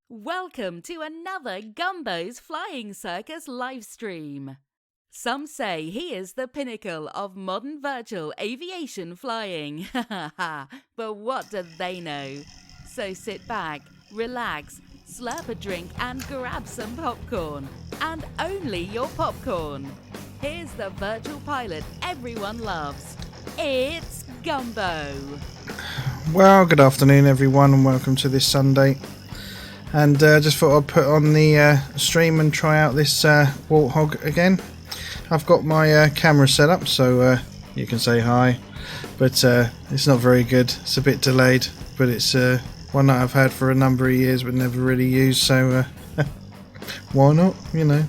Welcome to another Gumbo's Flying Circus livestream. Some say he is the pinnacle of modern virtual aviation flying. But what do they know? So sit back, relax, slurp a drink and grab some popcorn. And only your popcorn. Here's the virtual pilot everyone loves. It's Gumbo. Well, good afternoon everyone and welcome to this Sunday. And just thought I'd put on the stream and try out this Warthog again. I've got my camera set up so you can say hi, but it's not very good. It's a bit delayed, but it's one that I've had for a number of years but never really used, so why not, you know.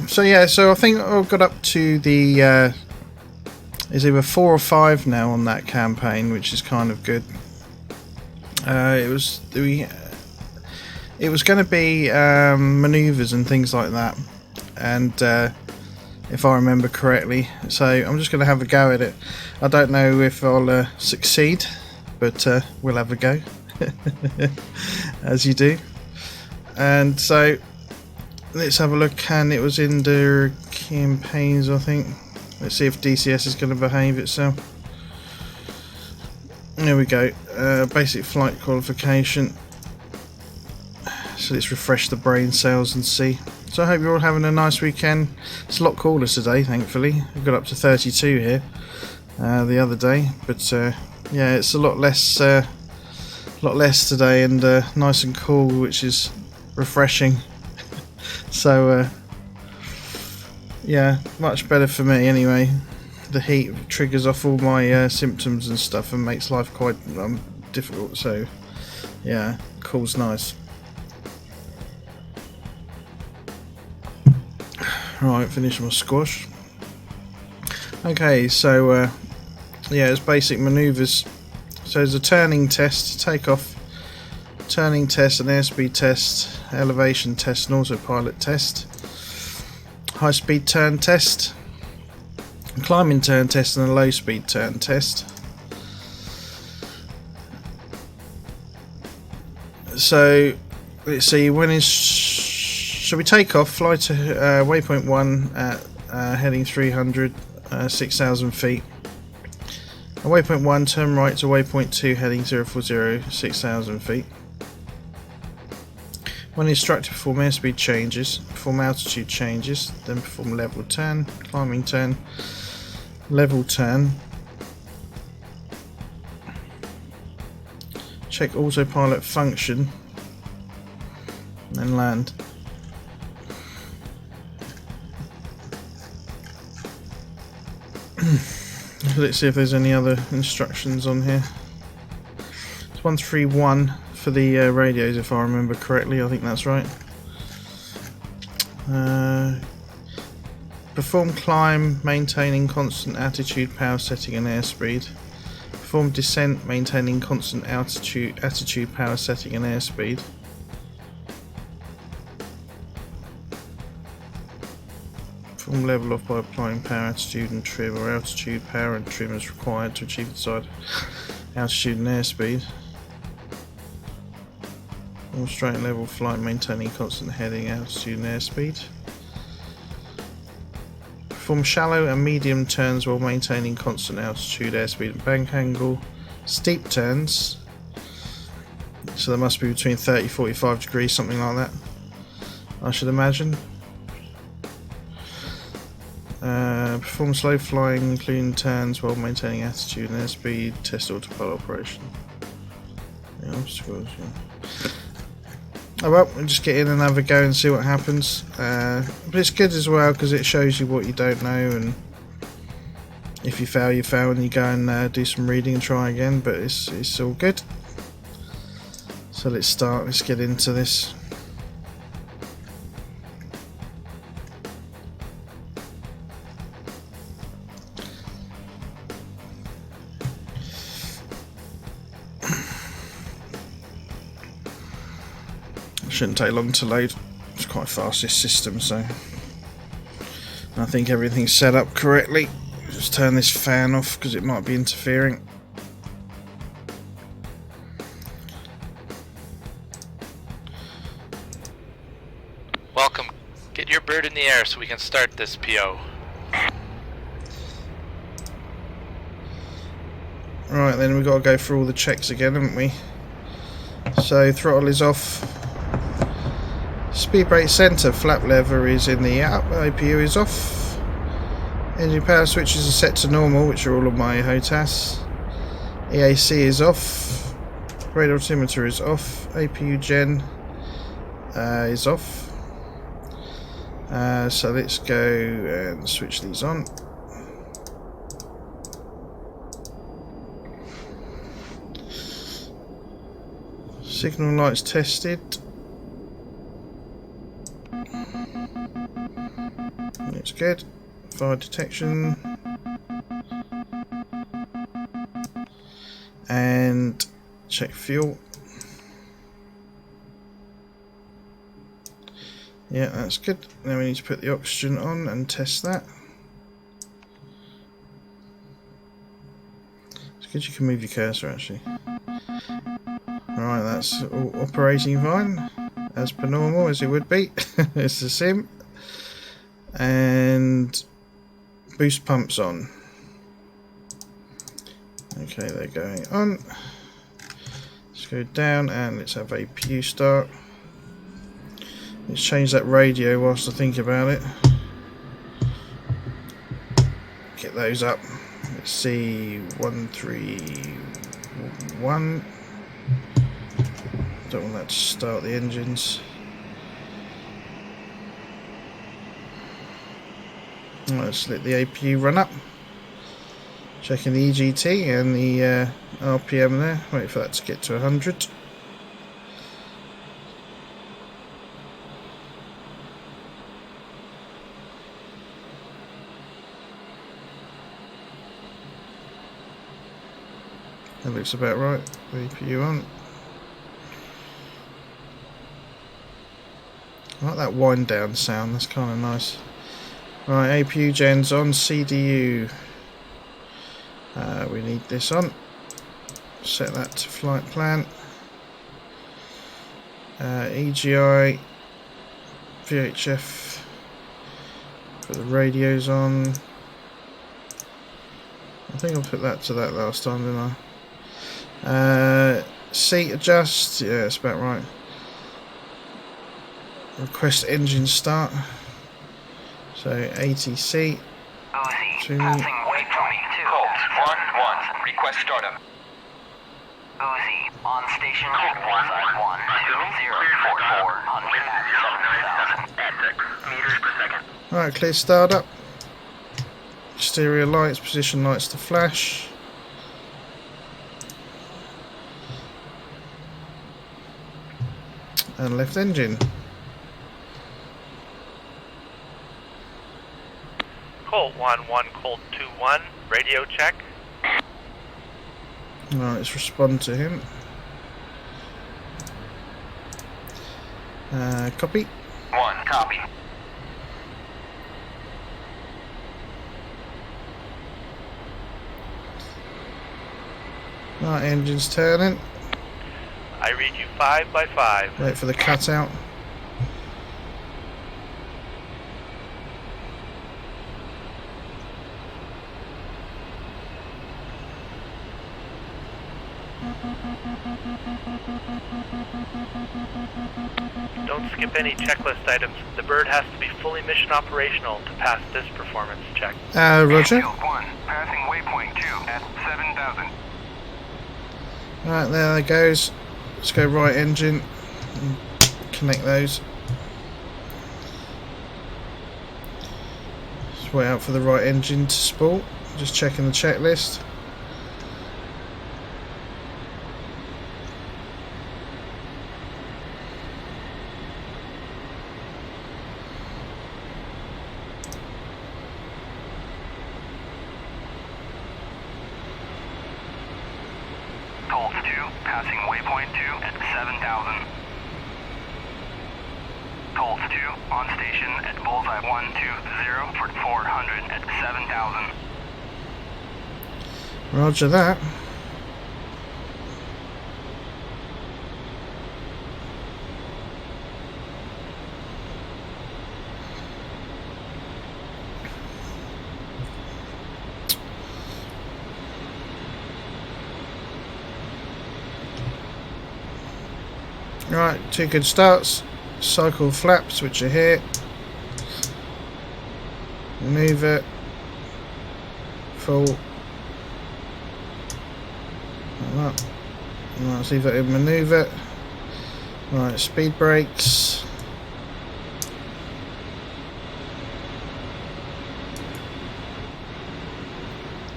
So yeah, so I think I've got up to the it's either 4 or 5 now on that campaign, which is kind of good. It was going to be manoeuvres and things like that, and if I remember correctly. So I'm just going to have a go at it. I don't know if I'll succeed, but we'll have a go, as you do. And so let's have a look. And it was in the campaigns, I think. Let's see if DCS is going to behave itself. There we go. Basic flight qualification. So let's refresh the brain cells and see. So I hope you're all having a nice weekend. It's a lot cooler today, thankfully. We got up to 32 here the other day, but yeah, it's a lot less today, and nice and cool, which is refreshing. So yeah, much better for me anyway. The heat triggers off all my symptoms and stuff and makes life quite difficult. So yeah, cool's nice. Right, finish my squash. Okay, so yeah, it's basic manoeuvres. So there's a turning test, takeoff, turning test, an airspeed test, elevation test, and autopilot test, high speed turn test, climbing turn test, and a low speed turn test. So let's see, so we take off, fly to waypoint 1 at heading 300, 6,000 feet. At waypoint 1, turn right to waypoint 2, heading 040, 6,000 feet. When instructed, perform airspeed changes, perform altitude changes, then perform level turn, climbing turn, level turn. Check autopilot function, and land. Let's see if there's any other instructions on here. It's 131 for the radios, if I remember correctly. I think that's right. Perform climb, maintaining constant attitude, power setting, and airspeed. Perform descent, maintaining constant attitude, power setting, and airspeed. Perform level off by applying power, attitude, and trim, or altitude, power, and trim as required to achieve the desired altitude and airspeed. All straight and level flight, maintaining constant heading, altitude, and airspeed. Perform shallow and medium turns while maintaining constant altitude, airspeed, and bank angle. Steep turns, so they must be between 30-45 degrees, something like that, I should imagine. Perform slow flying, including turns, while maintaining attitude and airspeed. Test autopilot operation. The obstacles, yeah. Oh well, we'll just get in and have a go and see what happens. But it's good as well because it shows you what you don't know, and if you fail, you fail, and you go and do some reading and try again. But it's all good. So let's start. Let's get into this. Shouldn't take long to load. It's quite fast, this system, so I think everything's set up correctly. Just turn this fan off because it might be interfering. Welcome. Get your bird in the air so we can start this PO. Right then, we've got to go through all the checks again, haven't we? So throttle is off. Speed brake centre flap lever is in the up, APU is off. Engine power switches are set to normal, which are all of my HOTAS. EAC is off. Radar altimeter is off. APU gen is off. So let's go and switch these on. Signal lights tested. That's good. Fire detection. And check fuel. Yeah, that's good. Now we need to put the oxygen on and test that. It's good you can move your cursor actually. Right, that's all operating fine, as per normal, as it would be. It's the sim. And boost pumps on. Okay, they're going on. Let's go down and let's have APU start. Let's change that radio whilst I think about it. Get those up. Let's see, 131. Don't want that to start the engines. Let's let the APU run up. Checking the EGT and the RPM there. Wait for that to get to 100. That looks about right. The APU on. I like that wind down sound, that's kind of nice. Right, APU gens on, CDU. We need this on. Set that to flight plan. EGI, VHF. Put the radios on. I think I put that to that last time, didn't I? Seat adjust, yeah, that's about right. Request engine start. So A10C. Passing waypoint 2. Colt 1-1. Request startup. Uzi on station at 12044 at 6 meters per second. Alright, clear startup. Exterior lights, position lights to flash. And left engine. Colt 1-1, Colt 2-1, radio check. Alright, let's respond to him. Copy. 1, copy. Right, engine's turning. I read you 5 by 5. Wait for the cutout. Don't skip any checklist items. The bird has to be fully mission operational to pass this performance check. Roger. Field 1, passing waypoint 2 at 7,000. Right, there it goes. Let's go right engine and connect those. Just wait out for the right engine to spool. Just checking the checklist. Colt 2, passing waypoint 2 at 7,000. Colt 2, on station at bullseye 120 for 400 at 7,000. Roger that. Right, 2 good starts. Cycle flaps, which are here. Move it. Full. Like that. Right, see if I can manoeuvre. Right, speed brakes.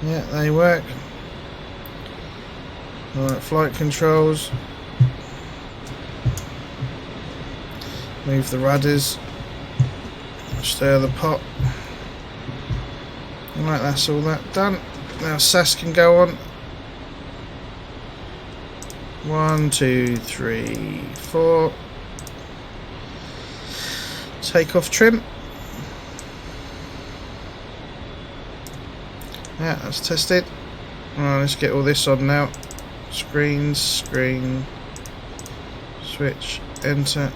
Yeah, they work. Right, flight controls. Move the rudders. Stir the pot. Right, that's all that done. Now SAS can go on. 1, 2, 3, 4. Take off trim. Yeah, that's tested. Right, let's get all this on now. Screen, switch, enter.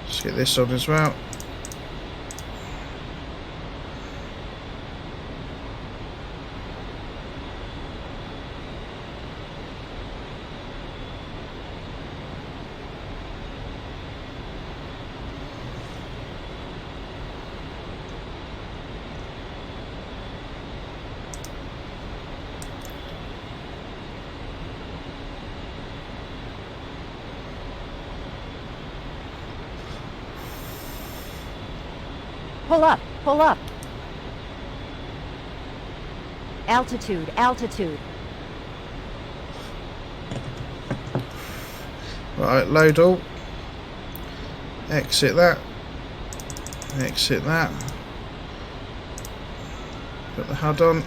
Let's get this on as well. Pull up, pull up. Altitude, altitude. Right, load all. Exit that. Exit that. Put the HUD on.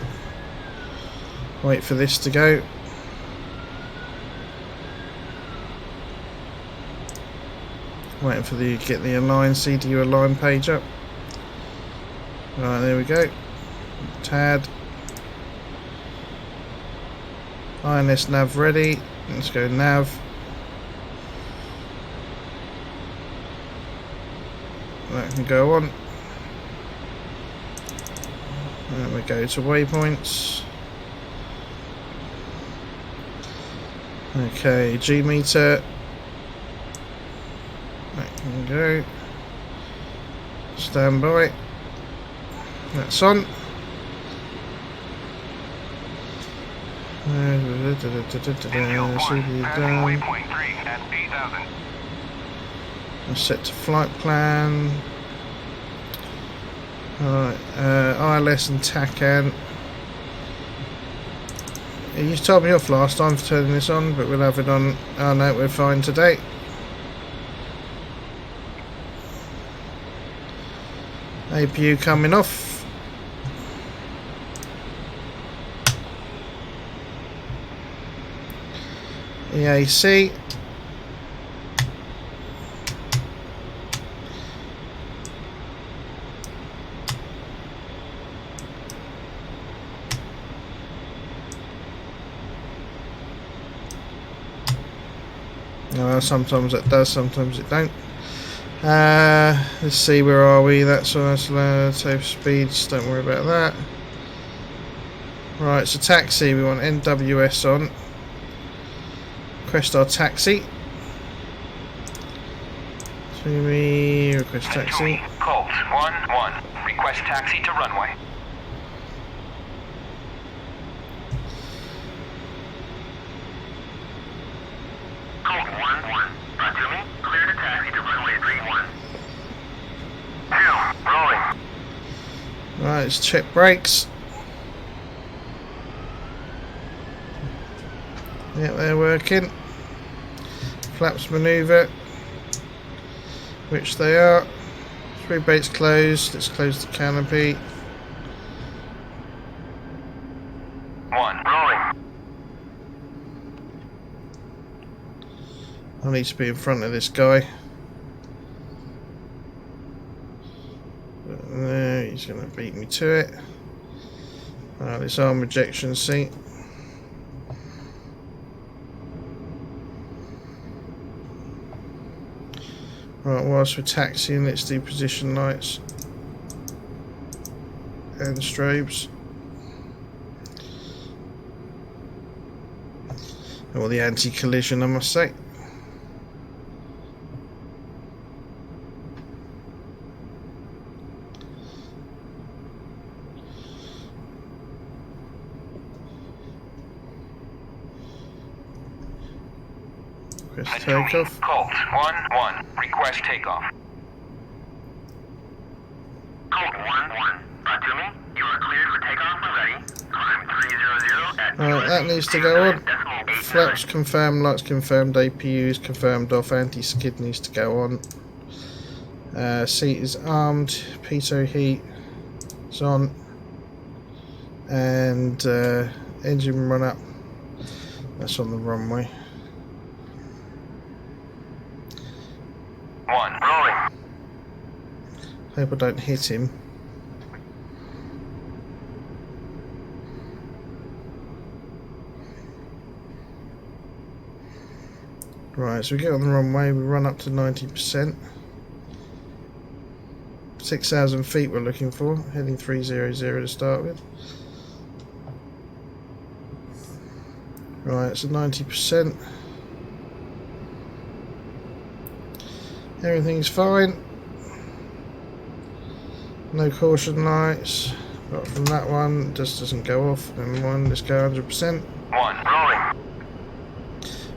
Wait for this to go. Waiting for the get the align CDU align page up. Right, there we go. TAD. INS nav ready. Let's go nav. That can go on. And we go to waypoints. Okay, G meter. That can go. Stand by. That's on. Waypoint 3 at 8,000. Set to flight plan. Alright, ILS and TACAN. You told me off last time for turning this on, but we'll have it on. Oh no, we're fine today. APU coming off. EAC. Sometimes it does, sometimes it don't. Let's see, where are we? That's on safe speeds, don't worry about that. Right, so taxi, we want NWS on. Request our taxi. So we request taxi. Colt 1-1. Request taxi to runway. Colt 1-1. Roger me. Clear to taxi to runway 31. 2. Rolling. Right, let's check brakes. Yep, they're working. Flaps manoeuvre, which they are. 3 baits closed. Let's close the canopy. 1. Rolling. I need to be in front of this guy. No, he's going to beat me to it. This arm ejection seat. Right, whilst we're taxiing, let's do position lights and strobes. Or the anti-collision, I must say. Request takeoff. Colt 1-1. Request takeoff. Colt 1-1. Roger me. You are cleared for takeoff when ready. Climb 300 at Alright, that needs to go on. Flaps confirmed, lights confirmed, APU is confirmed off, anti-skid needs to go on. Seat is armed, pitot heat is on, and engine run up. That's on the runway. 1. Rolling. Hope I don't hit him. Right, so we get on the runway, we run up to 90%. 6,000 feet we're looking for, heading 300 to start with. Right, so 90%. Everything's fine. No caution lights. Apart from that one, just doesn't go off. Never mind, let's go 100%. 1, rolling.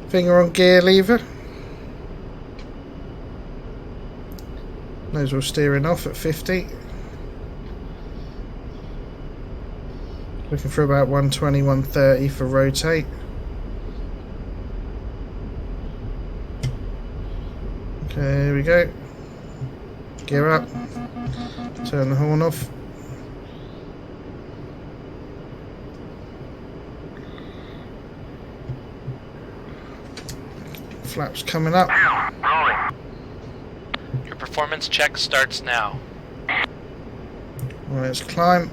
Finger on gear lever. Nose wheel steering off at 50. Looking for about 120, 130 for rotate. Okay, here we go. Gear up. Turn the horn off. Flaps coming up. Rolling. Your performance check starts now. Right, let's climb.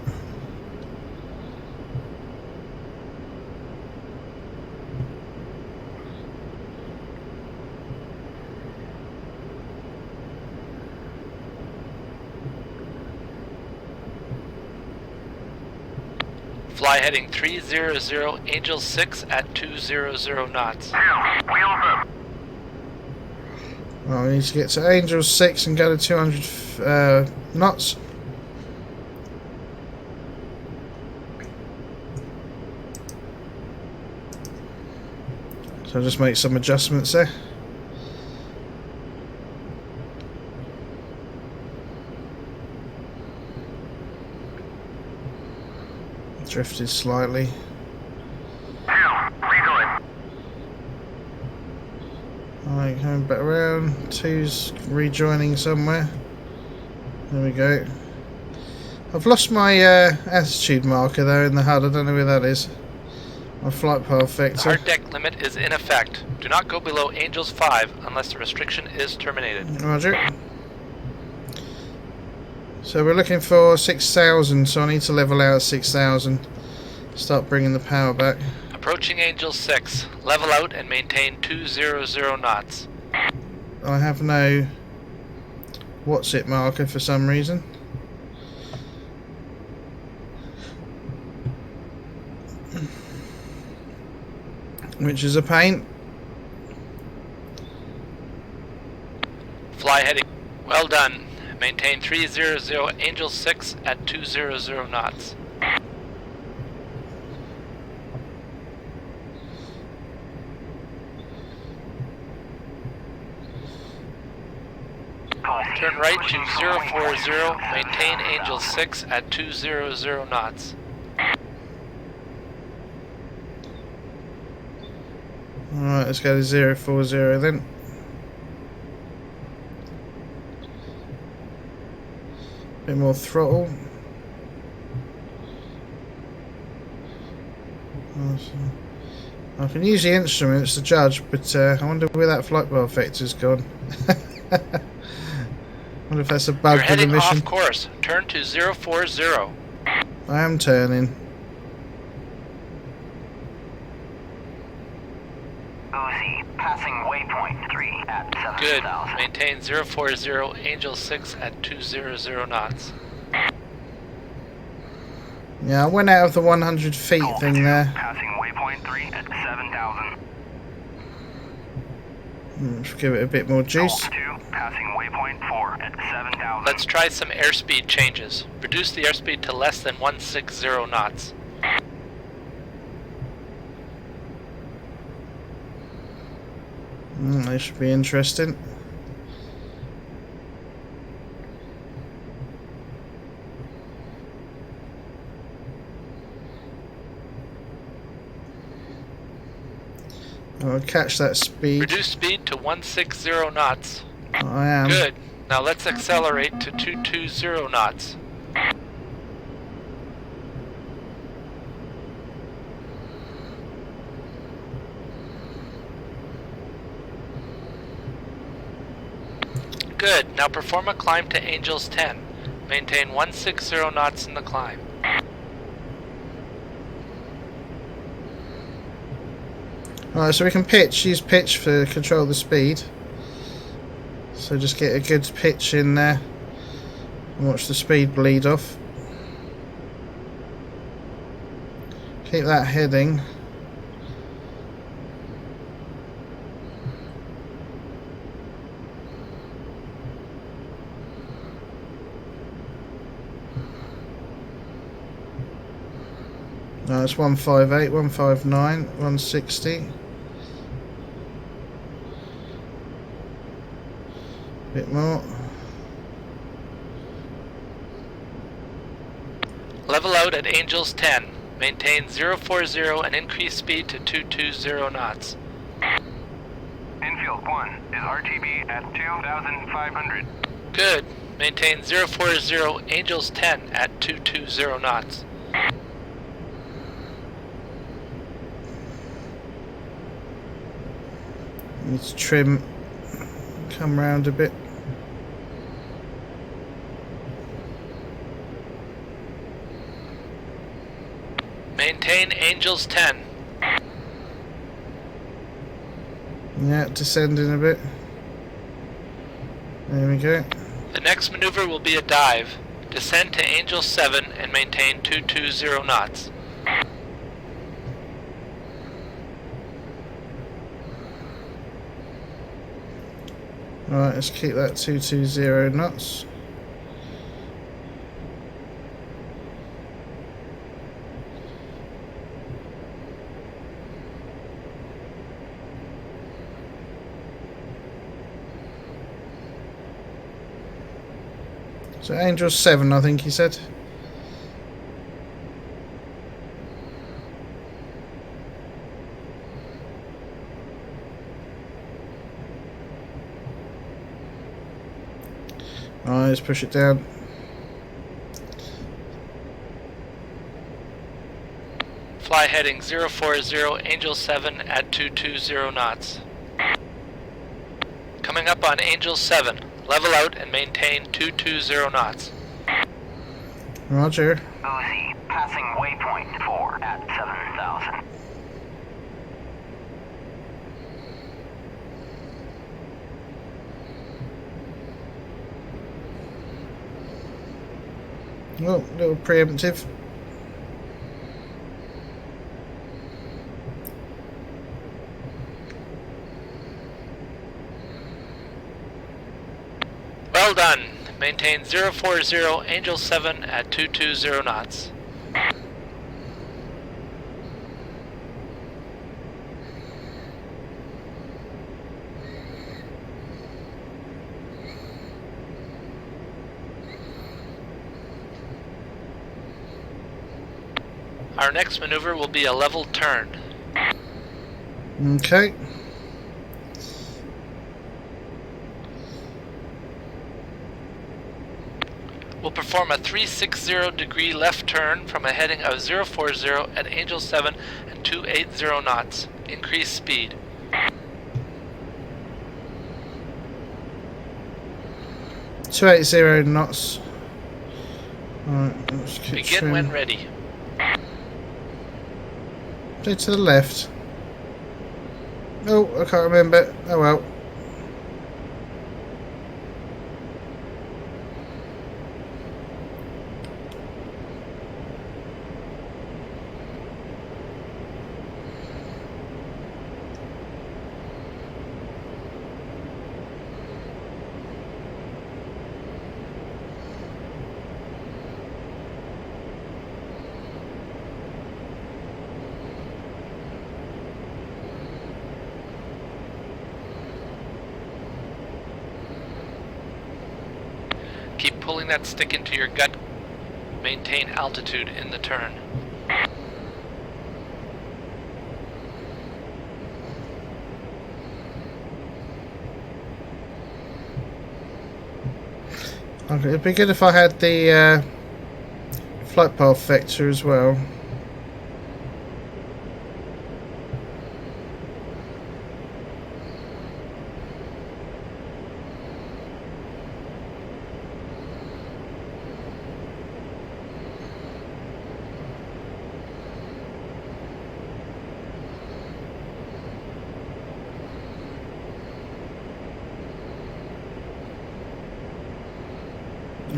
Fly heading 300 Angel 6 at 200 knots. Wheels up. Well, we need to get to Angel 6 and go to 200 knots. So I'll just make some adjustments there. Drifted slightly. Rejoin. Alright, coming back around. 2's rejoining somewhere. There we go. I've lost my attitude marker though in the HUD. I don't know where that is. My flight path The vector. hard deck limit is in effect. Do not go below Angels 5 unless the restriction is terminated. Roger. So we're looking for 6,000, so I need to level out at 6,000. Start bringing the power back. Approaching Angel 6. Level out and maintain 200 knots. I have no what's it marker for some reason. Which is a pain. Fly heading. Well done. Maintain 300 Angel 6 at 200 knots. Turn right to 040, maintain Angel 6 at 200 knots. Alright, let's go to 040 then. Bit more throttle. I can use the instruments to judge, but I wonder where that flight path vector's gone. Wonder if that's a bug You're for the heading mission. off course. Turn to 040. I am turning. Uzi, passing waypoint 3 at 7,000. Good. Maintain 040 Angel 6 at 200 knots. Yeah, I went out of the 100 feet thing there. Passing waypoint 3 at 7,000. Let's give it a bit more juice. 2, passing waypoint 4 at 7,000. Let's try some airspeed changes. Reduce the airspeed to less than 160 knots. This should be interesting. I'll catch that speed. Reduce speed to 160 knots. I am. Good. Now let's accelerate to 220 knots. Good. Now perform a climb to Angels 10. Maintain 160 knots in the climb. Alright, so we can use pitch for control the speed. So just get a good pitch in there and watch the speed bleed off. Keep that heading. No, it's 158, 159, 160. Bit more. Level out at Angels 10. Maintain 040 and increase speed to 220 knots. Infield 1 is RTB at 2,500. Good. Maintain 040 Angels 10 at 220 knots. Need to trim, come round a bit. Maintain Angels 10. Yeah, descending a bit. There we go. The next maneuver will be a dive. Descend to Angel 7 and maintain 220 knots. Right, let's keep that 220 knots. So Angel 7, I think he said. Alright, let's push it down. Fly heading 040 Angel 7 at 220 knots. Coming up on Angel 7. Level out and maintain 220 knots. Roger. OZ, passing waypoint 4 at 7,000. Oh, little preemptive. Well done. Maintain 040 Angel 7 at 220 knots. Our next maneuver will be a level turn. Okay. We'll perform a 360 degree left turn from a heading of 040 at Angel 7 and 280 knots. Increase speed. .280 knots. Alright, let's keep Begin trim. when ready. Go to the left. Oh, I can't remember. Oh well. Keep pulling that stick into your gut. Maintain altitude in the turn. Okay, it'd be good if I had the flight path vector as well.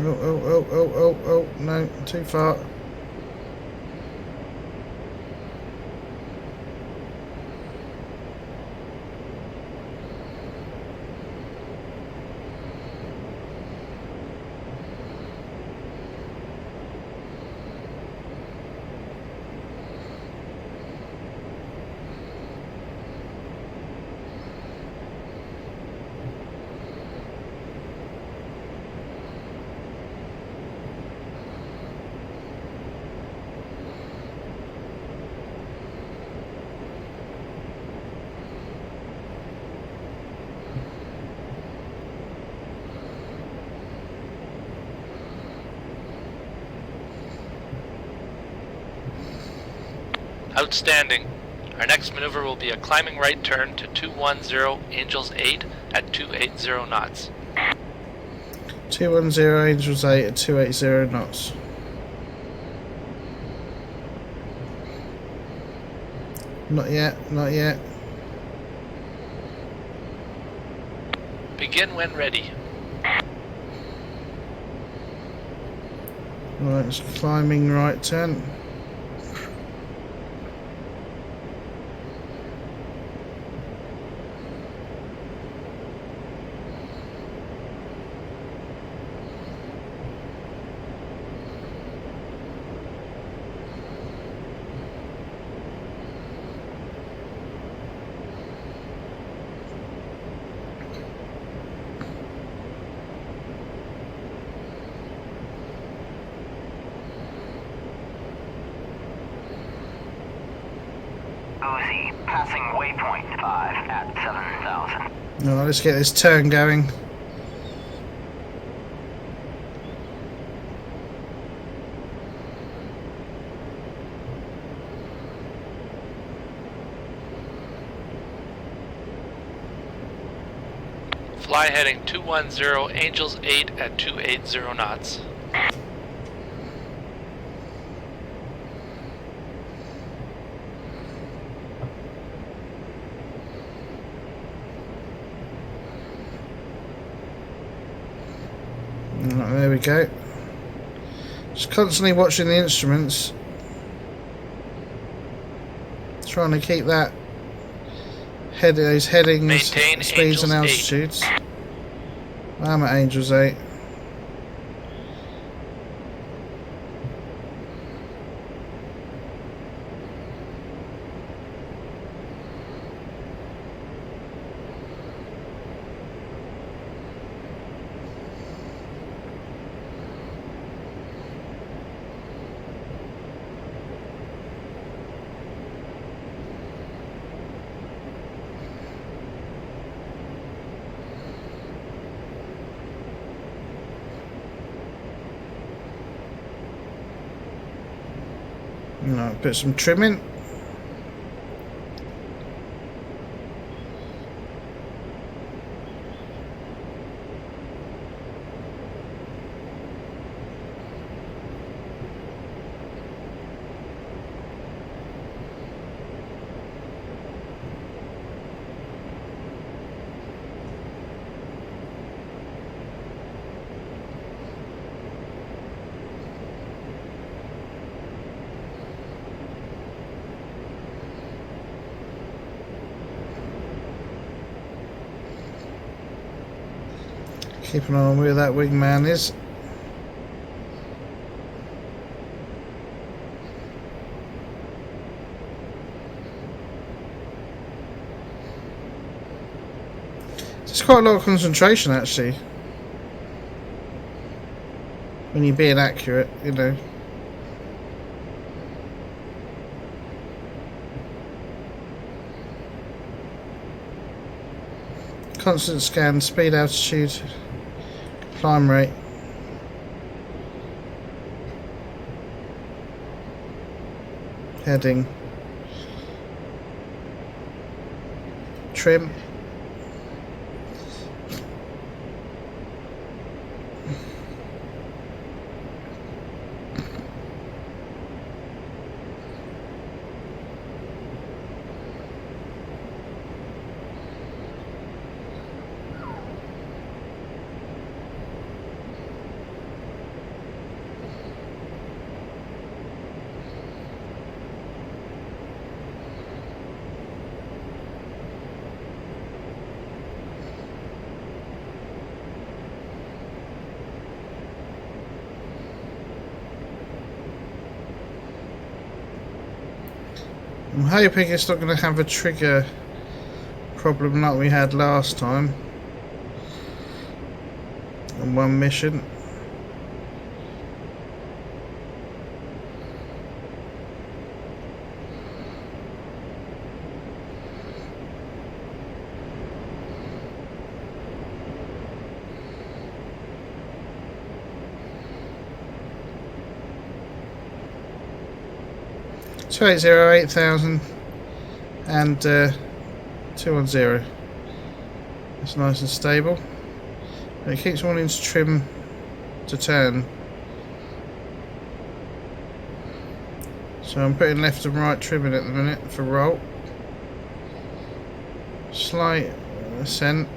Oh, no, too far. Outstanding. Our next maneuver will be a climbing right turn to 210 Angels 8 at 280 knots. 210 Angels 8 at 280 knots. Not yet, not yet. Begin when ready. Right, it's climbing right turn. Uzi, passing waypoint 5 at 7,000. Alright, let's get this turn going. Fly heading 210 Angels 8 at 280 knots. Right, there we go. Just constantly watching the instruments. Trying to keep that those headings, Maintain speeds and Angels 8. altitudes. I'm at Angels 8. Right, put some trim in. Keep an eye on where that wingman is. It's quite a lot of concentration actually. When you're being accurate, you know. Constant scan, speed, altitude, climb rate. Heading. Trim. I'm hoping it's not going to have a trigger problem like we had last time on one mission. So 8,000 and 210. It's nice and stable. It keeps wanting to trim to turn. So I'm putting left and right trimming at the minute for roll. Slight ascent.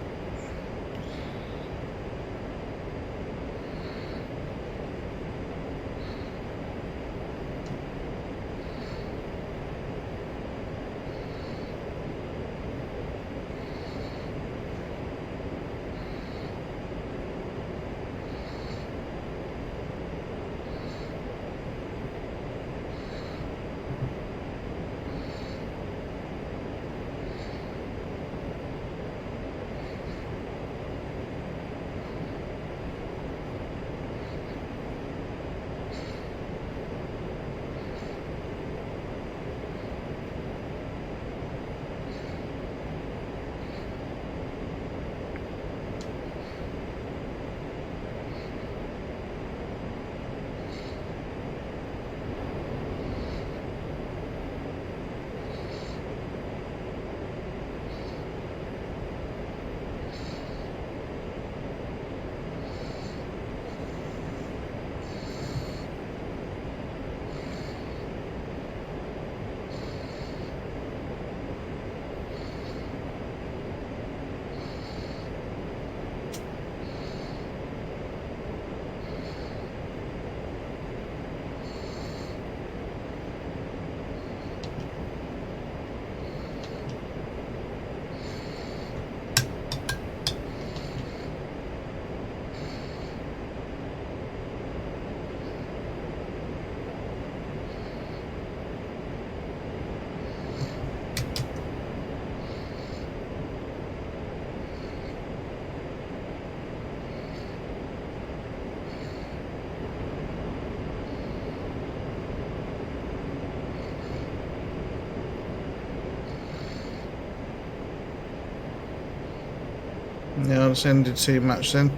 Yeah, I descended too much then.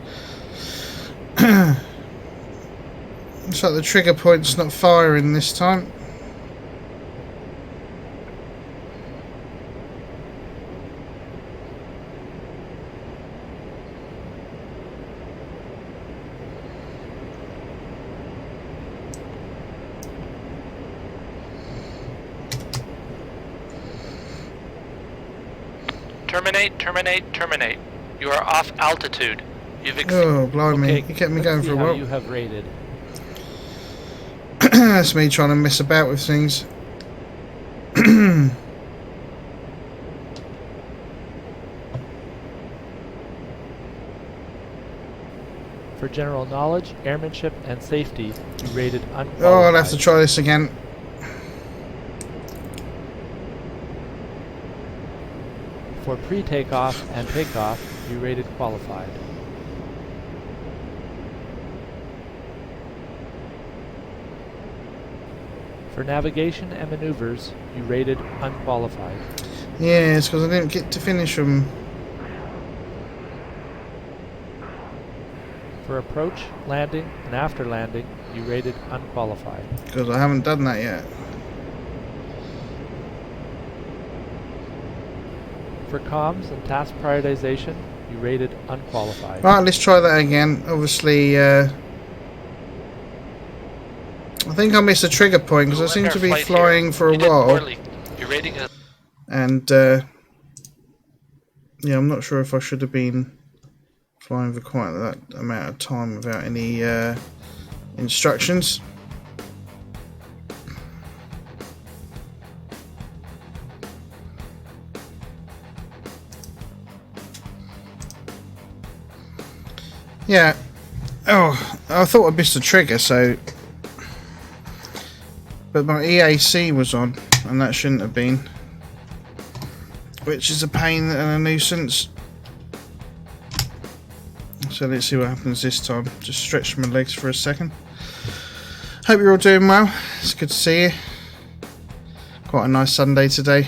Looks like the trigger point's not firing this time. Terminate, terminate, terminate. You are off altitude. You've Oh, blimey. Okay, You kept me let's going see for a how while. you have rated. That's me trying to mess about with things. For general knowledge, airmanship, and safety, you rated unqualified. Oh, I'll have to try this again. For pre-takeoff and takeoff, you rated qualified. For navigation and maneuvers, you rated unqualified. Yeah, it's because I didn't get to finish them. For approach, landing, and after landing, you rated unqualified. Because I haven't done that yet. For comms and task prioritization, you rated unqualified. Right, let's try that again. Obviously, I think I missed a trigger point because I seem to be flying for a while. Your rating is And, yeah, I'm not sure if I should have been flying for quite that amount of time without any instructions. Yeah. Oh, I thought I missed a trigger, so but my EAC was on, and that shouldn't have been, which is a pain and a nuisance. So let's see what happens this time. Just stretch my legs for a second. Hope you're all doing well. It's good to see you. Quite a nice Sunday today.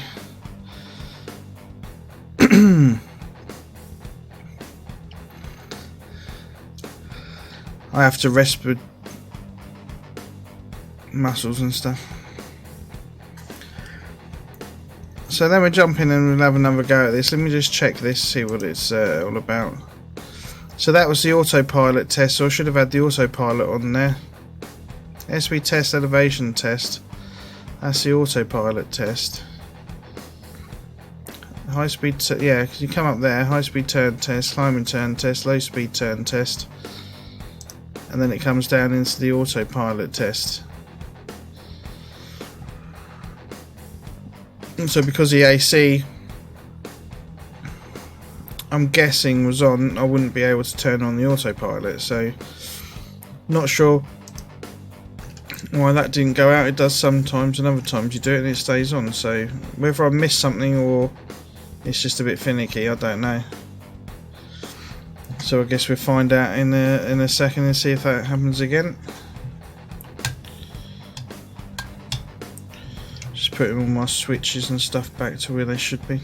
I have to rest with muscles and stuff. So then we're jumping and we'll have another go at this. Let me just check this, see what it's all about. So that was the autopilot test, so I should have had the autopilot on there. SB test, elevation test. That's the autopilot test. High speed, yeah, because you come up there, high speed turn test, climbing turn test, low speed turn test. And then it comes down into the autopilot test. And so because the AC, I'm guessing, was on, I wouldn't be able to turn on the autopilot. So not sure why that didn't go out. It does sometimes, and other times you do it and it stays on. So whether I missed something or it's just a bit finicky, I don't know. So I guess we'll find out in a second and see if that happens again. Just putting all my switches and stuff back to where they should be.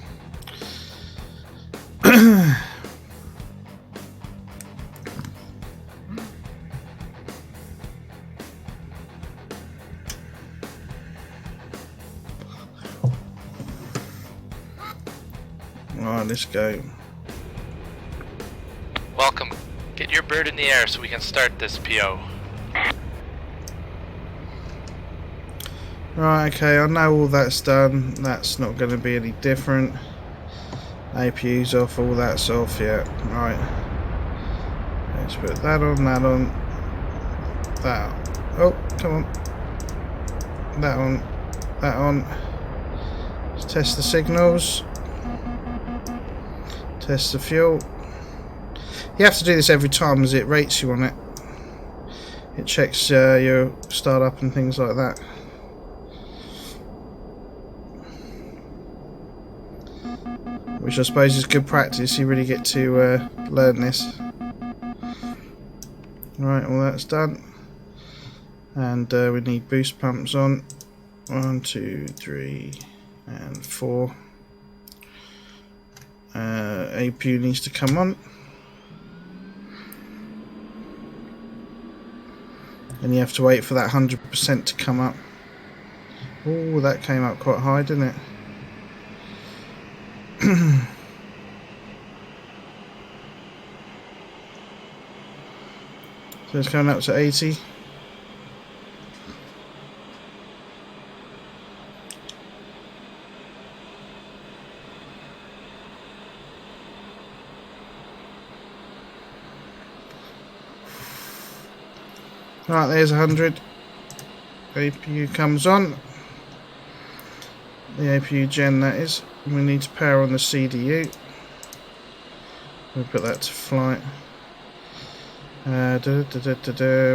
Alright, let's go. Welcome. Get your bird in the air so we can start this PO. Right, okay, I know all that's done. That's not going to be any different. APU's off, all that's off, yeah. Right. Let's put that on, that on. That on. Oh, come on. That on. That on. Let's test the signals. Test the fuel. You have to do this every time as it rates you on it. It checks your startup and things like that. Which I suppose is good practice. You really get to learn this. Right, all that's done. And we need boost pumps on. 1, 2, 3, and 4. APU needs to come on. And you have to wait for that 100% to come up. Oh, that came up quite high, didn't it? So it's going up to 80. Right, there's 100. APU comes on. The APU gen, that is. We need to power on the CDU. We'll put that to flight.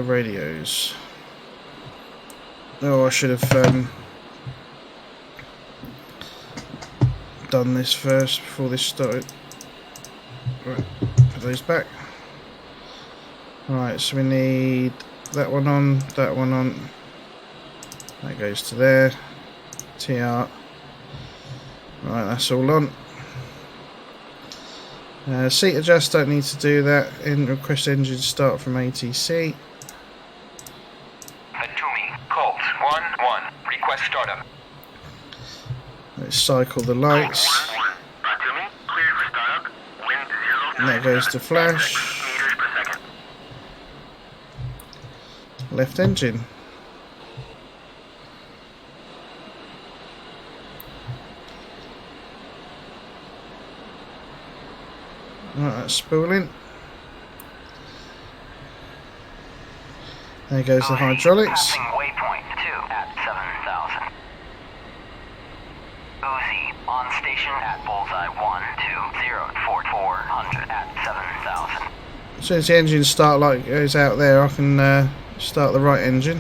Radios. Oh, I should have done this first before this started. Right, put those back. Right, so we need that one on, that one on. That goes to there. TR. Right, that's all on. Seat adjust, don't need to do that. Request engine start from ATC. Atumi, Colt, 1-1. Request startup. Let's cycle the lights. Atumi, cleared for startup. Wind 0. And that goes to flash. Meters per second. Left engine. Right, that's spooling. There goes the hydraulics. Passing waypoint 2 at 7,000. Uzi on station at bullseye 1204400 at 7,000. As soon as the engine goes out there, I can start the right engine.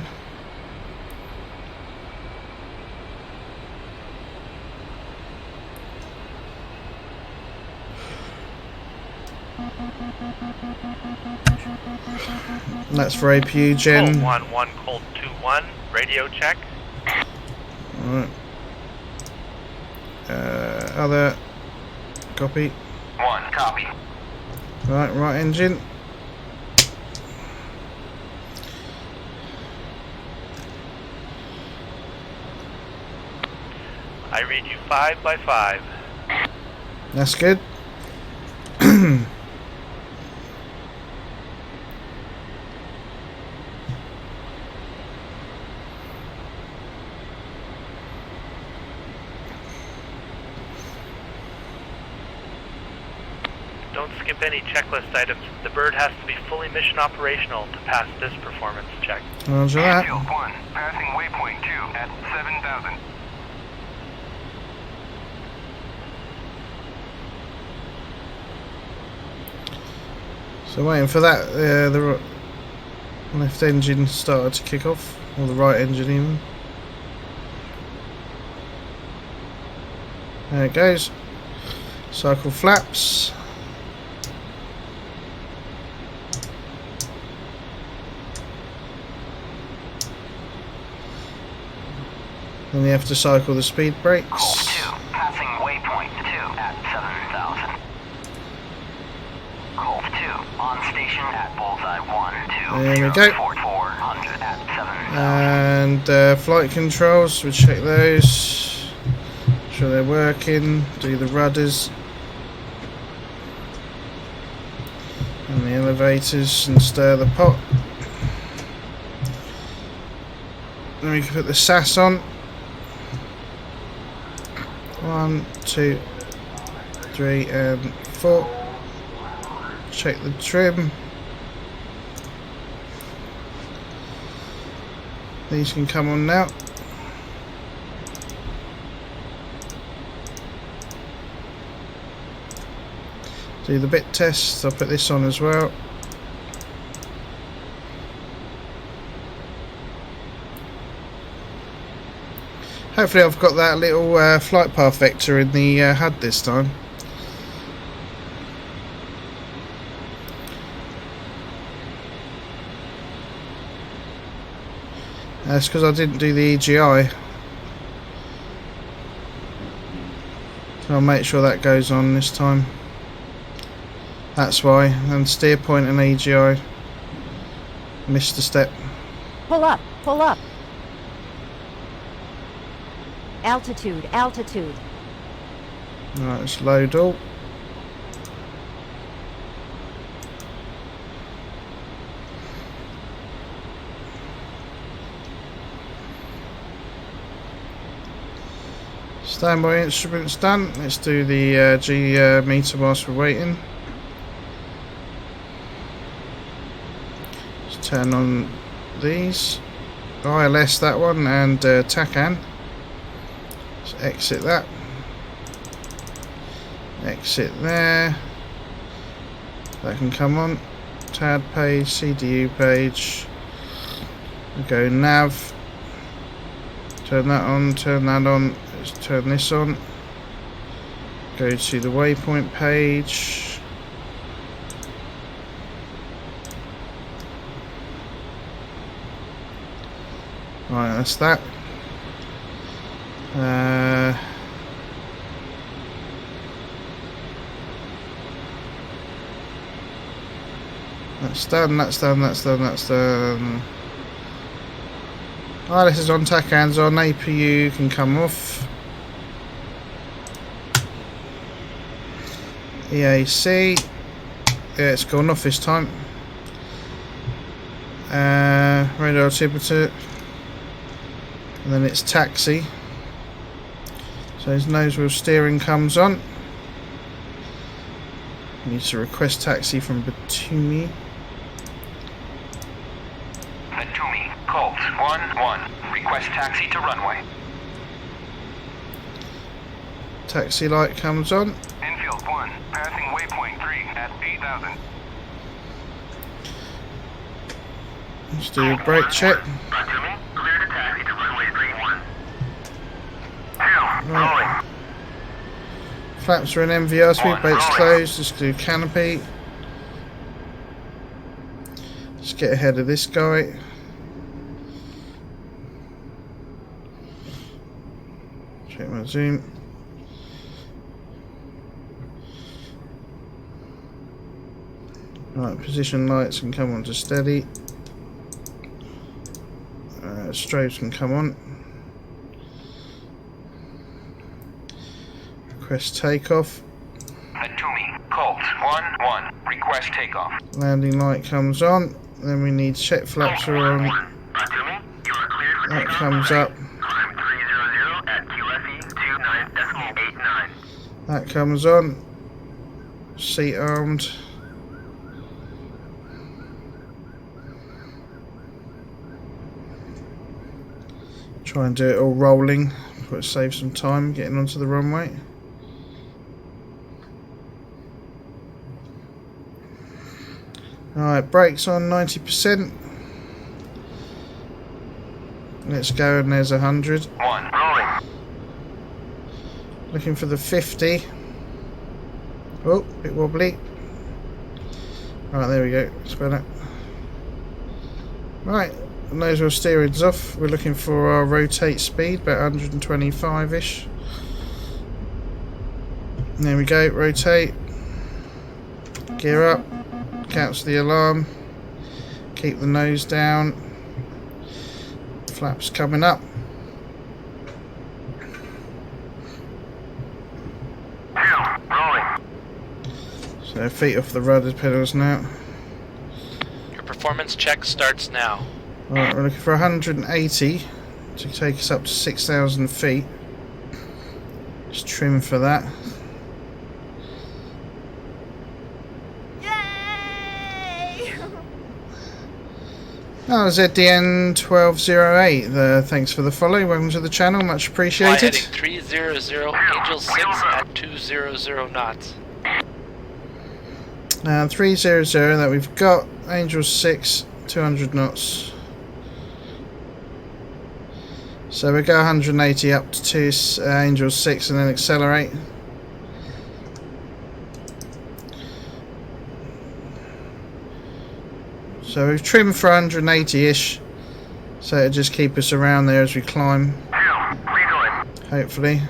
And that's for APU gen. Colt 1-1, Colt 2-1, radio check. Alright. Other. Copy. 1, copy. Right engine. I read you 5 by 5. That's good. Don't skip any checklist items. The bird has to be fully mission operational to pass this performance check. Roger that. Field 1, passing waypoint 2 at 7,000. So waiting for that, the left engine started to kick off, or the right engine even. There it goes. Cycle flaps. Then you have to cycle the speed brakes. Colt 2, passing waypoint 2 at 7,000. Colt 2, on station at bullseye 1, 2, There we go. 400 at 7,000. And flight controls, we check those. Make sure they're working. Do the rudders. And the elevators, and stir the pot. Then we can put the SAS on. 1, 2, 3 and 4. Check the trim. These can come on now. Do the bit test. I'll put this on as well. Hopefully I've got that little flight path vector in the HUD this time. That's because I didn't do the EGI. So I'll make sure that goes on this time. That's why. And steer point and EGI. Missed a step. Pull up, pull up. Altitude, altitude. Right, let's load all. Standby instruments done. Let's do the G meter whilst we're waiting. Let's turn on these. ILS that one, and TACAN. Let's exit that. Exit there. That can come on. TAD page, CDU page. We go nav. Turn that on, turn that on. Let's turn this on. Go to the waypoint page. Right, that's that. That's done, that's done, that's done, that's done. Oh, this is on, TACAN's on, APU can come off. EAC. Yeah, it's gone off this time. Radar altimeter. And then it's taxi. So his nose wheel steering comes on. Need to request taxi from Batumi. Batumi, Colt 1-1, request taxi to runway. Taxi light comes on. Infield 1, passing waypoint 3 at 8,000. Let's do a brake check. Batumi, clear to taxi to runway 31. 2, Right. Flaps are in MVR, speed brake's closed. Let's do canopy. get ahead of this guy. Check my zoom. Right, position lights can come on to steady. Strobes can come on. Request takeoff. Atumi, Colt 1-1, request takeoff. Landing light comes on. Then we need check flaps are on. Atumi, you are cleared for That takeoff. comes up. Climb 300 at QFE 29.89. That comes on. Seat armed. Try and do it all rolling, but save some time getting onto the runway. Alright, brakes on 90%. Let's go, and there's 100. 1, rolling. Looking for the 50. Oh, bit wobbly. Right, there we go. It's better. Right, nose wheel steering's off. We're looking for our rotate speed, about 125-ish. There we go, rotate. Gear up. Cancel the alarm. Keep the nose down. Flaps coming up. Rolling. So feet off the rudder pedals now. Your performance check starts now. Right, we're looking for 180 to take us up to 6,000 feet. Just trim for that. Yay! That was ZDN1208. Thanks for the follow. Welcome to the channel. Much Fly appreciated. heading 300, Angel 6 at 200 knots. 300 that we've got. Angel 6, 200 knots. So we go 180 up to Angel 6 and then accelerate. So we've trimmed for 180-ish. So it'll just keep us around there as we climb. Hopefully.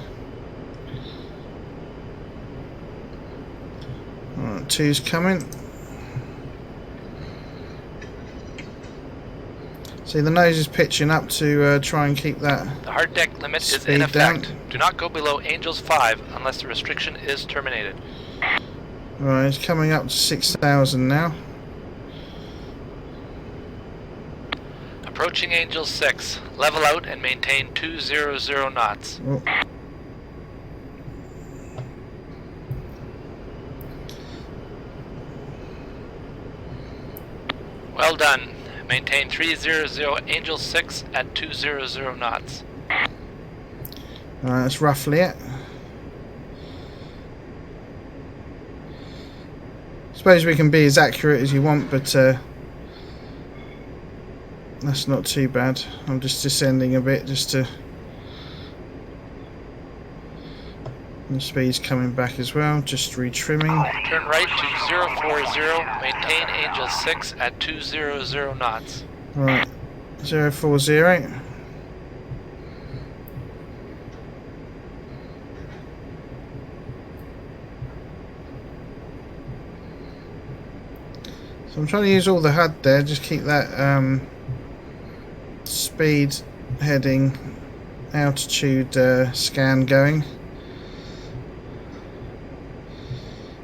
Alright, 2's coming. See, the nose is pitching up to try and keep that. The hard deck limit is Speed in effect. down. Do not go below Angels 5 unless the restriction is terminated. Right, it's coming up to 6,000 now. Approaching Angel 6. Level out and maintain 200 knots. Oh. Well done. Maintain 300 Angel 6 at 200 knots. Alright, that's roughly it. Suppose we can be as accurate as you want, but that's not too bad. I'm just descending a bit just to... And the speed's coming back as well, just retrimming. Turn right to 040. Maintain Angel 6 at 200 knots. Right, 040. So I'm trying to use all the HUD there, just keep that speed, heading, altitude scan going.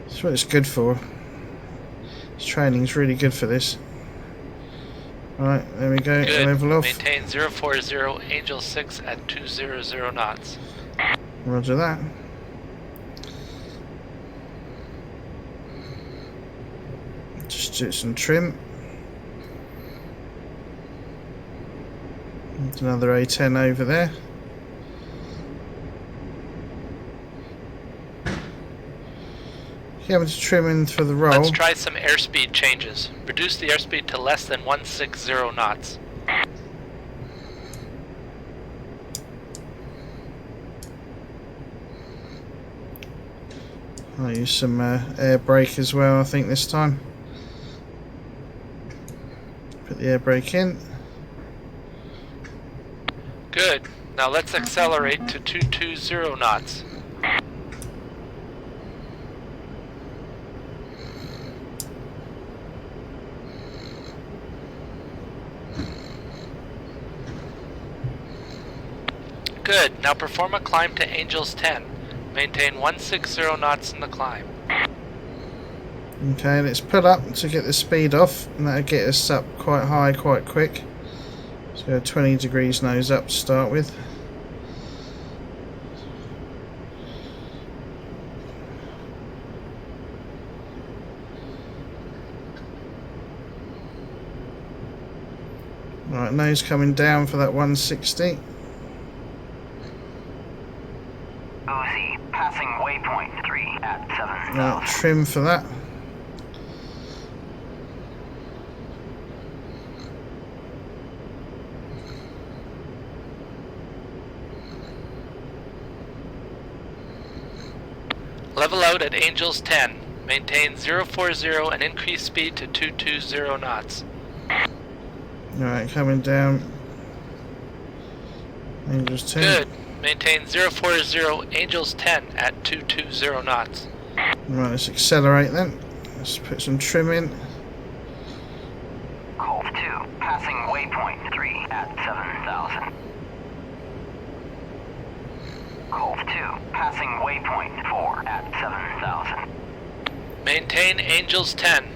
That's what it's good for. This training's really good for this. Right, there we go, Good. level off. Maintain 040 Angel 6 at 200 knots. Roger that. Just do some trim. There's another A10 over there. Yeah, I'm just trimming for the roll. Let's try some airspeed changes. Reduce the airspeed to less than 160 knots. I'll use some air brake as well, I think, this time. Gear brake in. Good. Now let's accelerate to 220 knots. Good. Now perform a climb to Angels 10. Maintain 160 knots in the climb. Okay, let's pull up to get the speed off, and that'll get us up quite high quite quick. So 20 degrees nose up to start with. Right, nose coming down for that 160. OC, passing waypoint 3 at 7,000. Right, trim for that. Level out at Angels 10. Maintain 040 and increase speed to 220 knots. Alright, coming down. Angels 10. Good. Maintain 040 Angels 10 at 220 knots. Right, let's accelerate then. Let's put some trim in. Colt 2, passing waypoint 3 at 7,000. Colt 2, passing waypoint 4 at 7,000. Maintain Angels 10.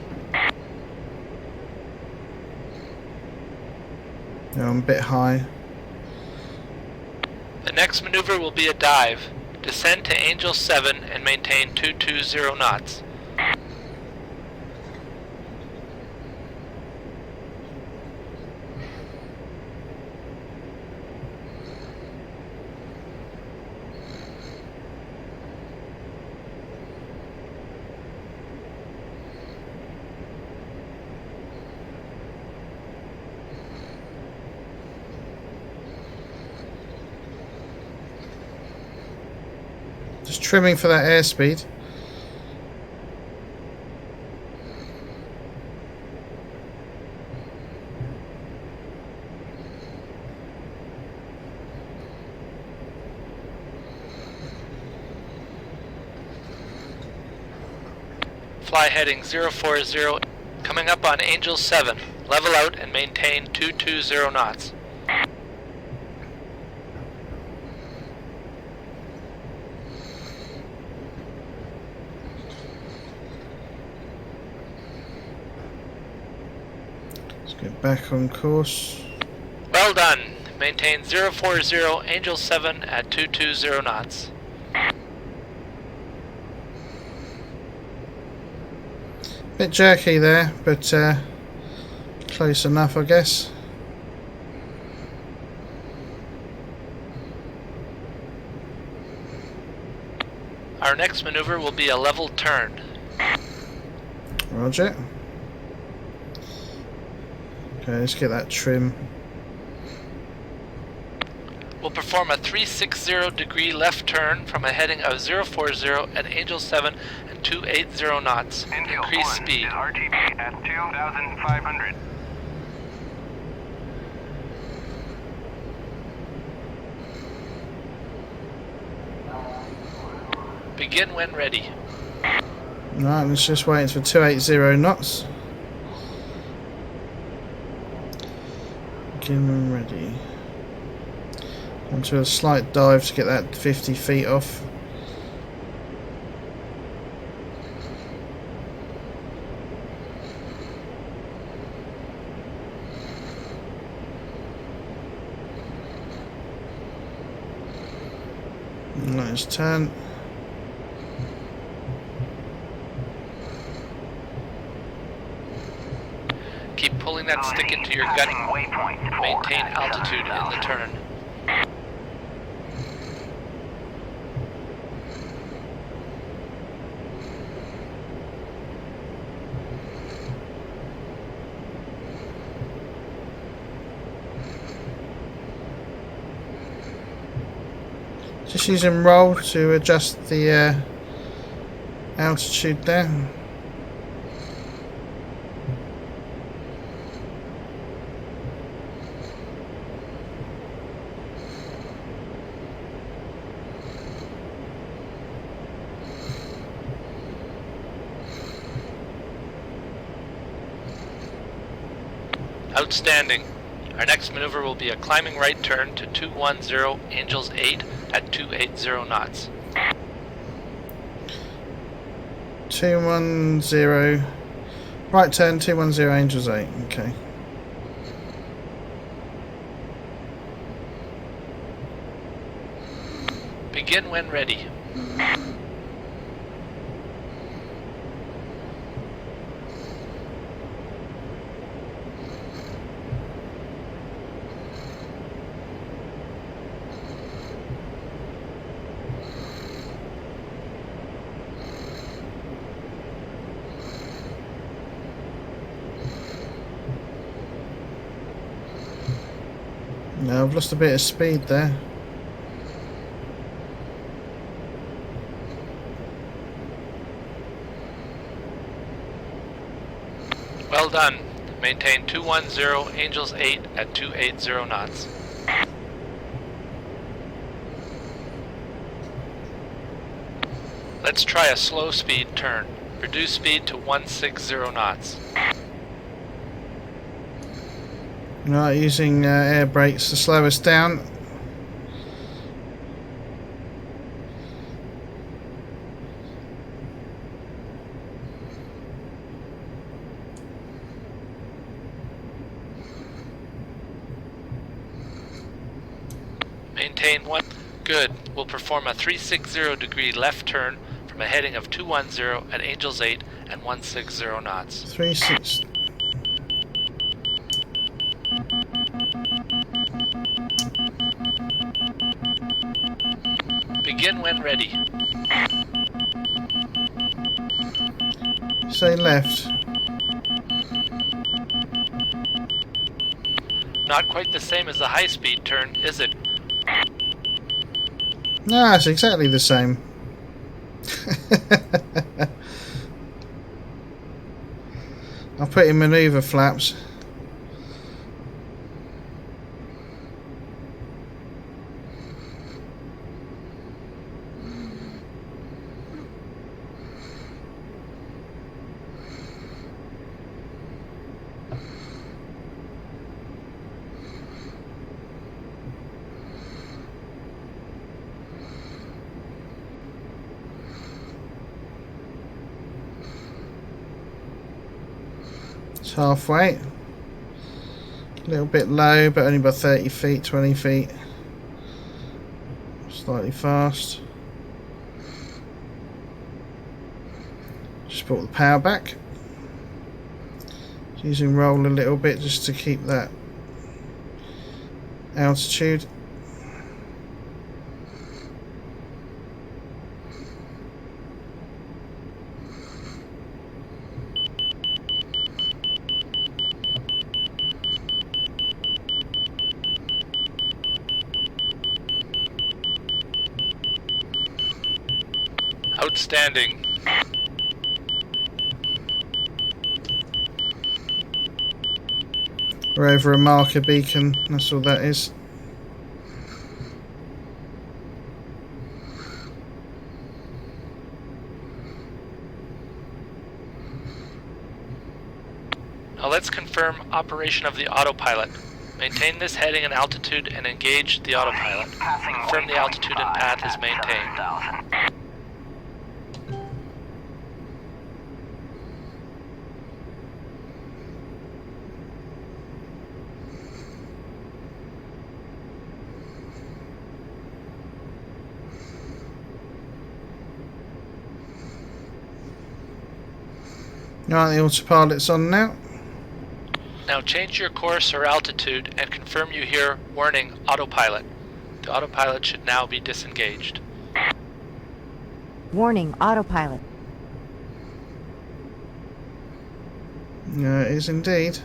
Yeah, I'm a bit high. The next maneuver will be a dive. Descend to Angel 7 and maintain 220 knots. Just trimming for that airspeed. Fly heading 040. Coming up on Angel 7. Level out and maintain 220 knots. Get back on course. Well done. Maintain 040 Angel 7 at 220 knots. Bit jerky there, but close enough, I guess. Our next maneuver will be a level turn. Roger. Okay, let's get that trim. We'll perform a 360 degree left turn from a heading of 040 at Angel 7 and 280 knots. Increase speed. RTB at 2,500. Begin when ready. Right, let's just wait for 280 knots. Begin when ready. Onto a slight dive to get that 50 feet off. Nice turn. Keep pulling that stick into your gut. Maintain altitude in the turn. Just using roll to adjust the altitude there. Outstanding. Our next maneuver will be a climbing right turn to 210 Angels 8 at 280 knots. 210. Right turn, 210 Angels 8. Okay. Begin when ready. No, I've lost a bit of speed there. Well done. Maintain 210 Angels 8 at 280 knots. Let's try a slow speed turn. Reduce speed to 160 knots. Right, using air brakes to slow us down. Maintain one. Good. We'll perform a 360 degree left turn from a heading of 210 at Angels 8 and 160 knots. 36. Begin when ready. Say left. Not quite the same as the high-speed turn, is it? No, it's exactly the same. I'll put in manoeuvre flaps. It's halfway. A little bit low, but only by 30 feet, 20 feet. Slightly fast. Just brought the power back. Using roll a little bit just to keep that altitude. Outstanding. We're over a marker beacon, that's all that is. Now let's confirm operation of the autopilot. Maintain this heading and altitude and engage the autopilot. Confirm the altitude and path is maintained. Right, the autopilot's on now. Now change your course or altitude and confirm you hear warning autopilot. The autopilot should now be disengaged. Warning, autopilot. Yeah, it is indeed.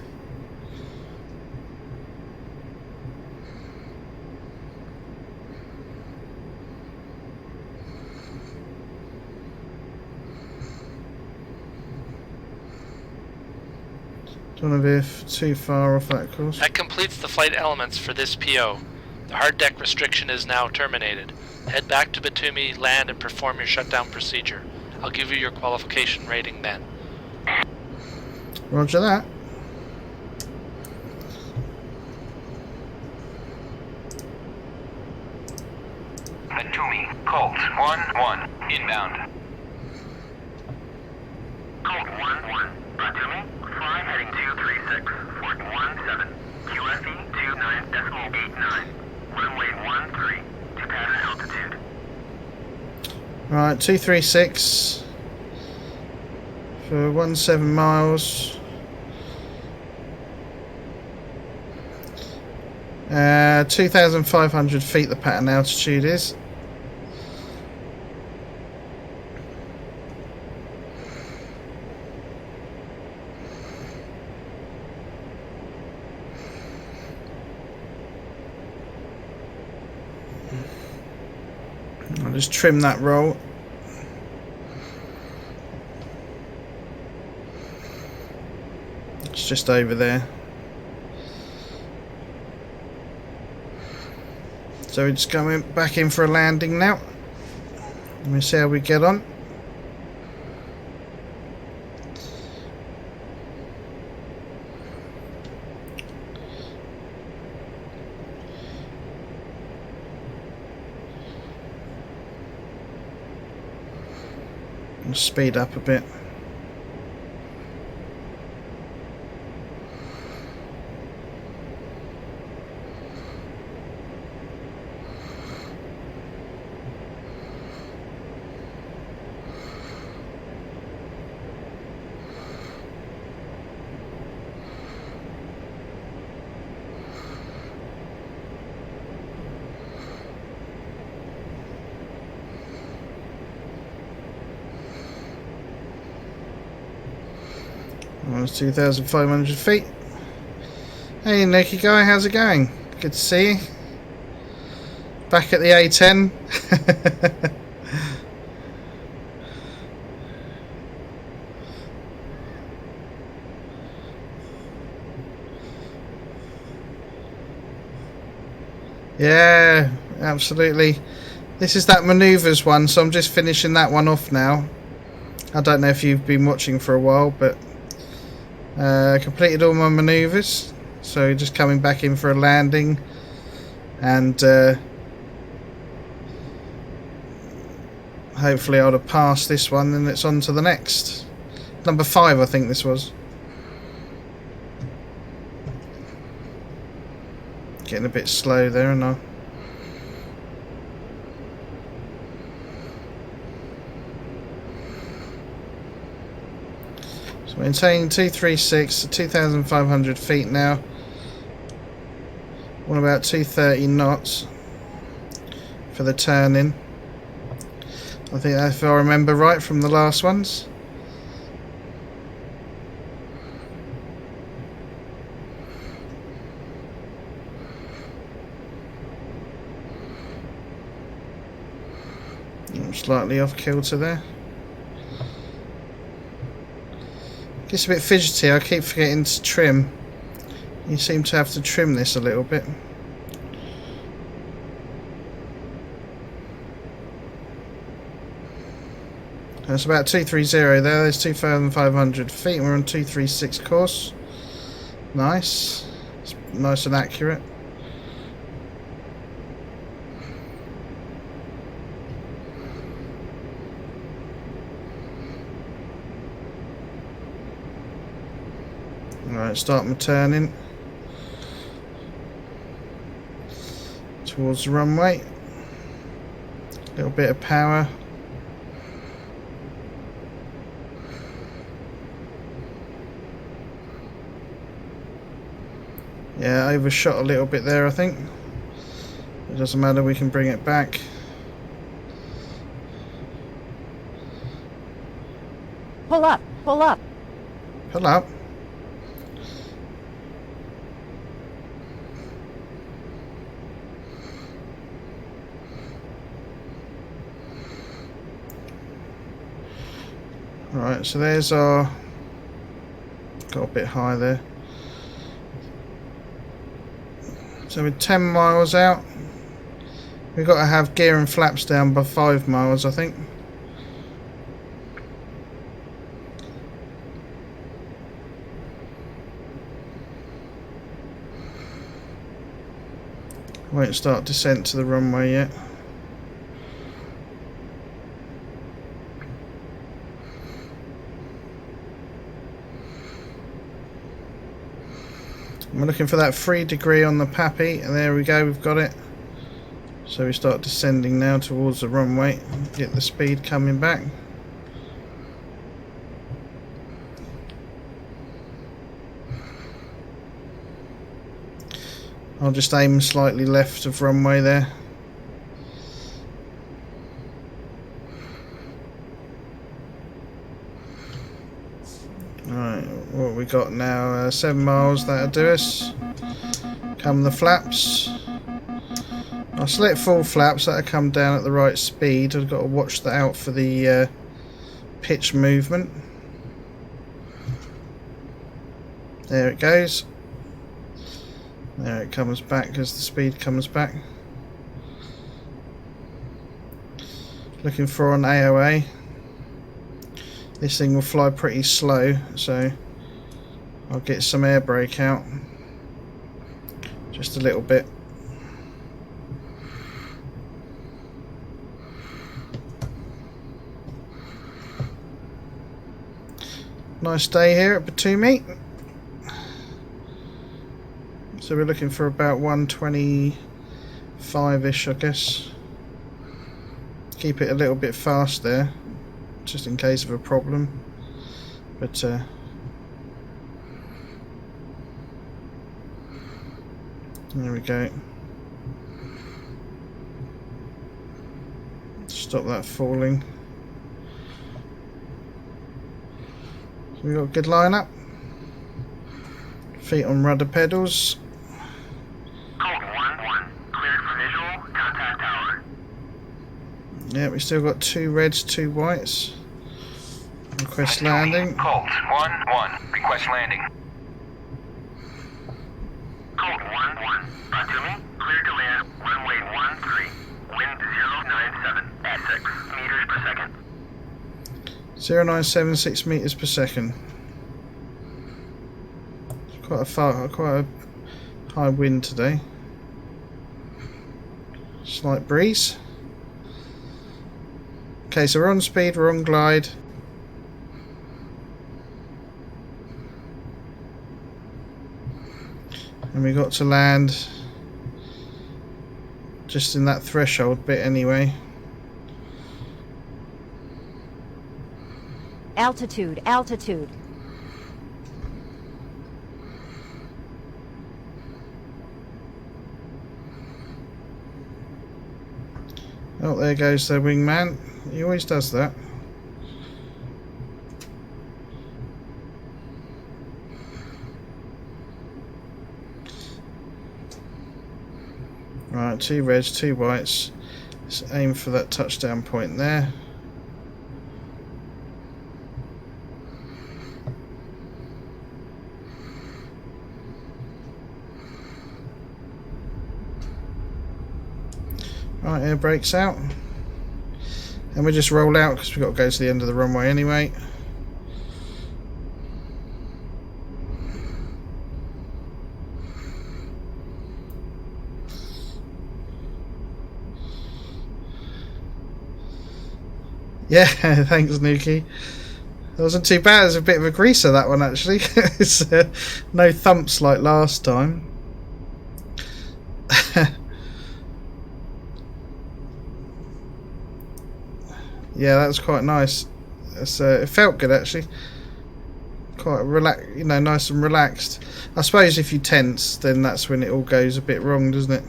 Don't want to be too far off that course. That completes the flight elements for this PO. The hard deck restriction is now terminated. Head back to Batumi, land, and perform your shutdown procedure. I'll give you your qualification rating then. Roger that. to me. Colt 1-1, inbound. Colt 1-1, to me. Fly heading 236, Fort 17, QFE 29.89, runway 13, to pattern altitude. Right, 236 for 17 miles. 2,500 feet the pattern altitude is. I'll just trim that roll. It's just over there. So we're just going back in for a landing now. Let me see how we get on. I'll speed up a bit. Well, it's 2,500 feet. Hey Nikki guy, how's it going? Good to see you. Back at the A10. Yeah, absolutely. This is that manoeuvres one, so I'm just finishing that one off now. I don't know if you've been watching for a while, but completed all my manoeuvres, so just coming back in for a landing, and hopefully I'll have passed this one and it's on to the next. Number 5 I think this was. Getting a bit slow there, and I maintaining 236 to 2,500 feet now. On about 230 knots for the turn-in. I think if I remember right from the last ones. I'm slightly off kilter there. Gets a bit fidgety, I keep forgetting to trim. You seem to have to trim this a little bit. That's about 230 there, there's 2,500 feet, we're on 236 course. Nice. It's nice and accurate. Alright, start my turning towards the runway. A little bit of power. Yeah, overshot a little bit there I think. It doesn't matter, we can bring it back. Pull up, pull up. Pull up. Right, so there's our... Got a bit high there. So we're 10 miles out. We've got to have gear and flaps down by 5 miles, I think. Won't start descent to the runway yet. We're looking for that 3 degree on the Pappy, and there we go, we've got it. So we start descending now towards the runway, get the speed coming back. I'll just aim slightly left of runway there. Right, what we got now? 7 miles, that'll do us. Come the flaps. I'll select full flaps, that'll come down at the right speed. I've got to watch that out for the pitch movement. There it goes. There it comes back as the speed comes back. Looking for an AOA. This thing will fly pretty slow, so I'll get some air brake out. Just a little bit. Nice day here at Batumi. So we're looking for about 125-ish, I guess. Keep it a little bit fast there, just in case of a problem. But there we go. Stop that falling. So we got a good line up. Feet on rudder pedals. Code 1-1. Cleared for visual. Contact tower. Yeah, we still got 2 reds, 2 whites. Request landing. Code 1-1. Request landing. Code 1-1. Batumi. Cleared to land. Runway 13. Wind 097 at 6 meters per second. 0976 meters per second. Quite a high wind today. Slight breeze. Okay, so we're on speed, we're on glide. And we got to land just in that threshold bit anyway. Altitude, altitude. Oh, there goes the wingman. He always does that. Right, 2 reds, 2 whites. Let's aim for that touchdown point there. Right, air brakes out. And we just roll out because we've got to go to the end of the runway anyway. Yeah, thanks Nuki. That wasn't too bad. It was a bit of a greaser, that one actually. It's no thumps like last time. Yeah, that was quite nice. It felt good actually. Quite nice and relaxed. I suppose if you tense, then that's when it all goes a bit wrong, doesn't it?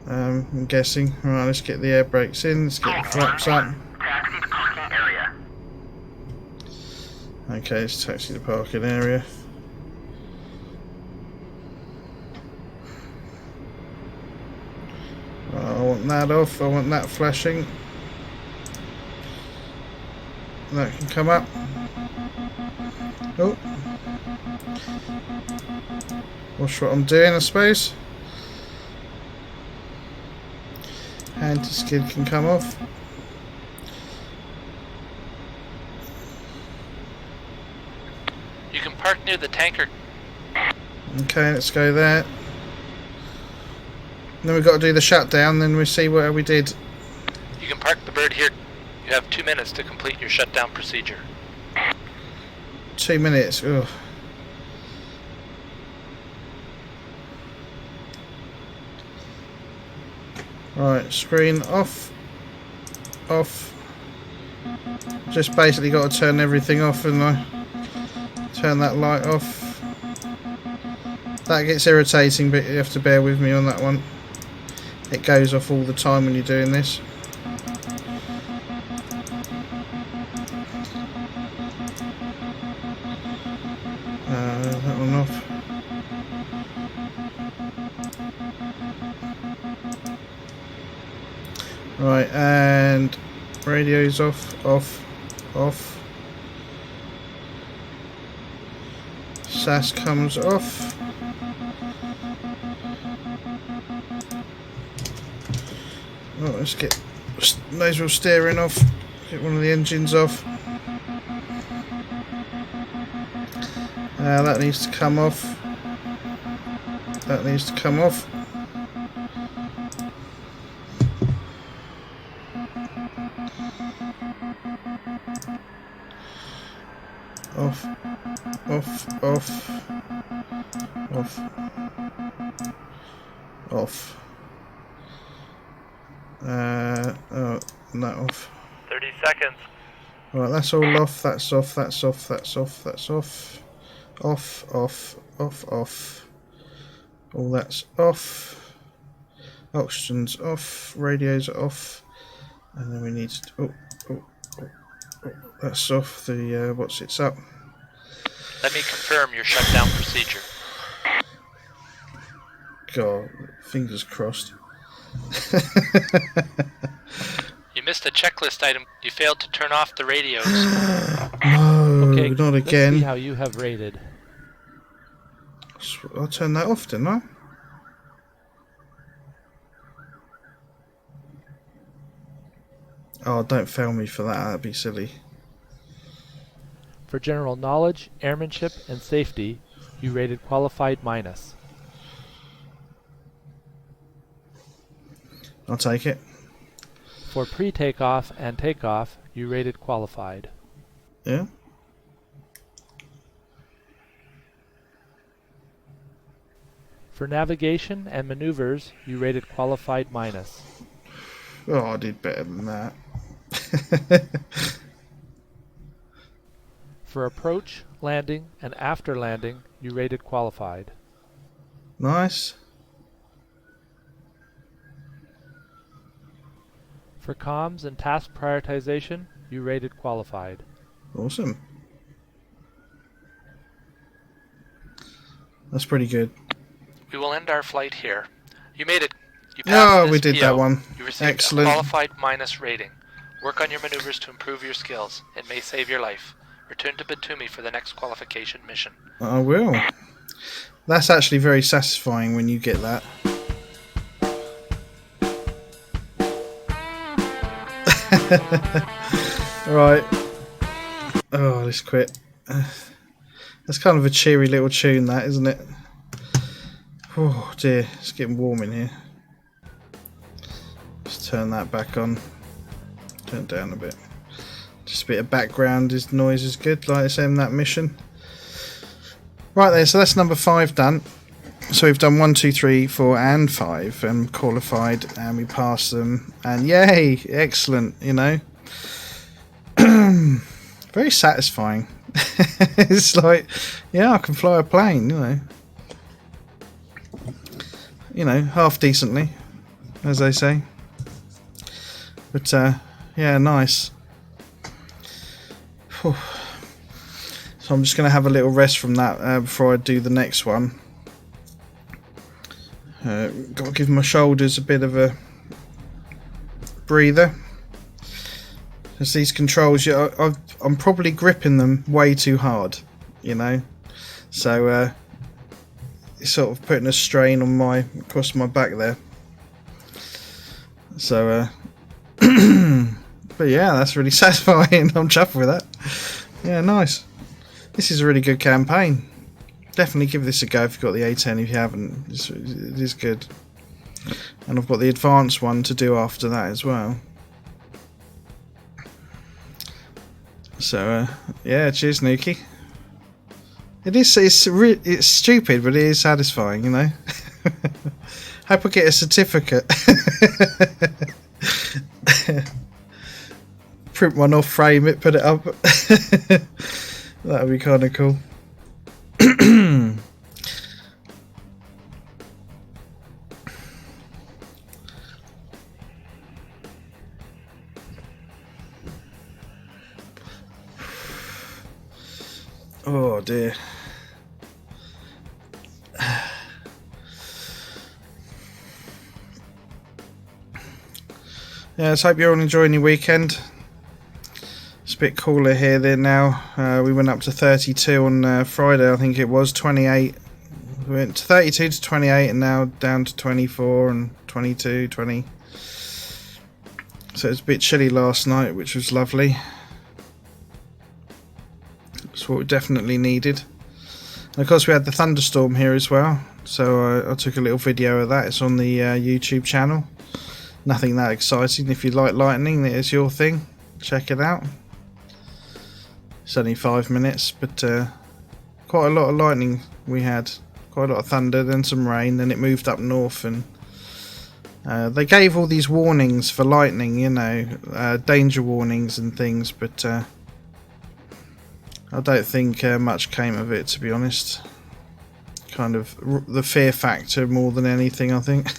I'm guessing. Right, let's get the air brakes in. Let's get the flaps up. Taxi to parking area. Okay, let's taxi the parking area. Right, I want that off. I want that flashing. That can come up. Oh. Watch what I'm doing, I suppose. Anti-skid can come off. You can park near the tanker. Okay, let's go there. Then we've got to do the shutdown, then we see where we did. You can park the bird here. You have 2 minutes to complete your shutdown procedure. 2 minutes. Ugh. Right, screen off. Off. Just basically got to turn everything off, and I turn that light off. That gets irritating, but you have to bear with me on that one. It goes off all the time when you're doing this. That one off. Right, and radio's off, off, off. SAS comes off. Oh, let's get nasal steering off. Get one of the engines off. That needs to come off. That needs to come off. Off, off, off, off, off. Oh, that off. 30 seconds. Right, that's all off. That's off. That's off. That's off. That's off. Off, off, off, off. All that's off. Oxygen's off. Radio's off. And then we need to. That's off. The what's it's up. Let me confirm your shutdown procedure. God, fingers crossed. You missed a checklist item. You failed to turn off the radios. No, Okay, not let's again. see how you have rated. I turned that off, didn't I? Oh, don't fail me for that. That'd be silly. For general knowledge, airmanship, and safety, you rated qualified minus. I'll take it. For pre-takeoff and takeoff, you rated qualified. Yeah. For navigation and maneuvers, you rated qualified minus. Oh, I did better than that. For approach, landing, and after landing, you rated qualified. Nice. For comms and task prioritization, you rated qualified. Awesome. That's pretty good. We will end our flight here. You made it. You passed Oh, this we did PO. that one. You received Excellent. a qualified minus rating. Work on your maneuvers to improve your skills. It may save your life. Return to Batumi for the next qualification mission. I will. That's actually very satisfying when you get that. Right. Oh, let's quit. That's kind of a cheery little tune, that, isn't it? Oh dear, it's getting warm in here. Just turn that back on. Turn it down a bit. Just a bit of background noise is good, like I say in that mission. Right there, so that's number 5 done. So we've done 1, 2, 3, 4 and 5 and qualified, and we passed them, and yay, excellent, you know. Very satisfying. It's like, yeah, I can fly a plane, you know, half decently, as they say. But yeah, nice. Whew. So I'm just going to have a little rest from that before I do the next one. Got to give my shoulders a bit of a breather. Because these controls, I'm probably gripping them way too hard, you know. So it's sort of putting a strain on across my back there. So, but yeah, that's really satisfying. I'm chuffed with that. Yeah, nice. This is a really good campaign. Definitely give this a go if you've got the A10. If you haven't, it is good. And I've got the advanced one to do after that as well. So yeah, cheers, Nuki. It's stupid, but it is satisfying, you know. Hope I get a certificate. Print one off, frame it, put it up. That would be kind of cool. Oh dear. Yeah, let's hope you're all enjoying your weekend. It's a bit cooler here than now. We went up to 32 on Friday, I think it was, 28. We went to 32 to 28 and now down to 24 and 22, 20. So it was a bit chilly last night, which was lovely. It's what we definitely needed. And of course we had the thunderstorm here as well. So I took a little video of that. It's on the YouTube channel. Nothing that exciting. If you like lightning, it's your thing. Check it out. It's only 5 minutes, but quite a lot of lightning we had. Quite a lot of thunder, then some rain, then it moved up north, and they gave all these warnings for lightning, you know, danger warnings and things, but I don't think much came of it, to be honest. Kind of the fear factor more than anything, I think.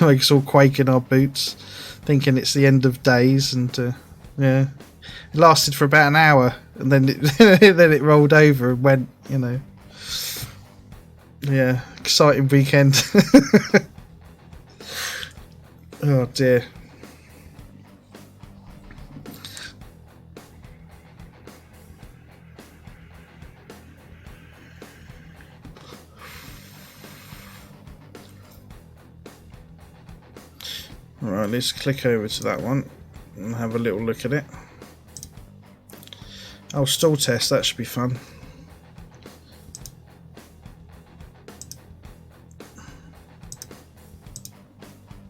Makes us all quake in our boots, thinking it's the end of days, and yeah, it lasted for about an hour, and then then it rolled over and went, you know. Yeah, exciting weekend. Oh dear. Right, let's click over to that one and have a little look at it. Oh, stall test, that should be fun.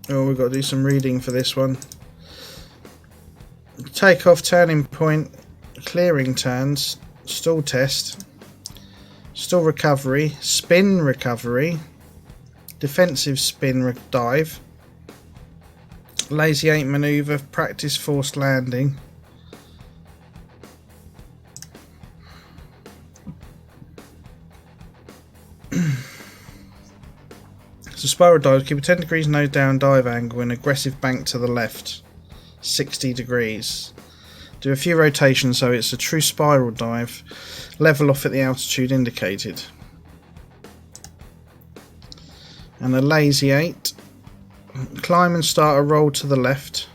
Oh, we've got to do some reading for this one. Takeoff, turning point, clearing turns, stall test, stall recovery, spin recovery, defensive spin dive, lazy 8 maneuver, practice forced landing. So spiral dive, keep a 10 degrees nose down dive angle and aggressive bank to the left, 60 degrees. Do a few rotations so it's a true spiral dive. Level off at the altitude indicated. And a lazy 8. Climb and start a roll to the left.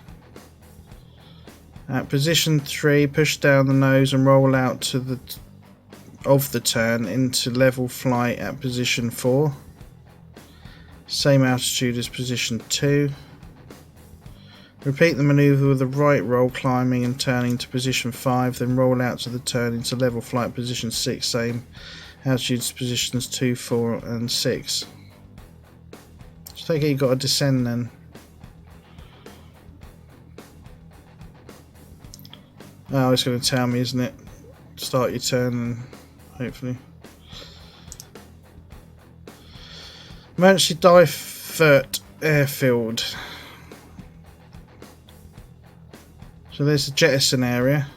At position 3, push down the nose and roll out to the of the turn into level flight at position 4. Same altitude as position 2. Repeat the manoeuvre with the right roll, climbing and turning to position 5, then roll out to the turn into level flight position 6, same altitude as positions 2, 4 and 6. I think you've got to descend then. Oh, it's going to tell me, isn't it? Start your turn and hopefully. Emergency divert airfield. So there's the jettison area.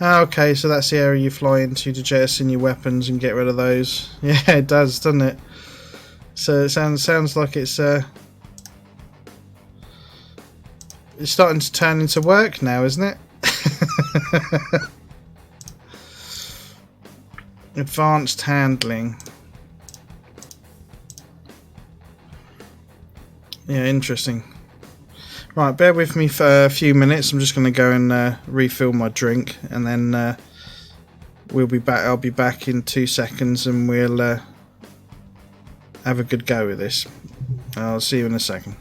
Ah, okay, so that's the area you fly into to jettison your weapons and get rid of those. Yeah, it does, doesn't it? So it sounds like it's starting to turn into work now, isn't it? Advanced handling. Yeah, interesting. Right, bear with me for a few minutes. I'm just going to go and refill my drink, and then we'll be back. I'll be back in 2 seconds, and we'll have a good go with this. I'll see you in a second.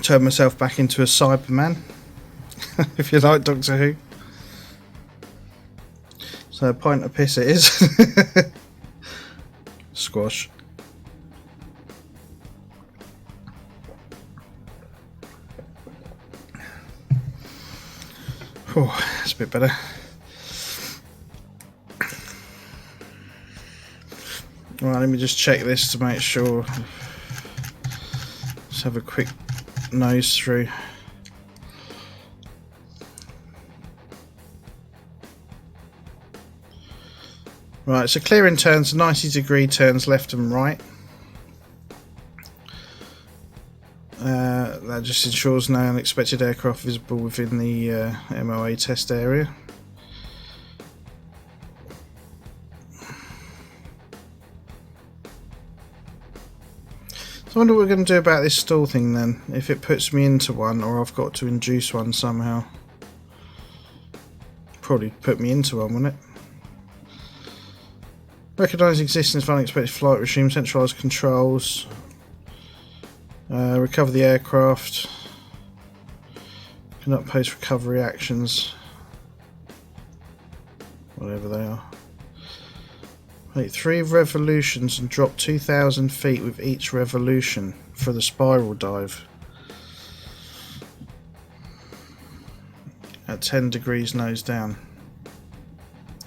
turn myself back into a Cyberman, if you like Doctor Who. So a pint of piss it is. Squash. Oh, that's a bit better. Right, let me just check this to make sure. Let's have a quick nose through. Right, so clearing turns, 90-degree turns left and right. That just ensures no unexpected aircraft visible within the MOA test area. So I wonder what we're going to do about this stall thing then, if it puts me into one or I've got to induce one somehow. Probably put me into one, wouldn't it? Recognise the existence of unexpected flight regime, centralise controls, recover the aircraft, conduct post-recovery actions, whatever they are. Make 3 revolutions and drop 2,000 feet with each revolution for the spiral dive at 10 degrees nose down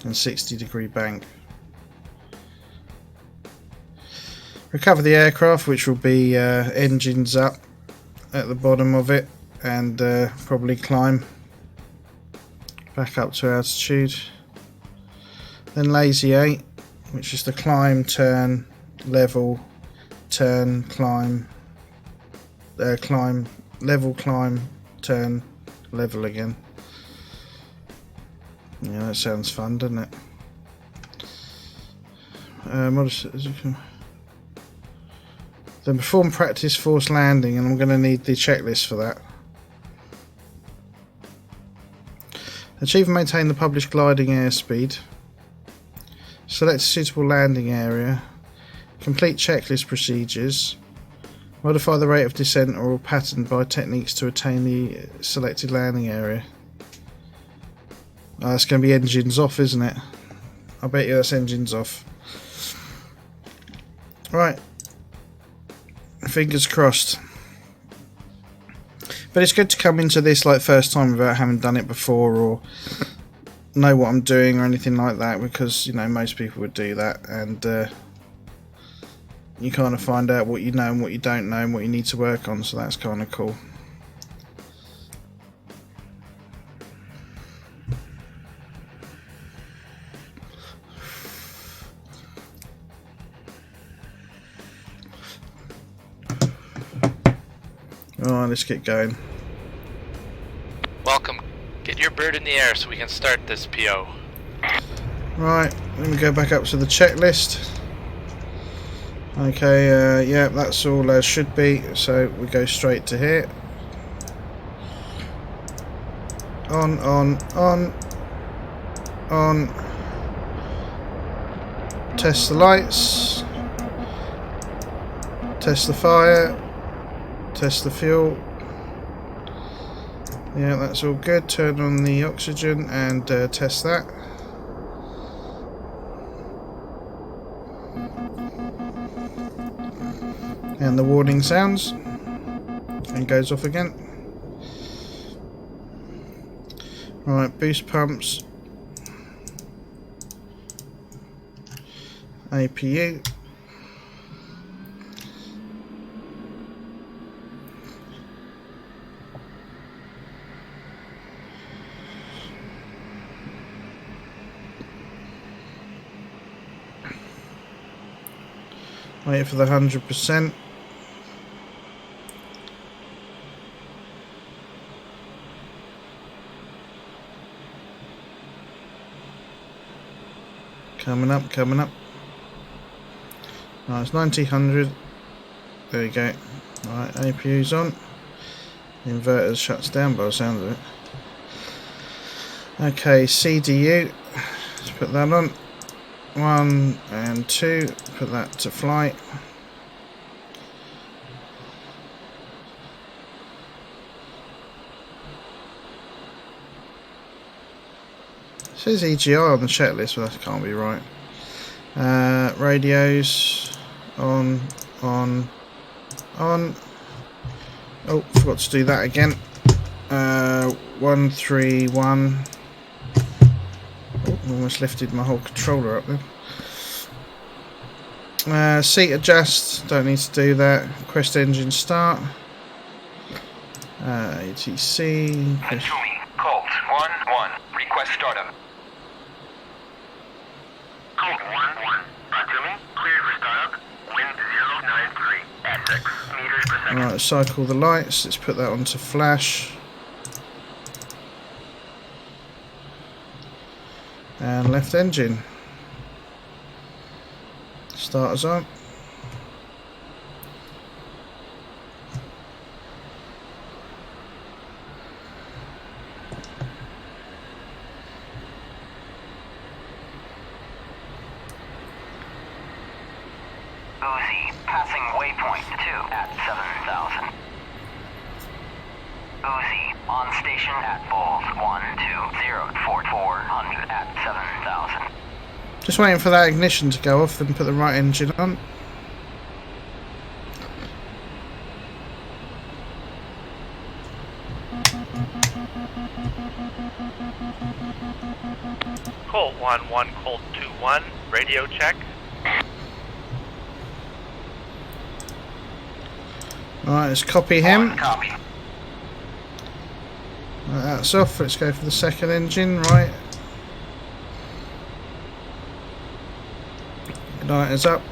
and 60-degree bank. Recover the aircraft, which will be engines up at the bottom of it, and probably climb back up to altitude. Then lazy 8, which is the climb, turn, level, turn, climb, climb, level, climb, turn, level again. Yeah, that sounds fun, doesn't it? Then perform practice forced landing, and I'm going to need the checklist for that. Achieve and maintain the published gliding airspeed. Select a suitable landing area. Complete checklist procedures. Modify the rate of descent or pattern by techniques to attain the selected landing area. Oh, that's going to be engines off, isn't it? I bet you that's engines off. Right. Fingers crossed. But it's good to come into this like first time without having done it before or know what I'm doing or anything like that, because you know most people would do that, and you kind of find out what you know and what you don't know and what you need to work on, so that's kind of cool. Alright, let's get going. Welcome. Get your bird in the air so we can start this PO. Right, let me go back up to the checklist. Okay, yeah, that's all as should be, so we go straight to here. On. Test the lights. Test the fire. Test the fuel. Yeah, that's all good. Turn on the oxygen and test that. And the warning sounds and goes off again. Right, boost pumps, APU. Wait for the 100%. Coming up. Right, it's 90, there we go. Right, APU's on. The inverter shuts down by the sound of it. Okay, CDU. Let's put that on. 1 and 2. Put that to flight. says EGI on the checklist, but that can't be right. Radios on. Oh, forgot to do that again. 131. Oh, almost lifted my whole controller up there. Seat adjust, don't need to do that. Request engine start. A10C. Colt 1-1. Request startup. Colt 1-1. Atumi, cleared for startup. Wind 093 at 6 meters per second. Alright, cycle the lights. Let's put that onto flash. And left engine. Start us on. Uzi, passing waypoint 2 at 7,000. Uzi, on station at Bulls 1204400 at 7,000. Just waiting for that ignition to go off and put the right engine on. Colt 1-1, Colt 2-1, radio check. Alright, let's copy him. Copy. Right, that's off. Let's go for the second engine. Right. Igniter's up.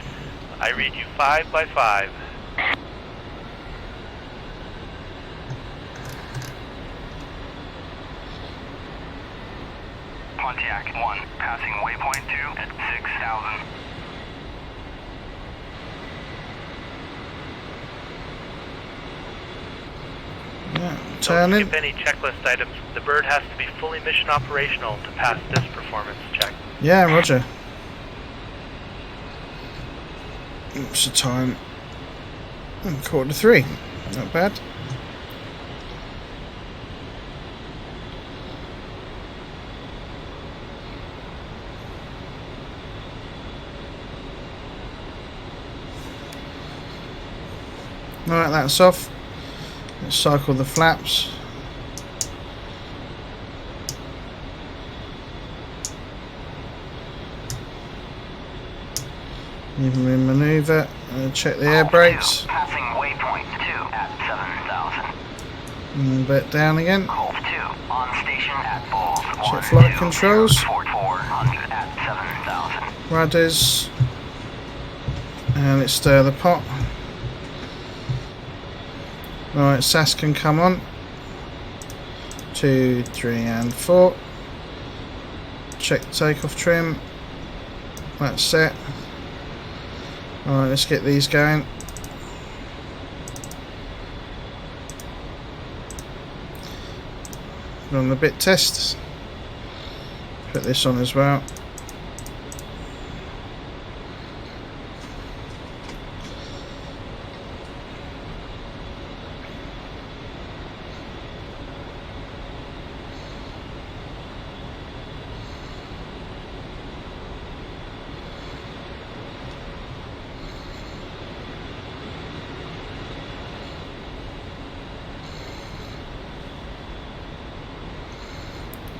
I read you 5 by 5. Pontiac 1, passing waypoint 2 at 6,000. Yeah, Don't turning. skip any checklist items. The bird has to be fully mission operational to pass this performance check. Yeah, roger. What's the time? 2:45. Not bad. Alright, that's off. Let's cycle the flaps. Even in manoeuvre. Check the air brakes. Passing waypoint 2 at 7,000. And back down again. Colt 2, on station at Bulls Check flight controls. 1204400 at 7,000. Rudders. And let's stir the pot. Right, SAS can come on. 2, 3 and 4. Check the takeoff trim. That's set. Alright, let's get these going. Run the bit test. Put this on as well.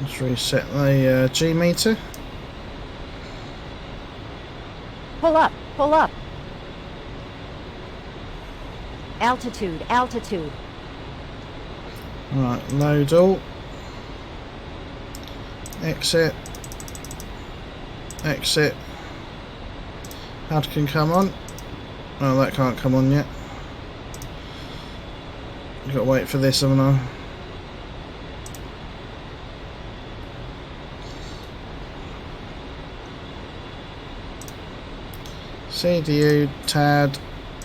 Let's reset the G meter. Pull up, pull up. Altitude, altitude. Right, load all. Exit. Exit. HUD can come on. Oh, that can't come on yet. You've got to wait for this, haven't I? CDU, TAD,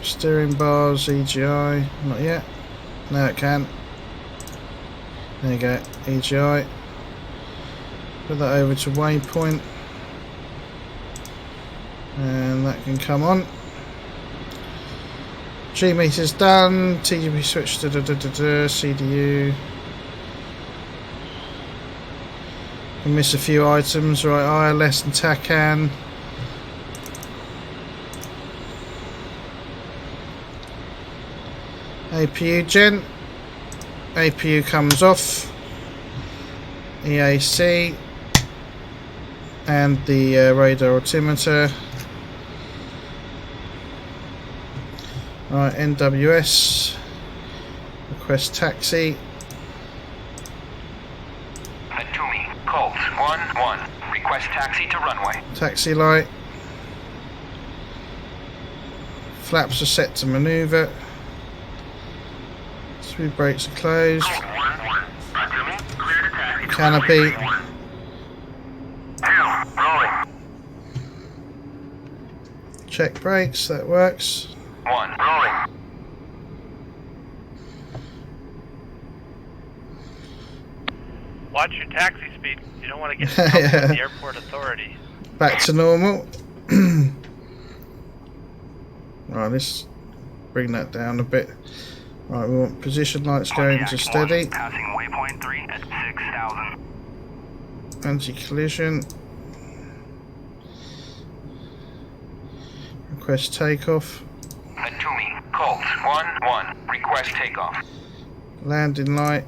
steering bars, EGI, not yet. Now it can. There you go, EGI. Put that over to waypoint. And that can come on. G meter's done, TGP switch to CDU. I miss a few items. Right, ILS and TACAN. APU gen. APU comes off. EAC. And the radar altimeter. Right, NWS. Request taxi. Atumi, Colt 1-1. Request taxi to runway. Taxi light. Flaps are set to maneuver. Speed brakes are closed. Colt 1-1. Atumi, clear to taxi to Canopy. runway 31. 2, rolling. Check brakes, that works. 1, rolling. Watch your taxi speed. You don't want to get in trouble with the airport authority. Back to normal. Right, let's bring that down a bit. Right, we want position lights going to steady. Passing waypoint 3 at 6,000. Anti-collision. Request takeoff. Atumi, Colt 1-1. Request takeoff. Landing light.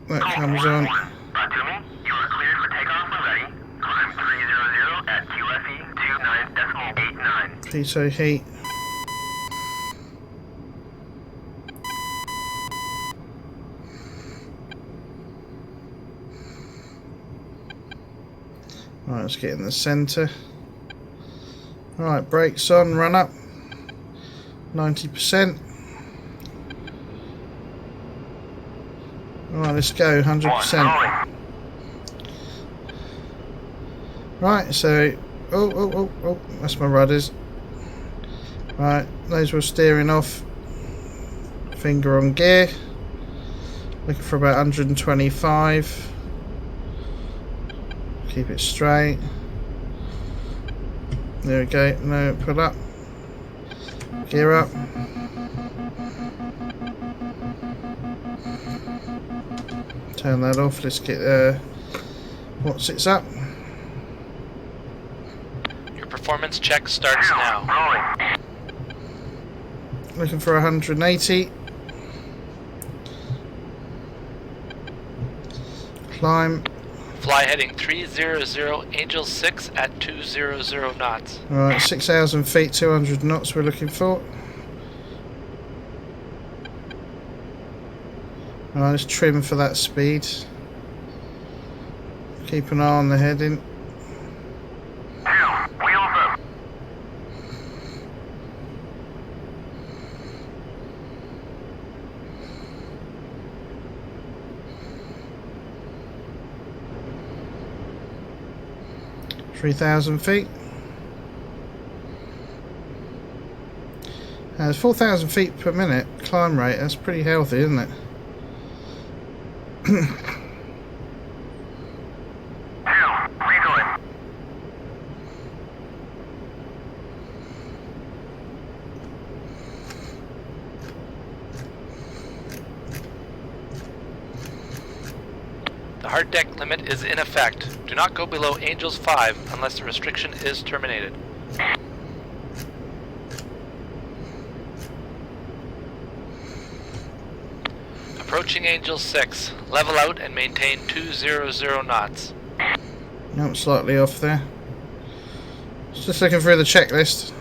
That comes on. Atumi, you are cleared for takeoff when ready. Climb 300 at QFE 29.89. Pitot heat. Right, let's get in the centre. Alright, brakes on, run up. 90%. Alright, let's go, 100%. Right, so... Oh, that's my rudders. Right, those were steering off. Finger on gear. Looking for about 125. Keep it straight. There we go. No, pull up. Gear up. Turn that off. Let's get what's it's up. Your performance check starts now. Looking for 180. Climb. Fly heading 300 Angel 6 at 200 knots. Alright, 6,000 feet, 200 knots we're looking for. Alright, let's trim for that speed. Keep an eye on the heading. Wheels up. $3,000 feet. It's 4,000 feet per minute climb rate. That's pretty healthy, isn't it? The hard deck limit is in effect. Do not go below Angels 5 unless the restriction is terminated. Approaching Angel 6. Level out and maintain 200 knots. No, slightly off there. Just looking through the checklist.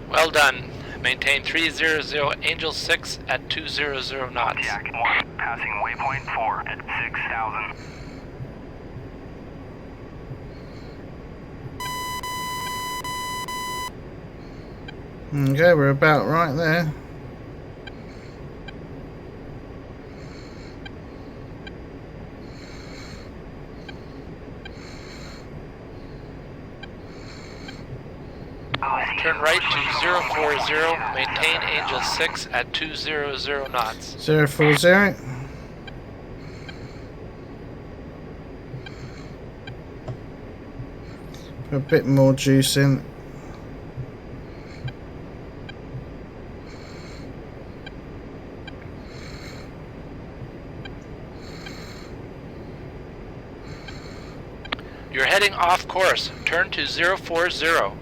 Well done. Maintain 300 Angel 6 at 200 knots. Jack 1, passing waypoint 4 at 6,000. Okay, we're about right there. Turn right to 040, maintain Angel 6 at 200 knots. 040. Put a bit more juice in. You're heading off course. Turn to 040.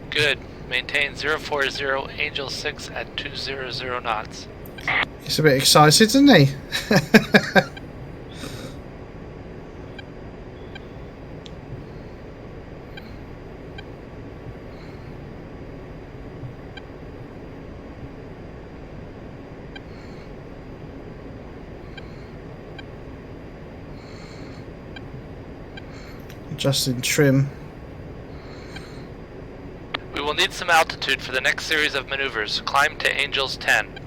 Good. Maintain 040 Angel 6 at 200 knots. He's a bit excited, isn't he? Adjusting trim. We will need some altitude for the next series of maneuvers. Climb to Angels 10.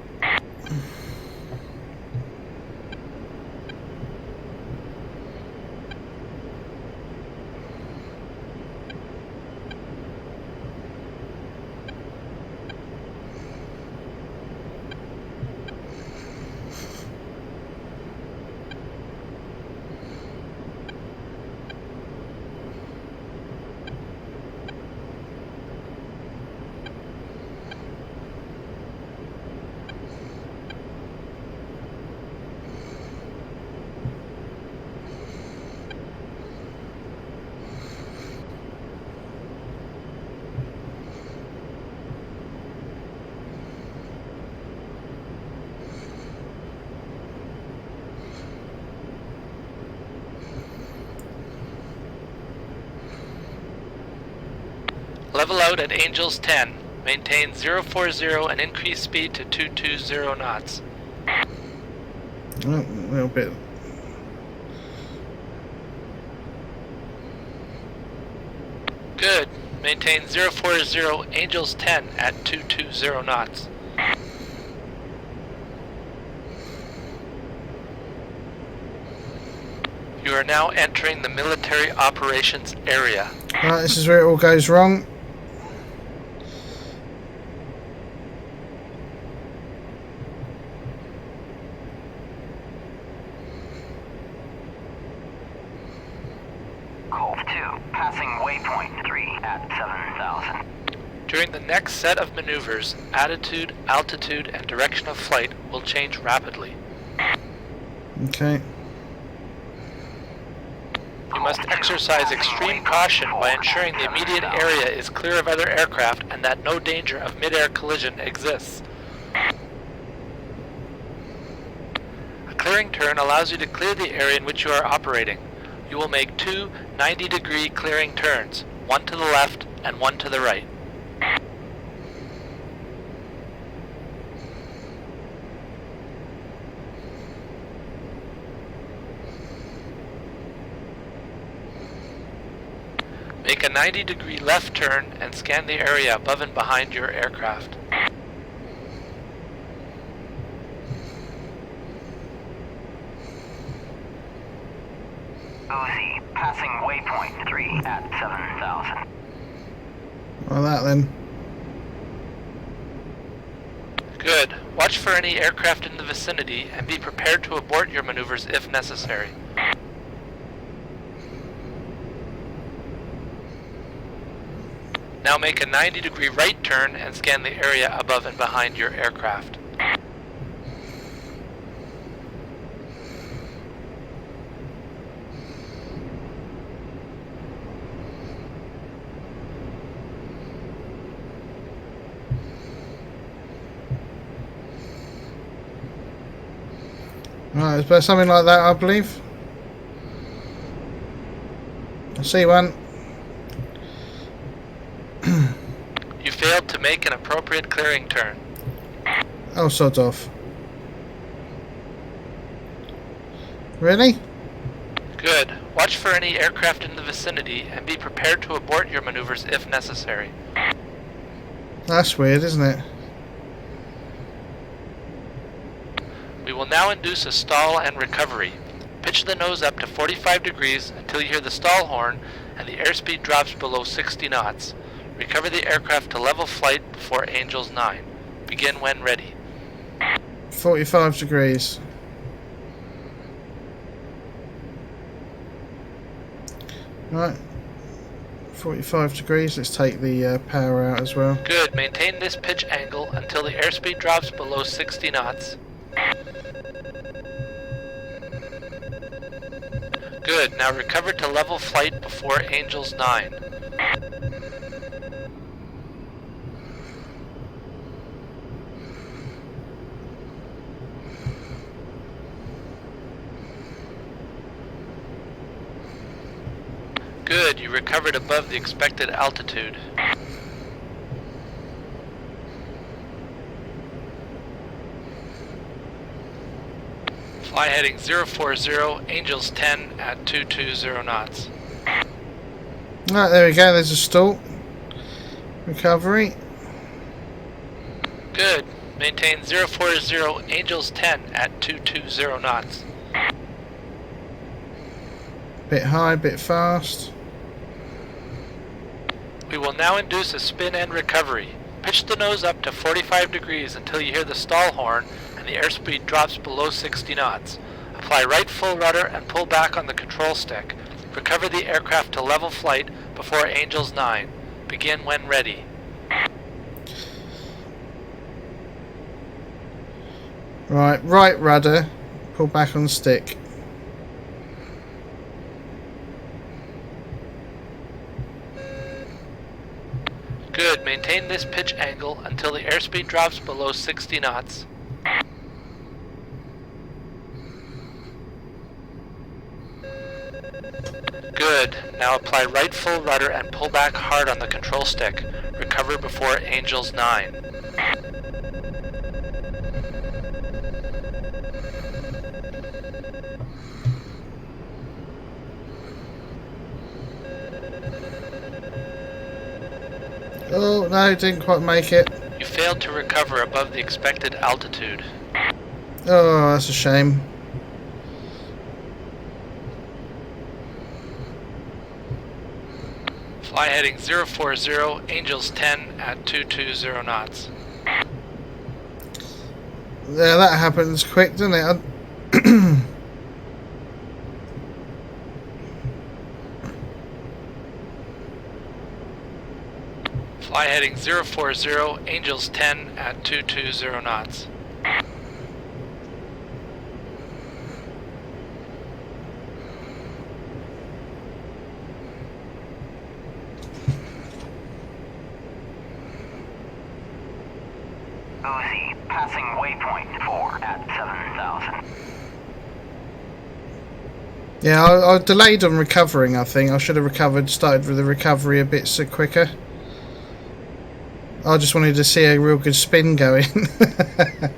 Level out at Angels 10. Maintain 040 and increase speed to 220 knots. Oh, a little bit. Good. Maintain 040 Angels 10 at 220 knots. You are now entering the military operations area. Right, this is where it all goes wrong. Cove 2, passing waypoint 3 at 7,000. During the next set of maneuvers, attitude, altitude, and direction of flight will change rapidly. Okay. You must exercise extreme caution by ensuring the immediate area is clear of other aircraft and that no danger of mid-air collision exists. A clearing turn allows you to clear the area in which you are operating. You will make two 90-degree clearing turns, one to the left and one to the right. Make a 90-degree left turn and scan the area above and behind your aircraft. OZ, passing waypoint 3 at 7,000. Well, that then. Good. Watch for any aircraft in the vicinity and be prepared to abort your maneuvers if necessary. Now make a 90-degree right turn and scan the area above and behind your aircraft. Right, is there something like that, I believe? I see one. You failed to make an appropriate clearing turn. Oh, sod off. Really? Good. Watch for any aircraft in the vicinity and be prepared to abort your maneuvers if necessary. That's weird, isn't it? We will now induce a stall and recovery. Pitch the nose up to 45 degrees until you hear the stall horn and the airspeed drops below 60 knots. Recover the aircraft to level flight before Angels 9. Begin when ready. 45 degrees. Right. 45 degrees. Let's take the power out as well. Good. Maintain this pitch angle until the airspeed drops below 60 knots. Good, now recover to level flight before Angels 9. Good, you recovered above the expected altitude. Fly heading 040, Angels 10 at 220 knots. Right, there we go, there's a stall. Recovery. Good, maintain 040, Angels 10 at 220 knots. Bit high, bit fast. We will now induce a spin and recovery. Pitch the nose up to 45 degrees until you hear the stall horn and the airspeed drops below 60 knots. Apply right full rudder and pull back on the control stick. Recover the aircraft to level flight before Angels 9. Begin when ready. Right rudder, pull back on stick. Good, maintain this pitch angle until the airspeed drops below 60 knots. Good, now apply right full rudder and pull back hard on the control stick. Recover before Angels 9. Oh no, didn't quite make it. You failed to recover above the expected altitude. Oh, that's a shame. Fly heading 040, Angels 10 at 220 knots. Yeah, that happens quick, doesn't it? Fly heading 040, Angels 10 at 220 knots. OZ, passing waypoint 4 at 7,000. Yeah, I delayed on recovering, I think. I should have started with the recovery a bit quicker. I just wanted to see a real good spin going. I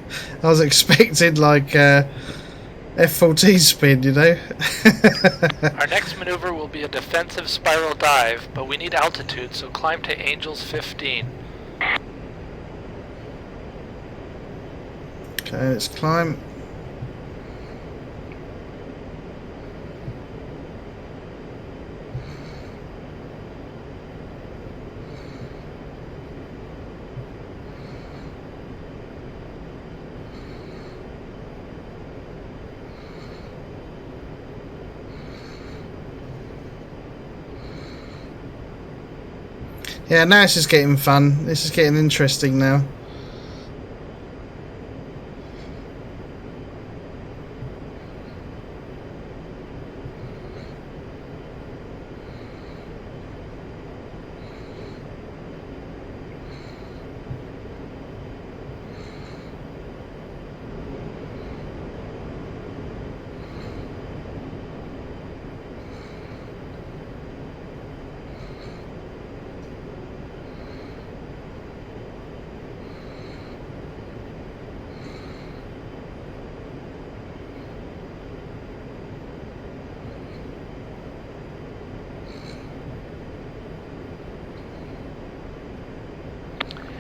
was expecting like F14 spin, you know. Our next maneuver will be a defensive spiral dive, but we need altitude, so climb to Angels 15. Okay, let's climb. Yeah, now this is getting fun. This is getting interesting now.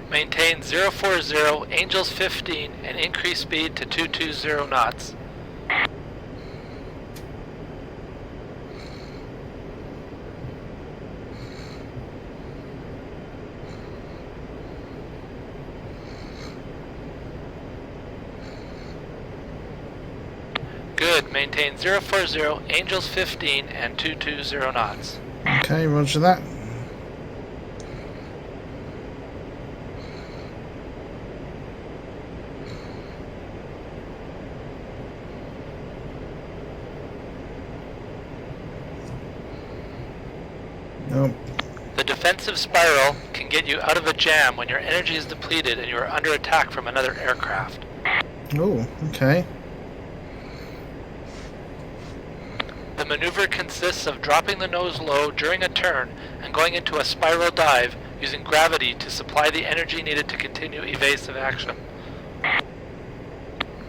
Maintain 040, Angels 15, and increase speed to 220 knots. Good, maintain 040, Angels 15, and 220 knots. Okay, roger that. Oh, The defensive spiral can get you out of a jam when your energy is depleted and you are under attack from another aircraft. oh, okay. The maneuver consists of dropping the nose low during a turn and going into a spiral dive using gravity to supply the energy needed to continue evasive action.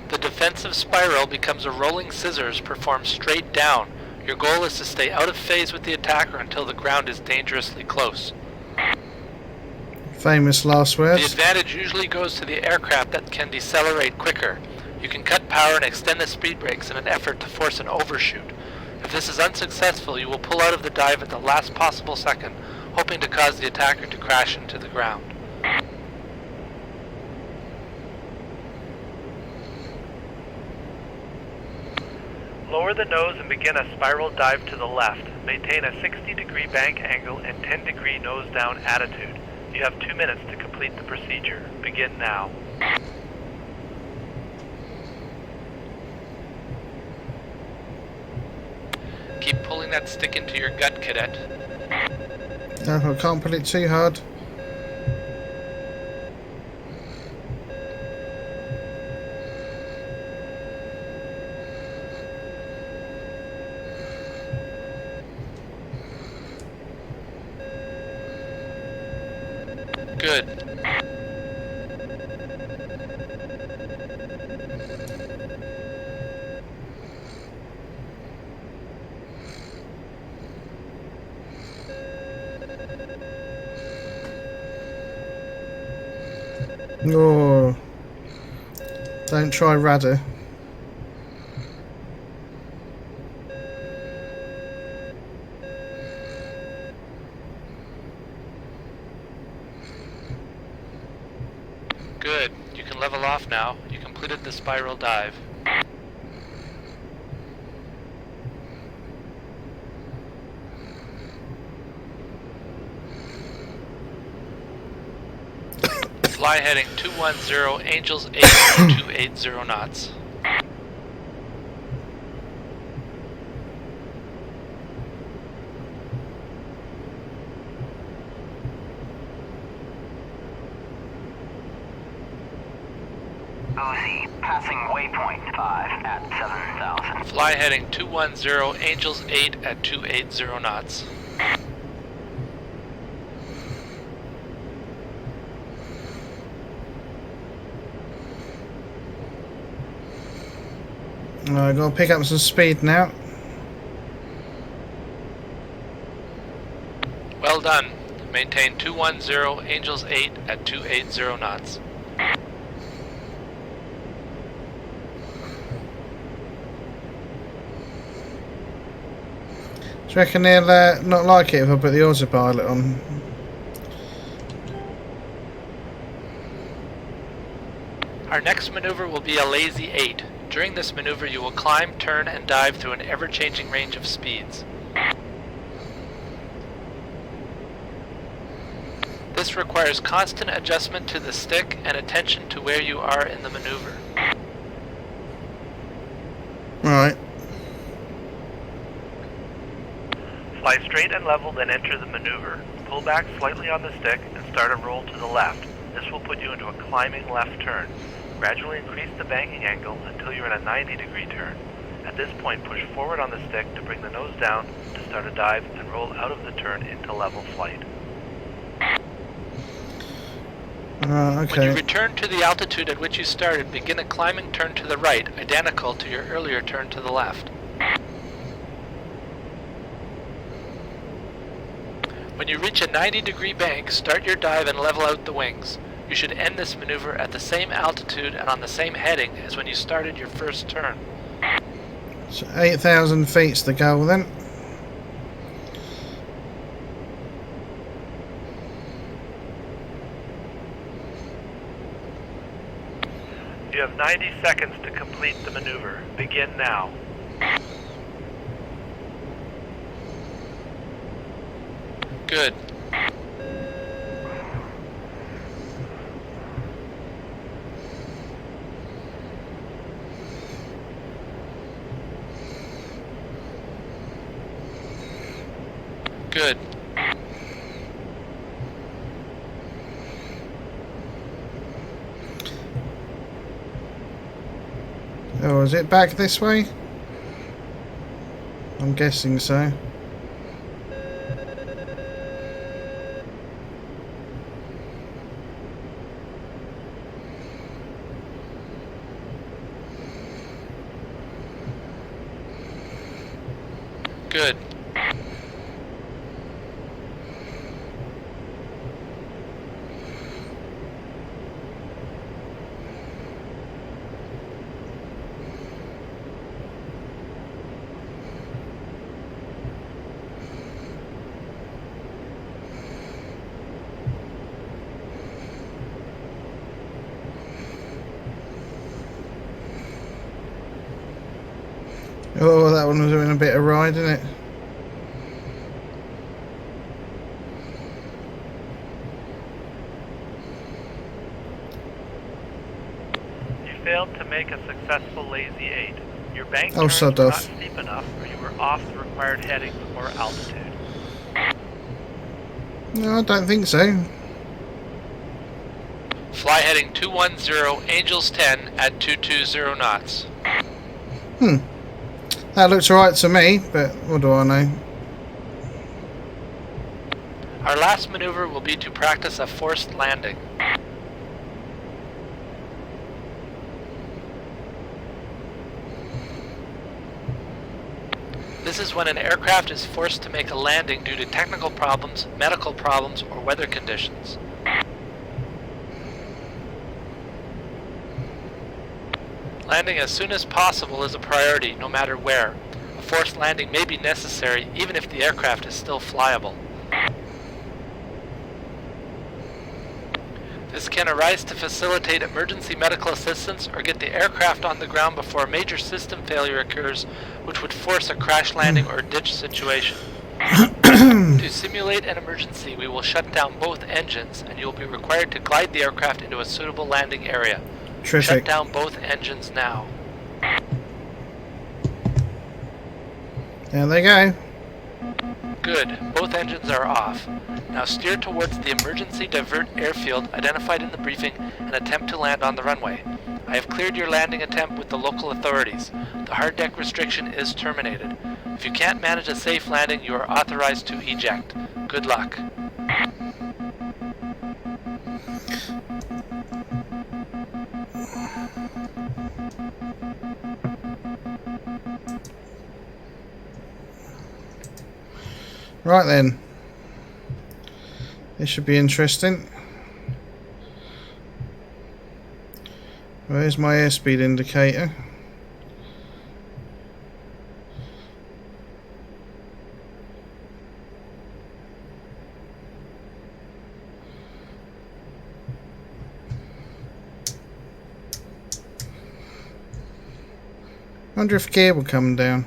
The defensive spiral becomes a rolling scissors performed straight down. Your goal is to stay out of phase with the attacker until the ground is dangerously close. Famous last The words. advantage usually goes to the aircraft that can decelerate quicker. You can cut power and extend the speed brakes in an effort to force an overshoot. If this is unsuccessful, you will pull out of the dive at the last possible second, hoping to cause the attacker to crash into the ground. Lower the nose and begin a spiral dive to the left. Maintain a 60-degree bank angle and 10-degree nose down attitude. You have 2 minutes to complete the procedure. Begin now. Keep pulling that stick into your gut, cadet. No, I can't pull it too hard. Good. Oh, don't try rudder. Good. You can level off now. You completed the spiral dive. Fly heading 210, Angels 8 at 280 knots. OZ, passing waypoint 5 at 7,000. Fly heading 210, Angels 8 at 280 knots. I gotta pick up some speed now. Well done. Maintain 210, Angels 8 at 280 knots. Do you reckon they'll not like it if I put the autopilot on? Our next maneuver will be a lazy 8. During this maneuver you will climb, turn, and dive through an ever-changing range of speeds. This requires constant adjustment to the stick and attention to where you are in the maneuver. Right. Fly straight and level, then enter the maneuver. Pull back slightly on the stick and start a roll to the left. This will put you into a climbing left turn. Gradually increase the banking angle until you're in a 90-degree turn. At this point, push forward on the stick to bring the nose down to start a dive and roll out of the turn into level flight. Okay. When you return to the altitude at which you started, begin a climbing turn to the right, identical to your earlier turn to the left. When you reach a 90-degree bank, start your dive and level out the wings. You should end this maneuver at the same altitude and on the same heading as when you started your first turn. So 8,000 feet's the goal then. You have 90 seconds to complete the maneuver. Begin now. Good. Good. Oh, is it back this way? I'm guessing so. Good. Oh, that one was doing a bit of ride, isn't it? You failed to make a successful lazy 8. Your bank Oh, turns sod were off. not steep enough, or you were off the required heading or altitude. No, I don't think so. Fly heading 210, Angels 10 at 220 knots. That looks alright to me, but what do I know? Our last maneuver will be to practice a forced landing. This is when an aircraft is forced to make a landing due to technical problems, medical problems, or weather conditions. Landing as soon as possible is a priority, no matter where. A forced landing may be necessary, even if the aircraft is still flyable. This can arise to facilitate emergency medical assistance or get the aircraft on the ground before a major system failure occurs, which would force a crash landing or ditch situation. To simulate an emergency, we will shut down both engines, and you will be required to glide the aircraft into a suitable landing area. Shut Terrific. down both engines now. There they go. Good. Both engines are off. Now steer towards the emergency divert airfield identified in the briefing and attempt to land on the runway. I have cleared your landing attempt with the local authorities. The hard deck restriction is terminated. If you can't manage a safe landing, you are authorized to eject. Good luck. Right then. This should be interesting. Where's my airspeed indicator? Wonder if gear will come down.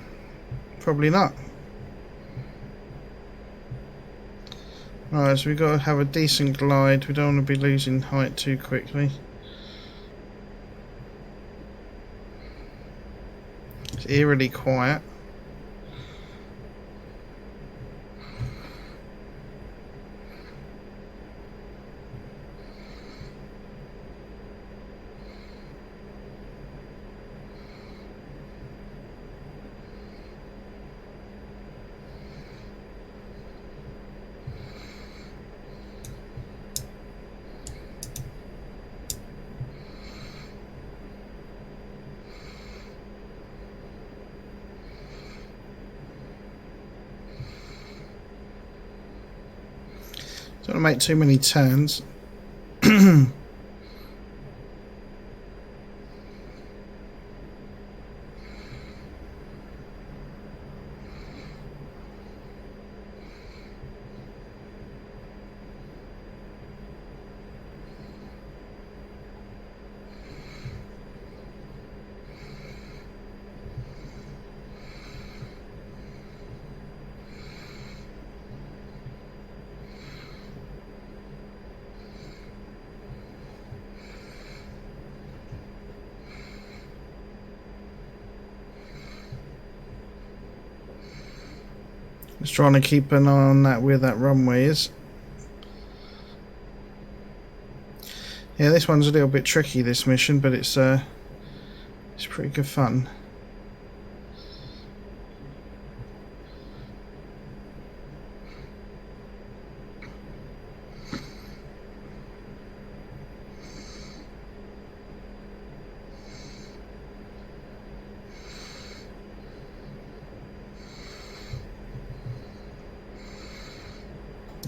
Probably not. Right, so we've got to have a decent glide. We don't want to be losing height too quickly. It's eerily quiet. Don't want to make too many turns. Just trying to keep an eye on that where that runway is. Yeah, this one's a little bit tricky, this mission, but it's It's pretty good fun.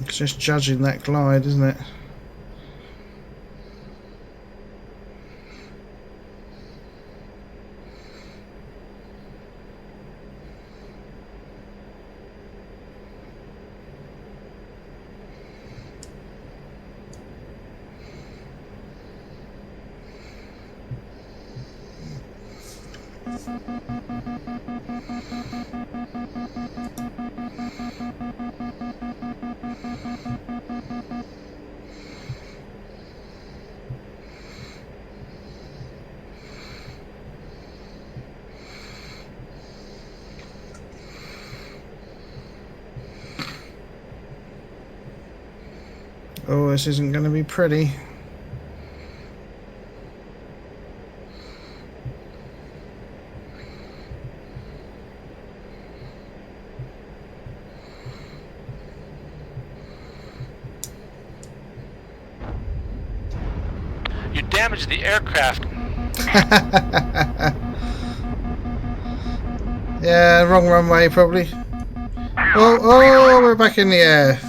It's just judging that glide, isn't it? Oh, this isn't going to be pretty. You damaged the aircraft. Yeah, wrong runway probably. Oh, we're back in the air.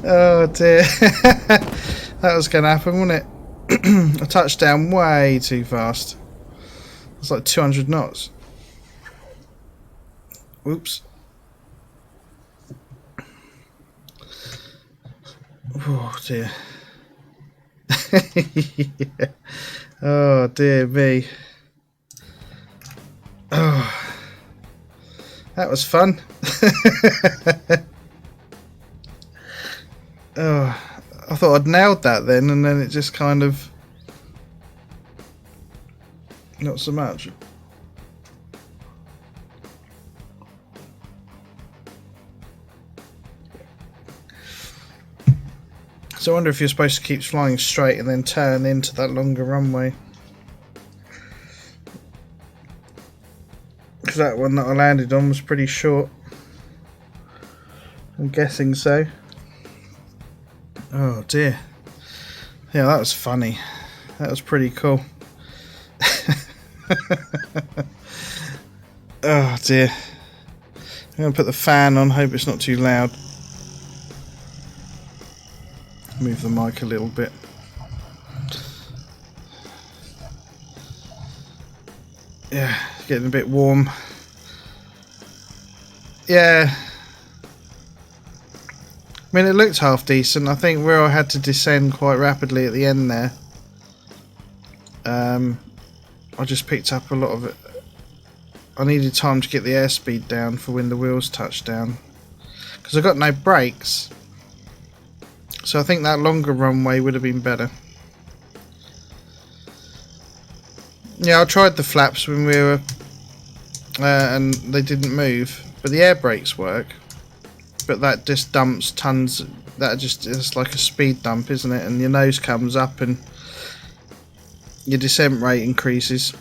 Oh dear. That was going to happen, wasn't it? I touched down way too fast. It's like 200 knots. Oops. Oh dear. Yeah. Oh dear me. Oh, that was fun. Oh, I thought I'd nailed that then, and then it just kind of not so much. So I wonder if you're supposed to keep flying straight and then turn into that longer runway. Because that one that I landed on was pretty short. I'm guessing so. Oh dear. Yeah, that was funny. That was pretty cool. Oh dear. I'm going to put the fan on, hope it's not too loud. Move the mic a little bit. Yeah, getting a bit warm. Yeah. I mean, it looked half decent. I think where I had to descend quite rapidly at the end there, I just picked up a lot of it. I needed time to get the airspeed down for when the wheels touched down, because I got no brakes. So I think that longer runway would have been better. Yeah, I tried the flaps when we were, and they didn't move, but the air brakes work. But that just dumps tons. That just is like a speed dump, isn't it? And your nose comes up and your descent rate increases.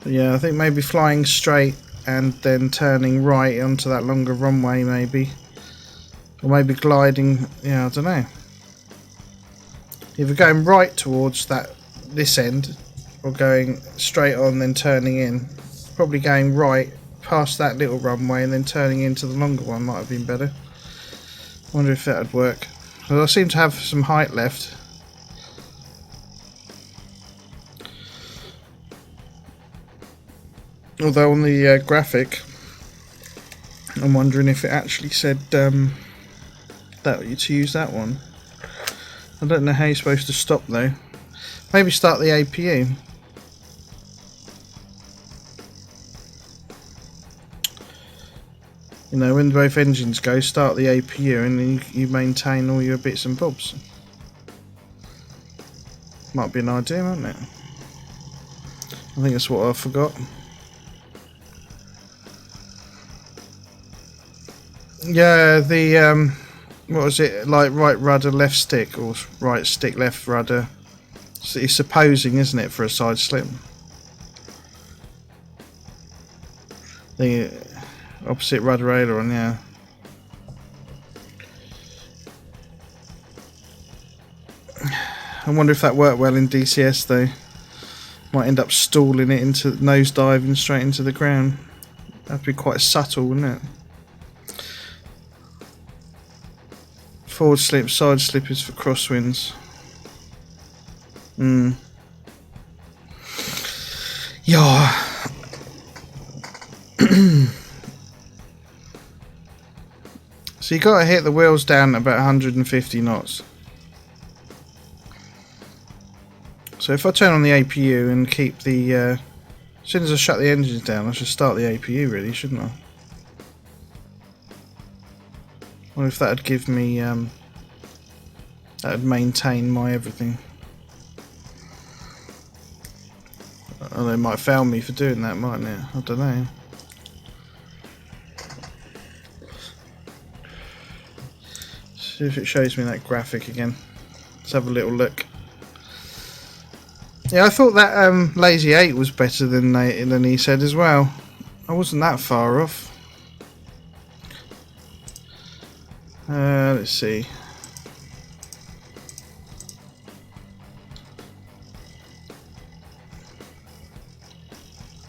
But yeah, I think maybe flying straight and then turning right onto that longer runway, maybe, or maybe gliding. Yeah, I don't know. Either going right towards this end, or going straight on then turning in. Probably going right past that little runway and then turning into the longer one might have been better. Wonder if that would work. Well, I seem to have some height left. Although on the graphic, I'm wondering if it actually said that to use that one. I don't know how you're supposed to stop though. Maybe start the APU. You know, when both engines go, start the APU and then you maintain all your bits and bobs. Might be an idea, mightn't it? I think that's what I forgot. Yeah, the what was it, like right rudder, left stick, or right stick, left rudder? So it's supposing, isn't it, for a side slip? The opposite rudder aileron, yeah. I wonder if that worked well in DCS though. Might end up stalling it into nose diving straight into the ground. That'd be quite subtle, wouldn't it? Forward slip, side slip is for crosswinds. Yeah. So you got to hit the wheels down at about 150 knots. So if I turn on the APU and keep the... as soon as I shut the engines down, I should start the APU really, shouldn't I? Wonder if that would give me... that would maintain my everything. Oh, they might fail me for doing that, mightn't it? I don't know. See if it shows me that graphic again. Let's have a little look. Yeah, I thought that Lazy 8 was better than he said as well. I wasn't that far off. Let's see.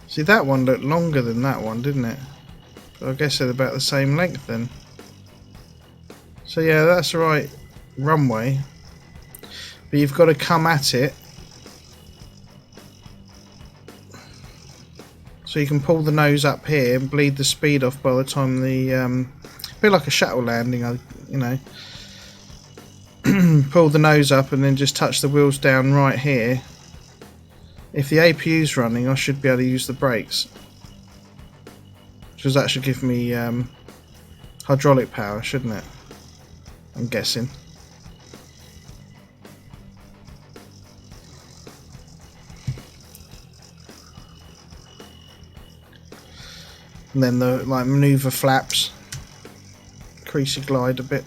See, that one looked longer than that one, didn't it? But I guess they're about the same length then. So yeah, that's the right runway. But you've got to come at it. So you can pull the nose up here and bleed the speed off by the time the... a bit like a shuttle landing, you know. Pull the nose up and then just touch the wheels down right here. If the APU's running, I should be able to use the brakes. Because that should give me hydraulic power, shouldn't it? I'm guessing. And then the like manoeuvre flaps. Increase your glide a bit.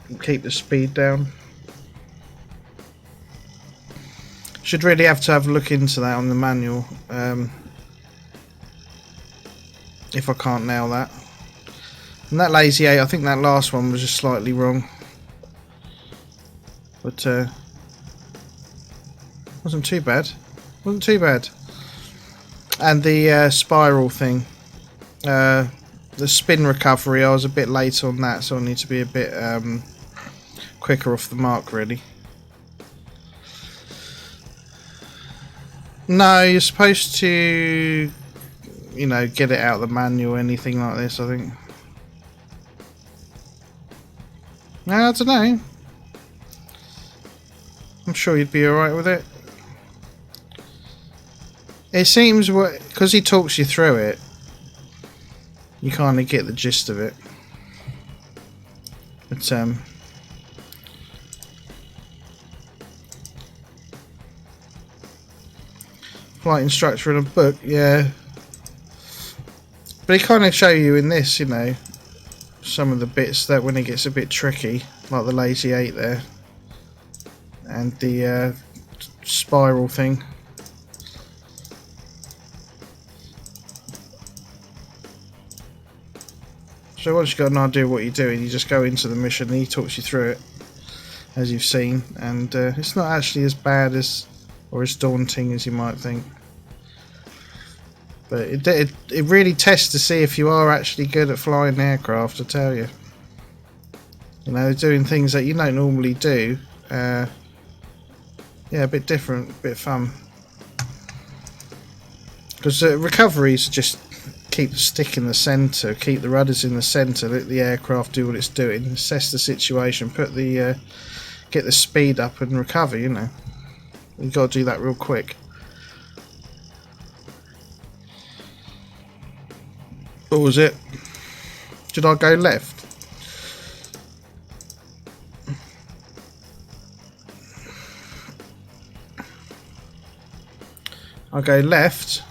And keep the speed down. Should really have to have a look into that on the manual. If I can't nail that. And that Lazy 8, I think that last one was just slightly wrong. But wasn't too bad. Wasn't too bad. And the spiral thing. The spin recovery, I was a bit late on that, so I need to be a bit quicker off the mark really. No, you're supposed to, you know, get it out of the manual or anything like this, I think. No, I don't know. I'm sure you'd be alright with it. It seems, because he talks you through it, you kind of get the gist of it. But, flight instructor in a book, yeah. But he kind of show you in this, you know, some of the bits that when it gets a bit tricky, like the Lazy 8 there, and the spiral thing. So once you've got an idea of what you're doing, you just go into the mission and he talks you through it, as you've seen, and it's not actually as bad as or as daunting as you might think. But it really tests to see if you are actually good at flying the aircraft, I tell you. You know, doing things that you don't normally do. Yeah, a bit different, a bit fun. Because recoveries just keep the stick in the centre, keep the rudders in the centre, let the aircraft do what it's doing, assess the situation, put the get the speed up and recover, you know. You've got to do that real quick. What was it? Did I go left? I go left,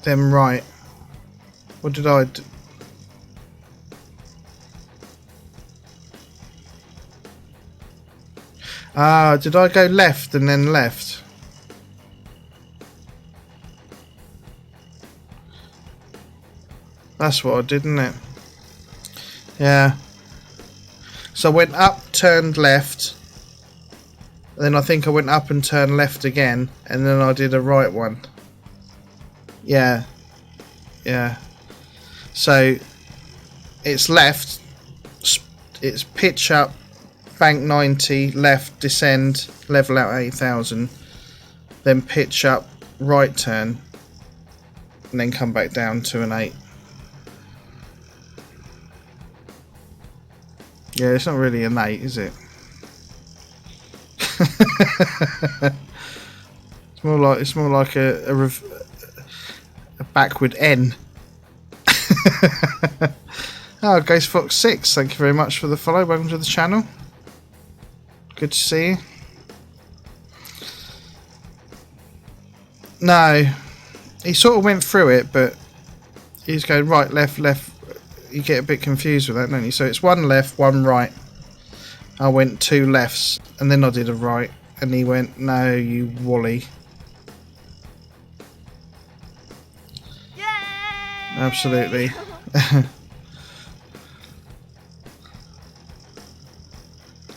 then right. What did I do? Ah, did I go left and then left? That's what I did, isn't it? Yeah. So I went up, turned left. Then I think I went up and turned left again. And then I did a right one. Yeah. Yeah. So it's left. It's pitch up, bank 90, left, descend, level out 8,000. Then pitch up, right turn. And then come back down to an 8. Yeah, it's not really an 8, is it? It's more like a backward N. Oh, Ghost Fox 6, thank you very much for the follow. Welcome to the channel. Good to see you. No, he sort of went through it, but he's going right, left, left. You get a bit confused with that, don't you? So it's one left, one right. I went 2 lefts, and then I did a right, and he went, no, you wally. Yay! Absolutely.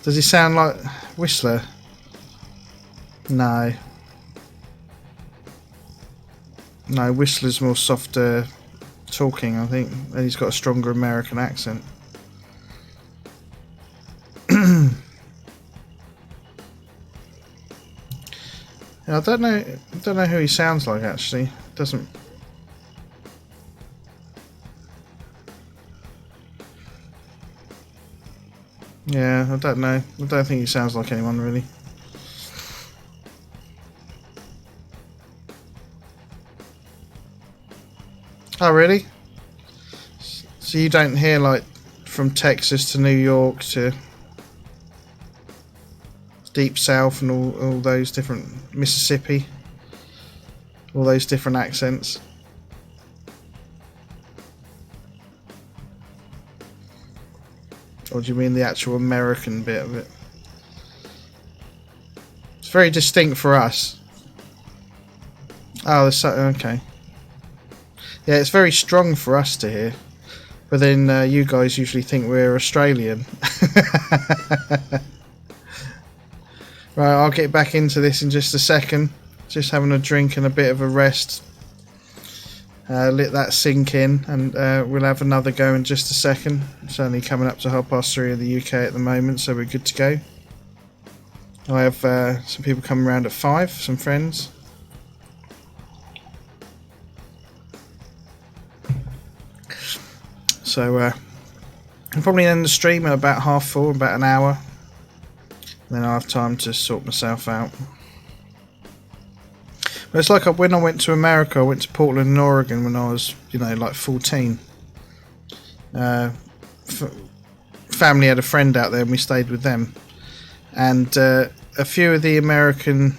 Does he sound like Whistler? No. No, Whistler's more softer talking, I think, and he's got a stronger American accent. I don't know who he sounds like actually. Doesn't. Yeah, I don't know. I don't think he sounds like anyone really. Oh really? So you don't hear like from Texas to New York to Deep South and all those different Mississippi, all those different accents. Or do you mean the actual American bit of it? It's very distinct for us. Oh, there's okay. Yeah, it's very strong for us to hear. But then you guys usually think we're Australian. Right, I'll get back into this in just a second. Just having a drink and a bit of a rest. Let that sink in, and we'll have another go in just a second. It's only coming up to 3:30 in the UK at the moment, so we're good to go. I have some people coming around at 5, some friends. So I'll probably end the stream at about 4:30, about an hour. Then I'll have time to sort myself out. But it's like when I went to America, I went to Portland, Oregon when I was, like 14. Family had a friend out there and we stayed with them. And a few of the American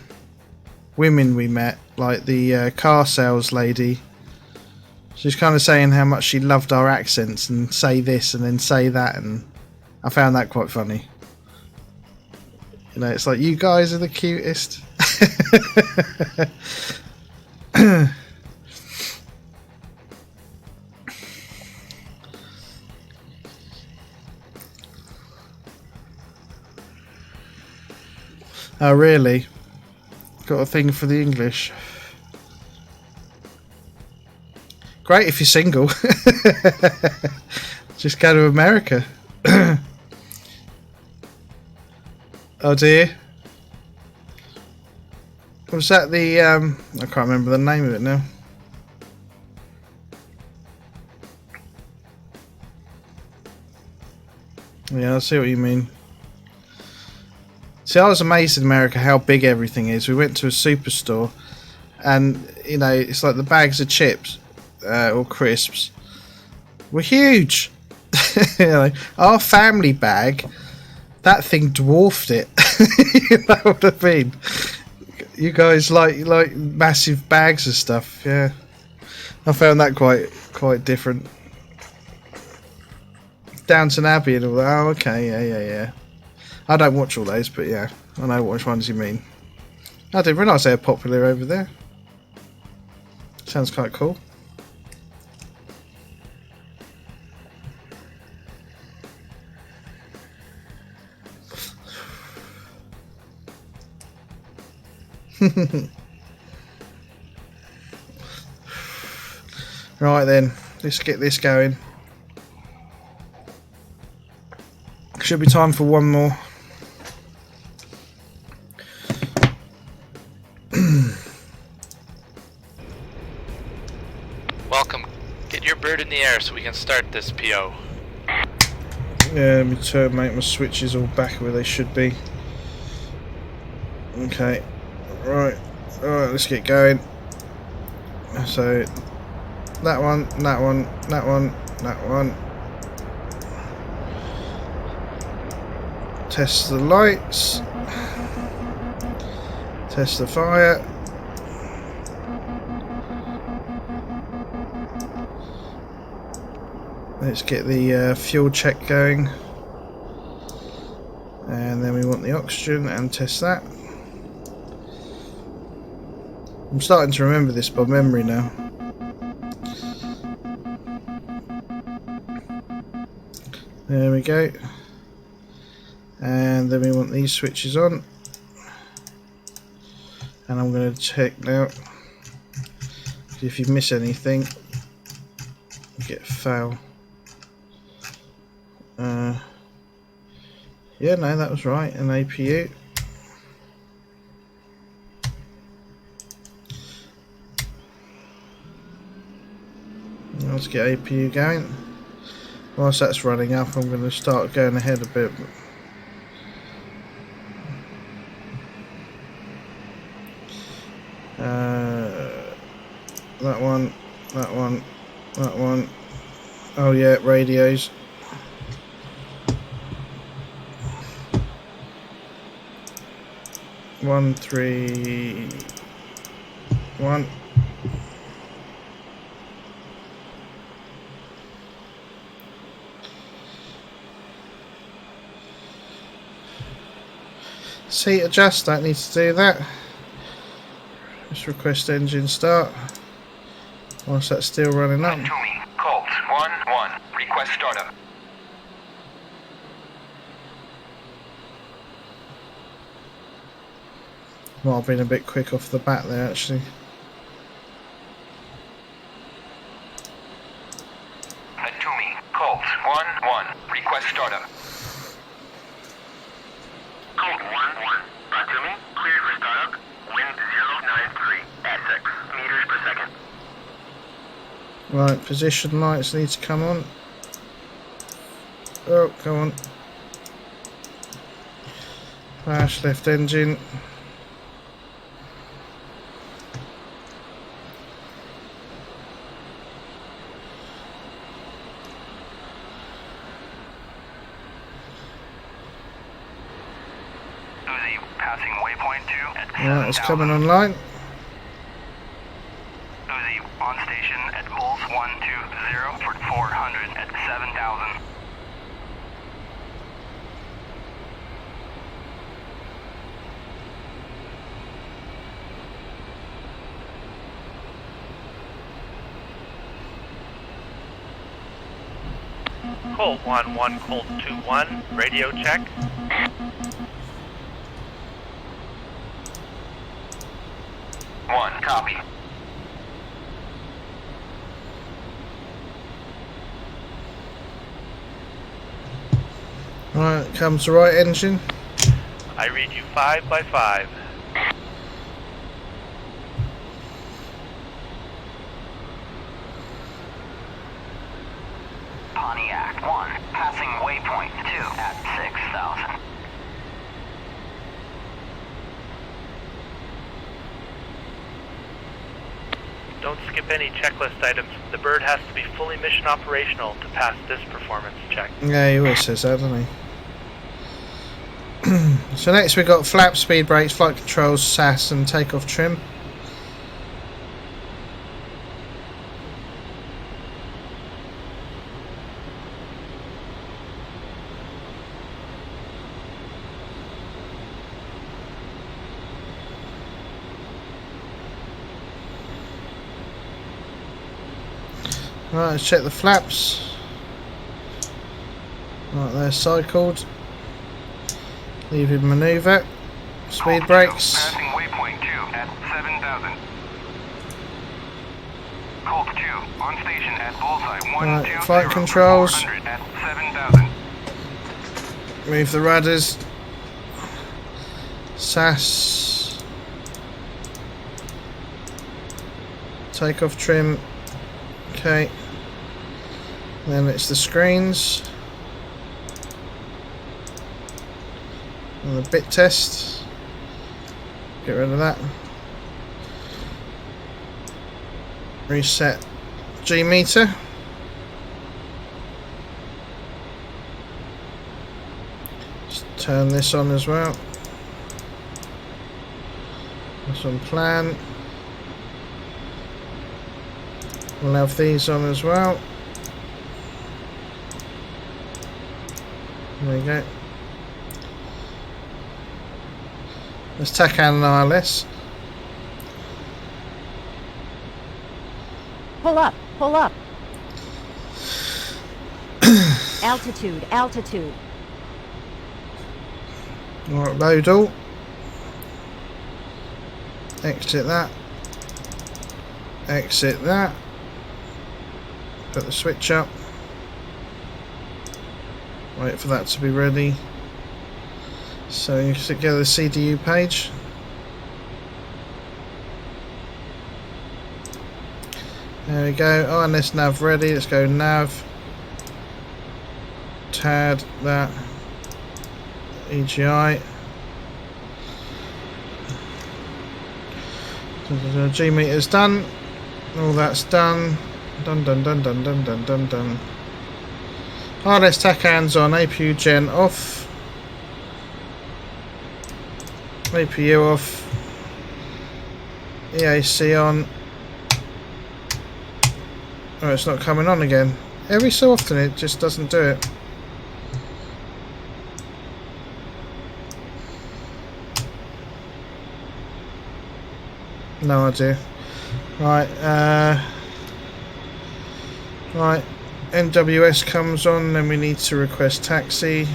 women we met, like the car sales lady, she was kind of saying how much she loved our accents and say this and then say that, and I found that quite funny. It's like, you guys are the cutest. Oh, really? Got a thing for the English. Great if you're single. Just go to America. Oh dear. Was that the I can't remember the name of it now. Yeah, I see what you mean. See, I was amazed in America how big everything is. We went to a superstore and it's like the bags of chips or crisps were huge. Our family bag, that thing dwarfed it. You know what I mean? You guys like massive bags of stuff, yeah. I found that quite different. Downton Abbey and all that. Oh, okay, yeah. I don't watch all those, but yeah, I know which ones you mean. I didn't realise they were popular over there. Sounds quite cool. Right then, let's get this going. Should be time for one more. Welcome. Get your bird in the air so we can start this PO. Yeah, let me make my switches all back where they should be. Okay, right, let's get going. So, that one. Test the lights. Test the fire. Let's get the fuel check going. And then we want the oxygen and test that. I'm starting to remember this by memory now. There we go. And then we want these switches on. And I'm going to check now. If you miss anything, you get a fail. Yeah, no, that was right. An APU. Let's get APU going. Whilst that's running up, I'm going to start going ahead a bit. That one. Oh yeah, radios. One, 3, 1. Seat adjust, don't need to do that. Just request engine start. Whilst that's still running up. Colt 1-1. Request startup. Might have been a bit quick off the bat there actually. Atumi, Colt 1-1. Request startup. Colt 1-1. Atumi, cleared for startup. Wind 093 at 6 meters per second. Right, position lights need to come on. Oh, come on. Flash left engine. Uzi passing waypoint 2 at 7,000. Right, it's coming online. Uzi on station at Bulls 120 for 400 at 7,000. Colt 1-1, Colt 2-1, radio check. One, copy. Right, comes the right engine. I read you 5 by 5. Pontiac 1, passing waypoint 2 at 6,000. Don't skip any checklist items. The bird has to be fully mission operational to pass this performance check. Yeah, he always says that, doesn't he? So next we've got flap, speed brakes, flight controls, SAS and takeoff trim. Right, let's check the flaps. Right, they're cycled. Leaving manoeuvre. Speed brakes. Passing waypoint 2 at 7,000. Colt 2 on station at bullseye 120. Right, flight controls. At 7,000. Move the rudders. SAS. Takeoff trim. Okay. Then it's the screens. And the bit test. Get rid of that. Reset G meter. Just turn this on as well. That's on plan. We'll have these on as well. There we go. Let's tack on an ILS. Pull up, pull up. Altitude, altitude. Alright, load all. Exit that. Exit that. Put the switch up. Wait for that to be ready. So you can get the CDU page. There we go. Oh, and this nav ready. Let's go nav. TAD that. EGI. G meter's done. All that's done. Dun dun dun dun dun dun dun dun. RS tack hands on. APU gen off. APU off. EAC on. Oh, it's not coming on again. Every so often it just doesn't do it. No idea. Right, right. NWS comes on, then we need to request taxi.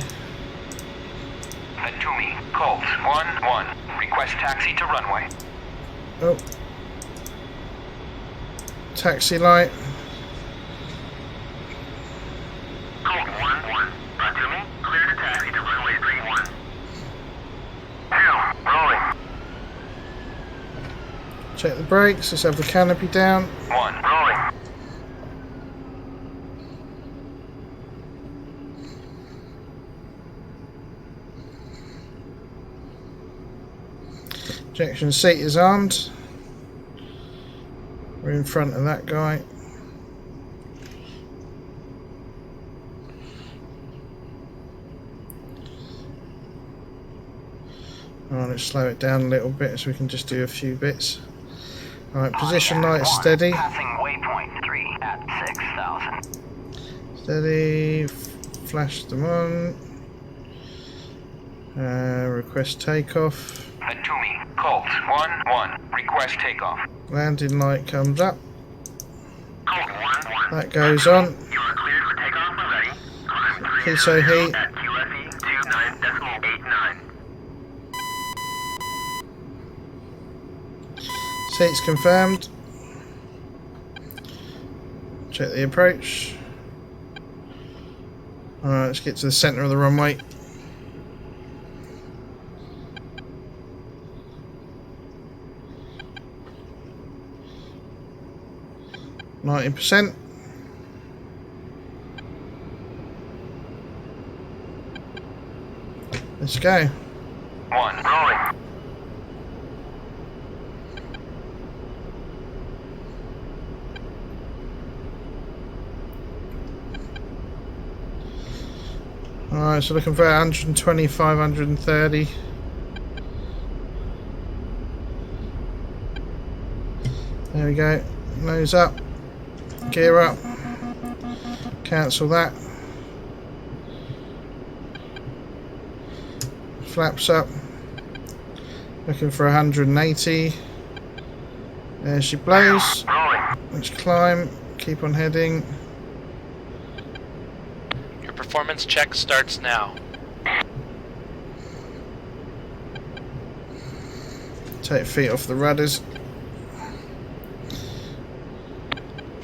Atumi, Colt 1-1. Request taxi to runway. Oh. Taxi light. Colt 1-1. Atumi, clear to taxi to runway 31. 2, rolling. Check the brakes. Let's have the canopy down. 1, rolling. Ejection seat is armed. We're in front of that guy. Alright, let's slow it down a little bit so we can just do a few bits. Alright, position light steady. Passing waypoint 3 at 6,000. Steady. Flash them on. Request takeoff. Atumi, Colt 1-1. Request takeoff. Landing light comes up. Colt 1-1. That goes on. You are cleared for takeoff and ready. Climb 30 Piso heat. at QFE 29.89. Seats confirmed. Check the approach. Alright, let's get to the centre of the runway. %. Let's go. 1, rolling. Alright, so looking for 125, 130. There we go. Nose up. Gear up. Cancel that. Flaps up. Looking for 180. There she blows. Let's climb. Keep on heading. Your performance check starts now. Take feet off the rudders.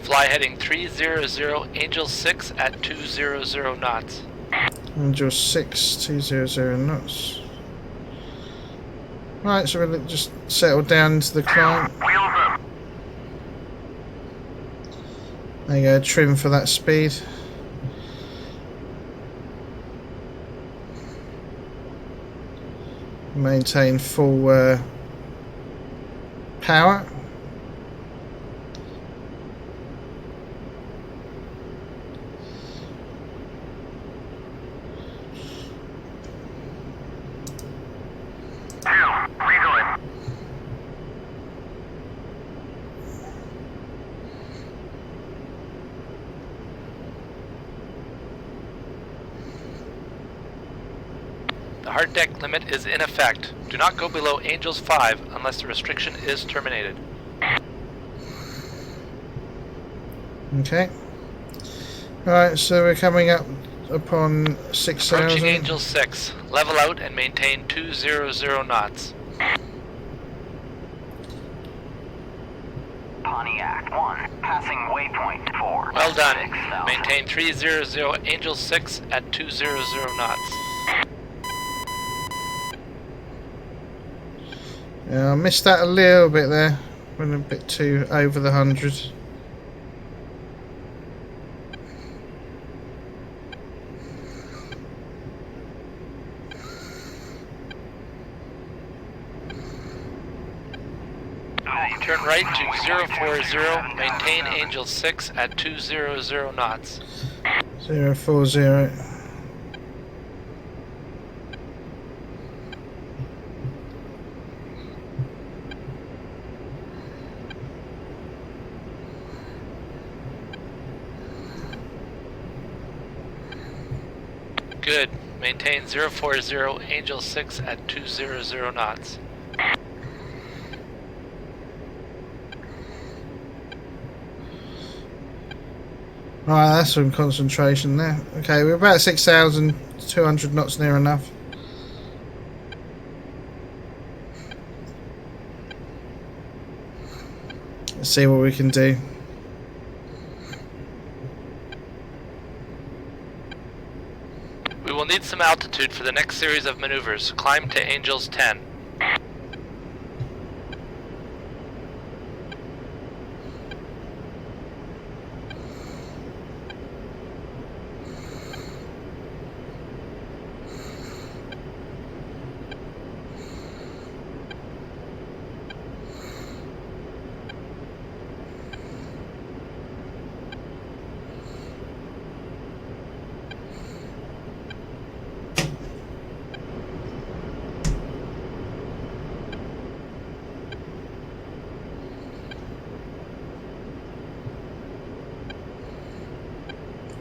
Fly heading 300, Angel 6 at 200 knots. Angel 6, 200 knots. Right, so we'll just settle down into the climb. There you go, trim for that speed. Maintain full power. The hard deck limit is in effect. Do not go below Angels 5 unless the restriction is terminated. Okay. Alright, so we're coming up upon 6,000. Approaching Angel 6. Level out and maintain 200 knots. Pontiac 1, passing waypoint 4. Well done. Maintain 300 Angel 6 at 200 knots. Yeah, I missed that a little bit there. Went a bit too over the 100. Turn right to 040, maintain Angel 6 at 200 knots. 040. Good. Maintain 040, Angel 6 at 200 knots. Right, that's some concentration there. Okay, we're about 6,200 knots near enough. Let's see what we can do. We will need some altitude for the next series of maneuvers. Climb to Angels 10.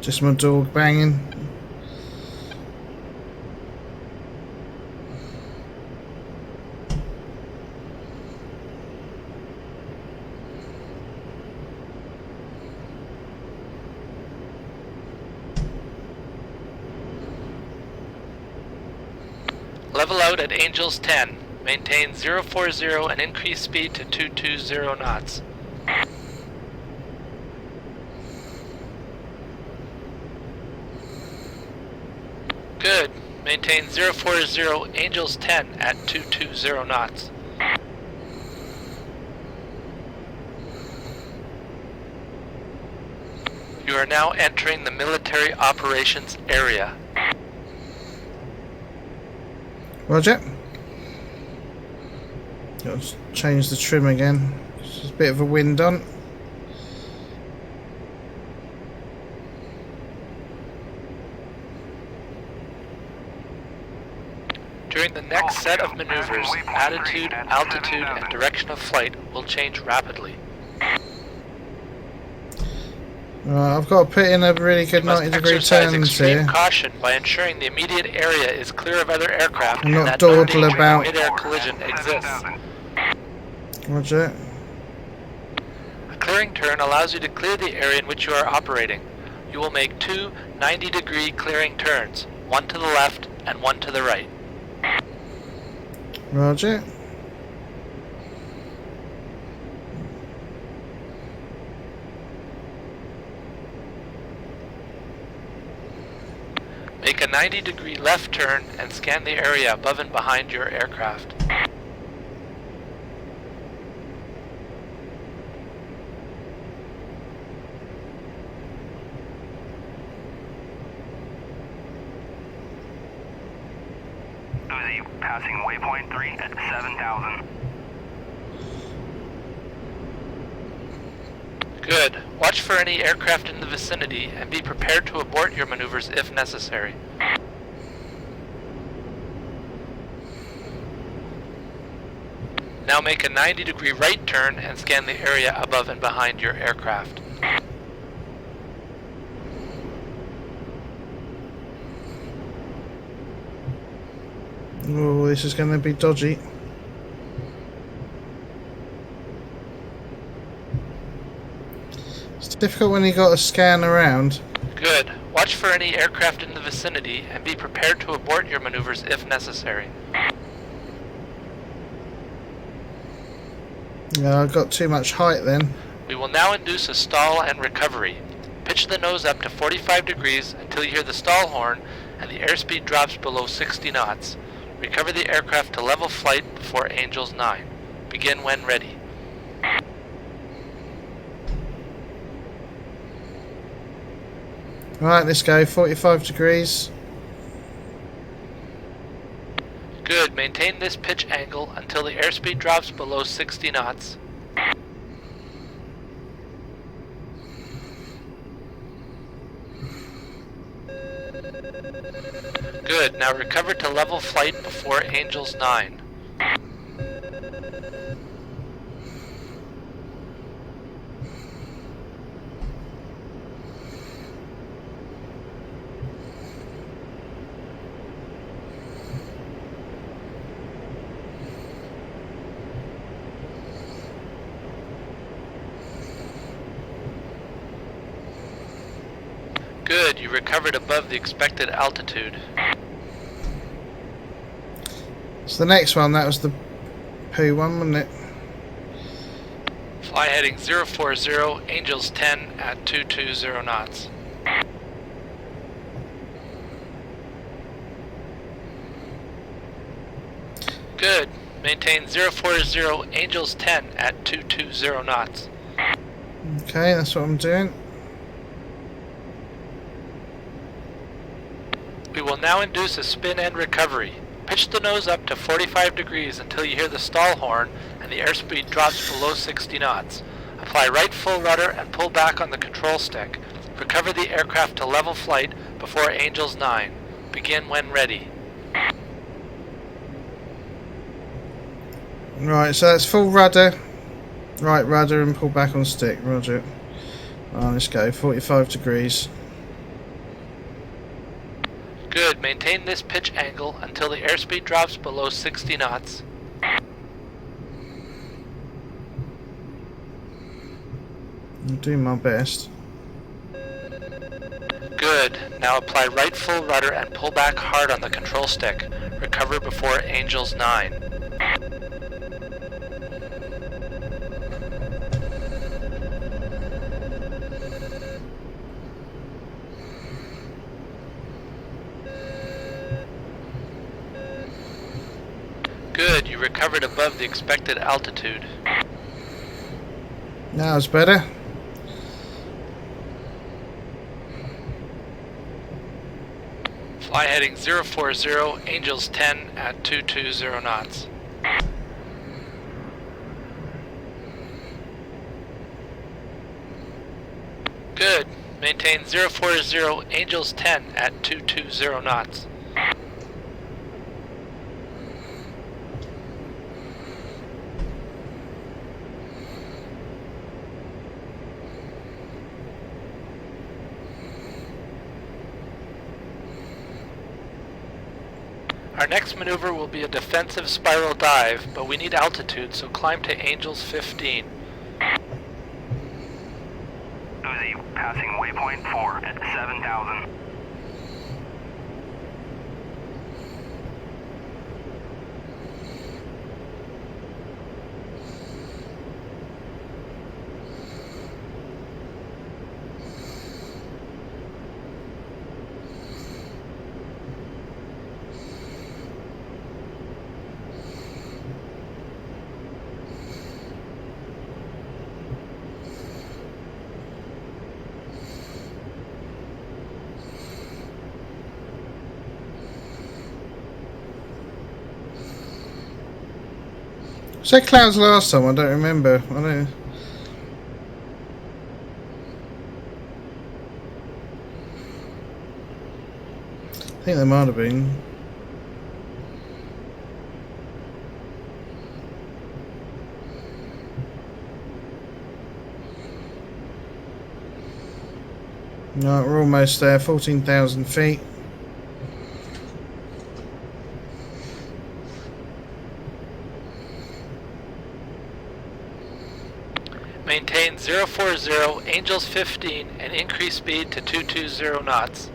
Just my dog banging. Level out at Angels 10. Maintain 040 and increase speed to 220 knots. Good. Maintain 040 Angels 10 at 220 knots. You are now entering the military operations area. Roger. Let's change the trim again. There's a bit of a wind on. set of maneuvers, attitude, altitude, and direction of flight will change rapidly. Right, I've got to put in a really good You must 90-degree exercise turns extreme here. caution by ensuring the immediate area is clear of other aircraft I'm and not that no dawdle danger about. of mid-air collision exists. Roger. A clearing turn allows you to clear the area in which you are operating. You will make two 90-degree clearing turns, one to the left and one to the right. Roger. Make a 90-degree left turn and scan the area above and behind your aircraft. Uzi, passing waypoint 3 at 7,000. Good. Watch for any aircraft in the vicinity and be prepared to abort your maneuvers if necessary. Now make a 90-degree right turn and scan the area above and behind your aircraft. Oh, this is going to be dodgy. It's difficult when you got to scan around. Good. Watch for any aircraft in the vicinity and be prepared to abort your maneuvers if necessary. Yeah, I've got too much height then. We will now induce a stall and recovery. Pitch the nose up to 45 degrees until you hear the stall horn and the airspeed drops below 60 knots. Recover the aircraft to level flight before Angels 9. Begin when ready. Right, let's go. 45 degrees. Good. Maintain this pitch angle until the airspeed drops below 60 knots. Good. Now recover to level flight before Angels 9. Good, you recovered above the expected altitude. So the next one, that was the poo one, wasn't it? Fly heading 040, Angels 10 at 220 knots. Good, maintain 040, Angels 10 at 220 knots. Okay, that's what I'm doing. We will now induce a spin and recovery. Pitch the nose up to 45 degrees until you hear the stall horn and the airspeed drops below 60 knots. Apply right full rudder and pull back on the control stick. Recover the aircraft to level flight before Angels 9. Begin when ready. Right, so that's full rudder. Right rudder and pull back on stick. Roger. Right, let's go. 45 degrees. Good. Maintain this pitch angle until the airspeed drops below 60 knots. I'm doing my best. Good. Now apply right full rudder and pull back hard on the control stick. Recover before Angels 9. Good, you recovered above the expected altitude. That was better. Fly heading 040, Angels 10 at 220 knots. Good, maintain 040, Angels 10 at 220 knots. Our next maneuver will be a defensive spiral dive, but we need altitude, so climb to Angels 15. Uzi, passing waypoint 4 at 7,000. Was that clouds last time? I don't remember. I think there might have been. Right, we're almost there. 14,000 feet. Maintain 040 Angels 15 and increase speed to 220 knots.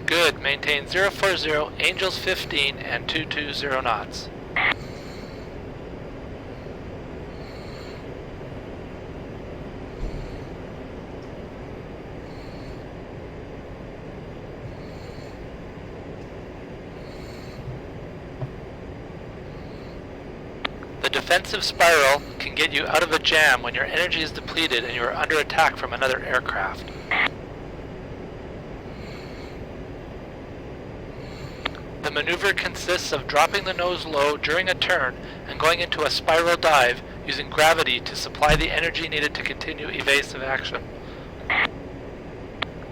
Good. Maintain 040 Angels 15 and 220 knots. The defensive spiral can get you out of a jam when your energy is depleted and you are under attack from another aircraft. The maneuver consists of dropping the nose low during a turn and going into a spiral dive using gravity to supply the energy needed to continue evasive action.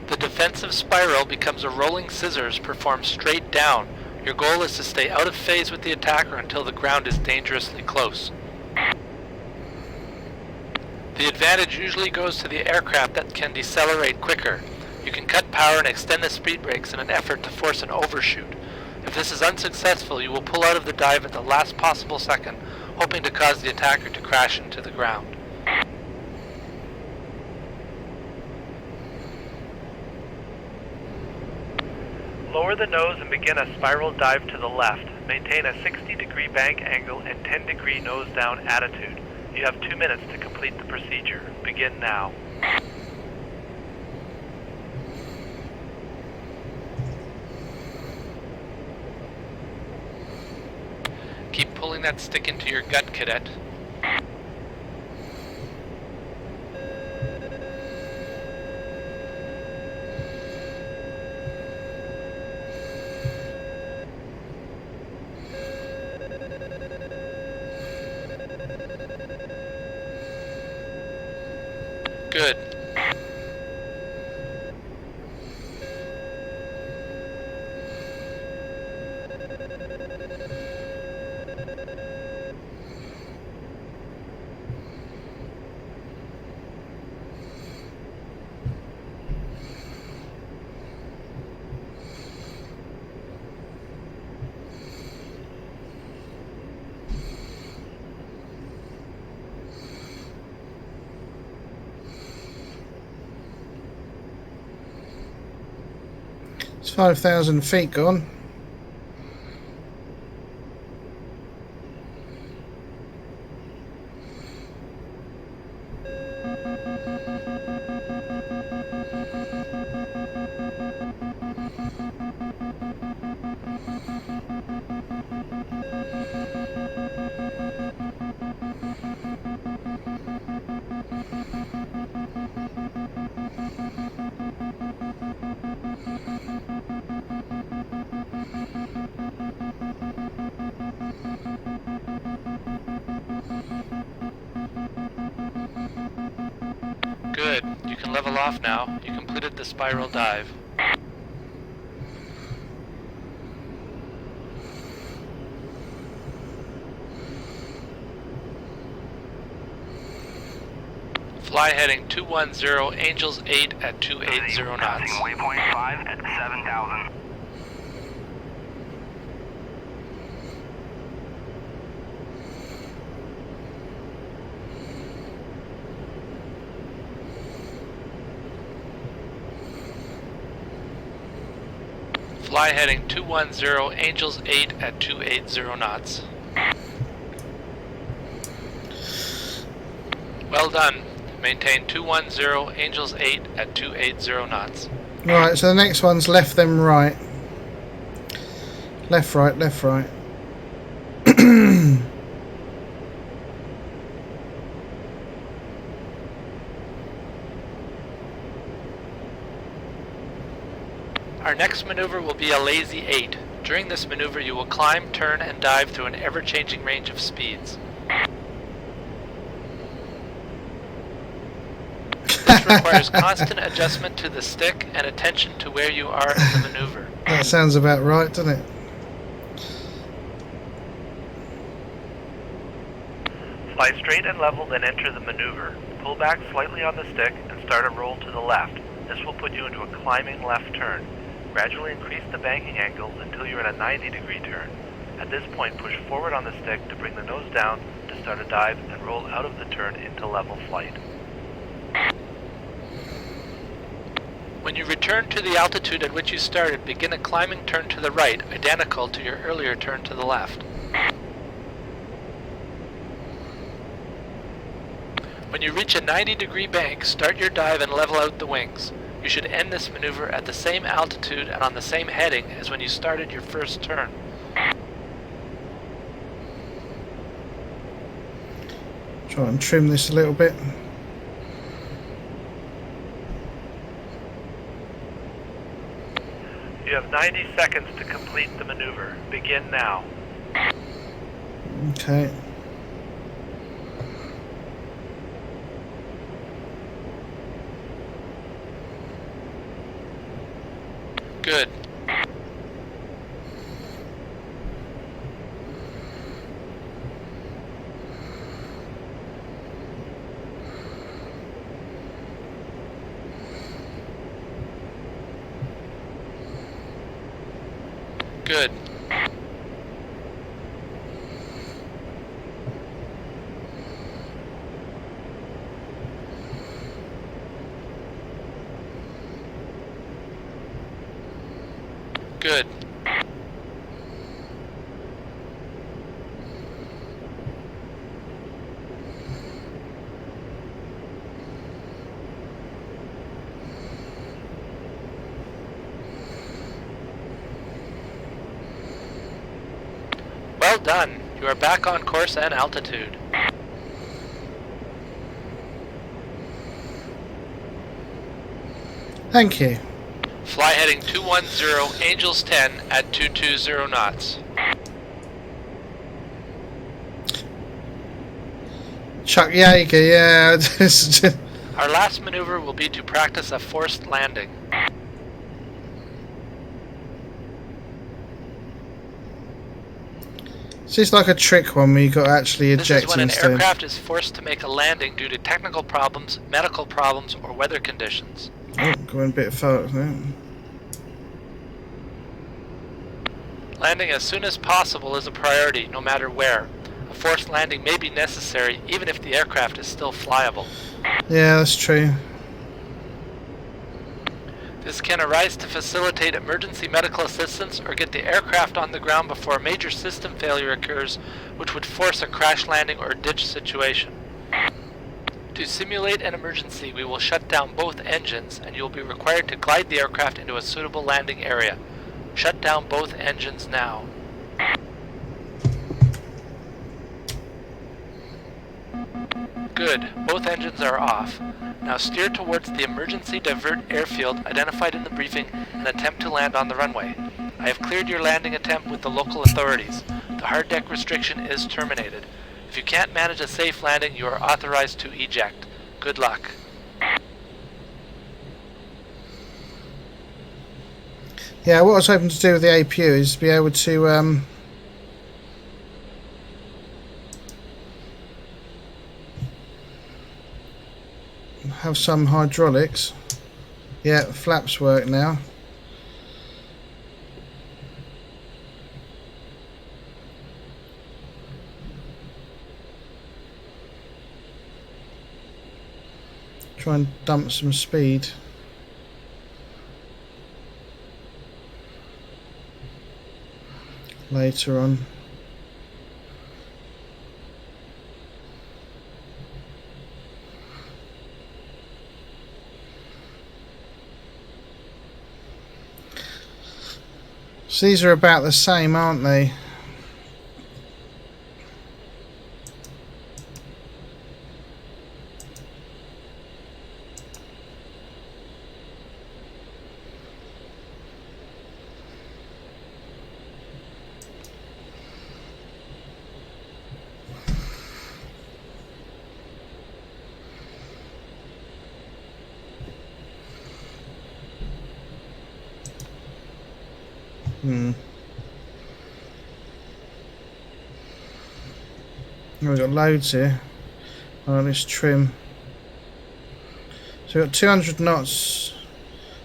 The defensive spiral becomes a rolling scissors performed straight down. Your goal is to stay out of phase with the attacker until the ground is dangerously close. The advantage usually goes to the aircraft that can decelerate quicker. You can cut power and extend the speed brakes in an effort to force an overshoot. If this is unsuccessful, you will pull out of the dive at the last possible second, hoping to cause the attacker to crash into the ground. Lower the nose and begin a spiral dive to the left. Maintain a 60-degree bank angle and 10-degree nose down attitude. You have 2 minutes to complete the procedure. Begin now. Keep pulling that stick into your gut, cadet. Good. It's 5,000 feet gone. Good. You can level off now. You completed the spiral dive. Fly heading 210, Angels 8 at 280 knots. Waypoint 5 at 7,000. Fly heading 210, Angels 8 at 280 knots. Well done. Maintain 210, Angels 8 at 280 knots. Right, so the next one's left, then right. Left, right, left, right. Our next maneuver will be a lazy 8. During this maneuver you will climb, turn, and dive through an ever-changing range of speeds. This requires constant adjustment to the stick and attention to where you are in the maneuver. That sounds about right, doesn't it? Fly straight and level, then enter the maneuver. Pull back slightly on the stick and start a roll to the left. This will put you into a climbing left turn. Gradually increase the banking angle until you're in a 90-degree turn. At this point, push forward on the stick to bring the nose down to start a dive and roll out of the turn into level flight. When you return to the altitude at which you started, begin a climbing turn to the right, identical to your earlier turn to the left. When you reach a 90-degree bank, start your dive and level out the wings. You should end this maneuver at the same altitude and on the same heading as when you started your first turn. Try and trim this a little bit. You have 90 seconds to complete the maneuver. Begin now. Okay. Good. Good. Good. Well done. You are back on course and altitude. Thank you. Fly heading 210, Angels 10 at 220 knots. Chuck Yeager, yeah. Our last maneuver will be to practice a forced landing. It's just like a trick one where you got to actually This eject is when an instead. aircraft is forced to make a landing due to technical problems, medical problems, or weather conditions. Oh, going a bit far now. Landing as soon as possible is a priority, no matter where. A forced landing may be necessary, even if the aircraft is still flyable. Yeah, that's true. This can arise to facilitate emergency medical assistance or get the aircraft on the ground before a major system failure occurs, which would force a crash landing or ditch situation. To simulate an emergency, we will shut down both engines, and you will be required to glide the aircraft into a suitable landing area. Shut down both engines now. Good. Both engines are off. Now steer towards the emergency divert airfield identified in the briefing and attempt to land on the runway. I have cleared your landing attempt with the local authorities. The hard deck restriction is terminated. If you can't manage a safe landing, you are authorized to eject. Good luck. Yeah, what I was hoping to do with the APU is be able to have some hydraulics. Yeah, flaps work now. Try and dump some speed. Later on. So these are about the same, aren't they? We've got loads here. Oh, let's trim. So we've got 200 knots,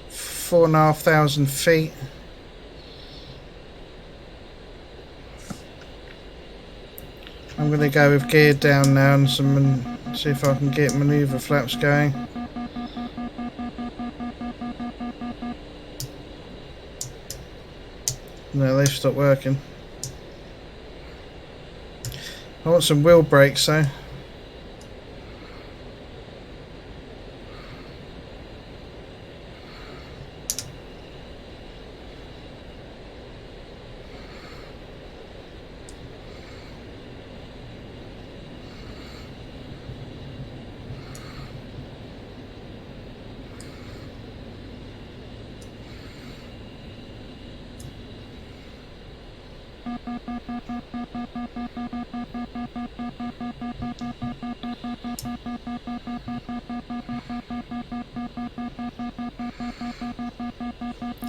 4,500 feet. I'm going to go with gear down now and see if I can get manoeuvre flaps going. No, they've stopped working. I want some wheel brakes though.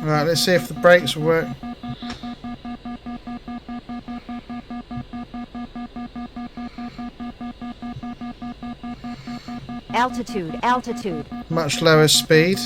Right, let's see if the brakes will work. Altitude, altitude. Much lower speed.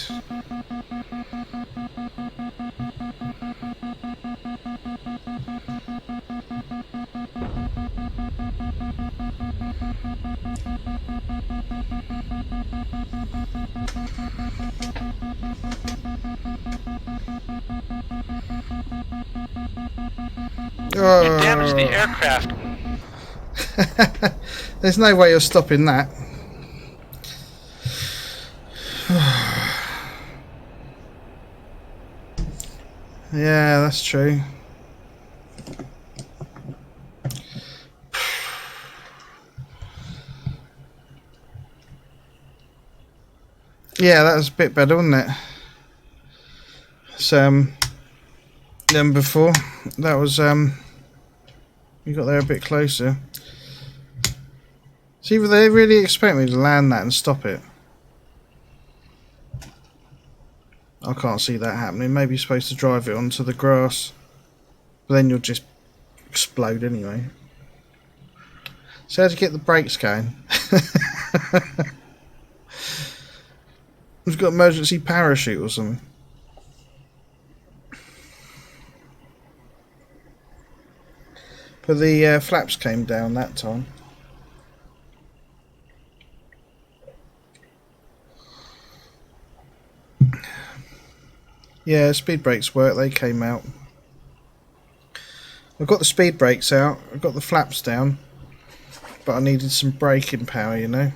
You damaged the aircraft. There's no way you're stopping that. Yeah, that's true. Yeah, that was a bit better, wasn't it? So, than before. That was we got there a bit closer. See, but they really expect me to land that and stop it. I can't see that happening. Maybe you're supposed to drive it onto the grass, but then you'll just explode anyway. So how to get the brakes going? We've got emergency parachute or something. But the flaps came down that time. Yeah, speed brakes work, they came out. I've got the speed brakes out, I've got the flaps down, but I needed some braking power, you know.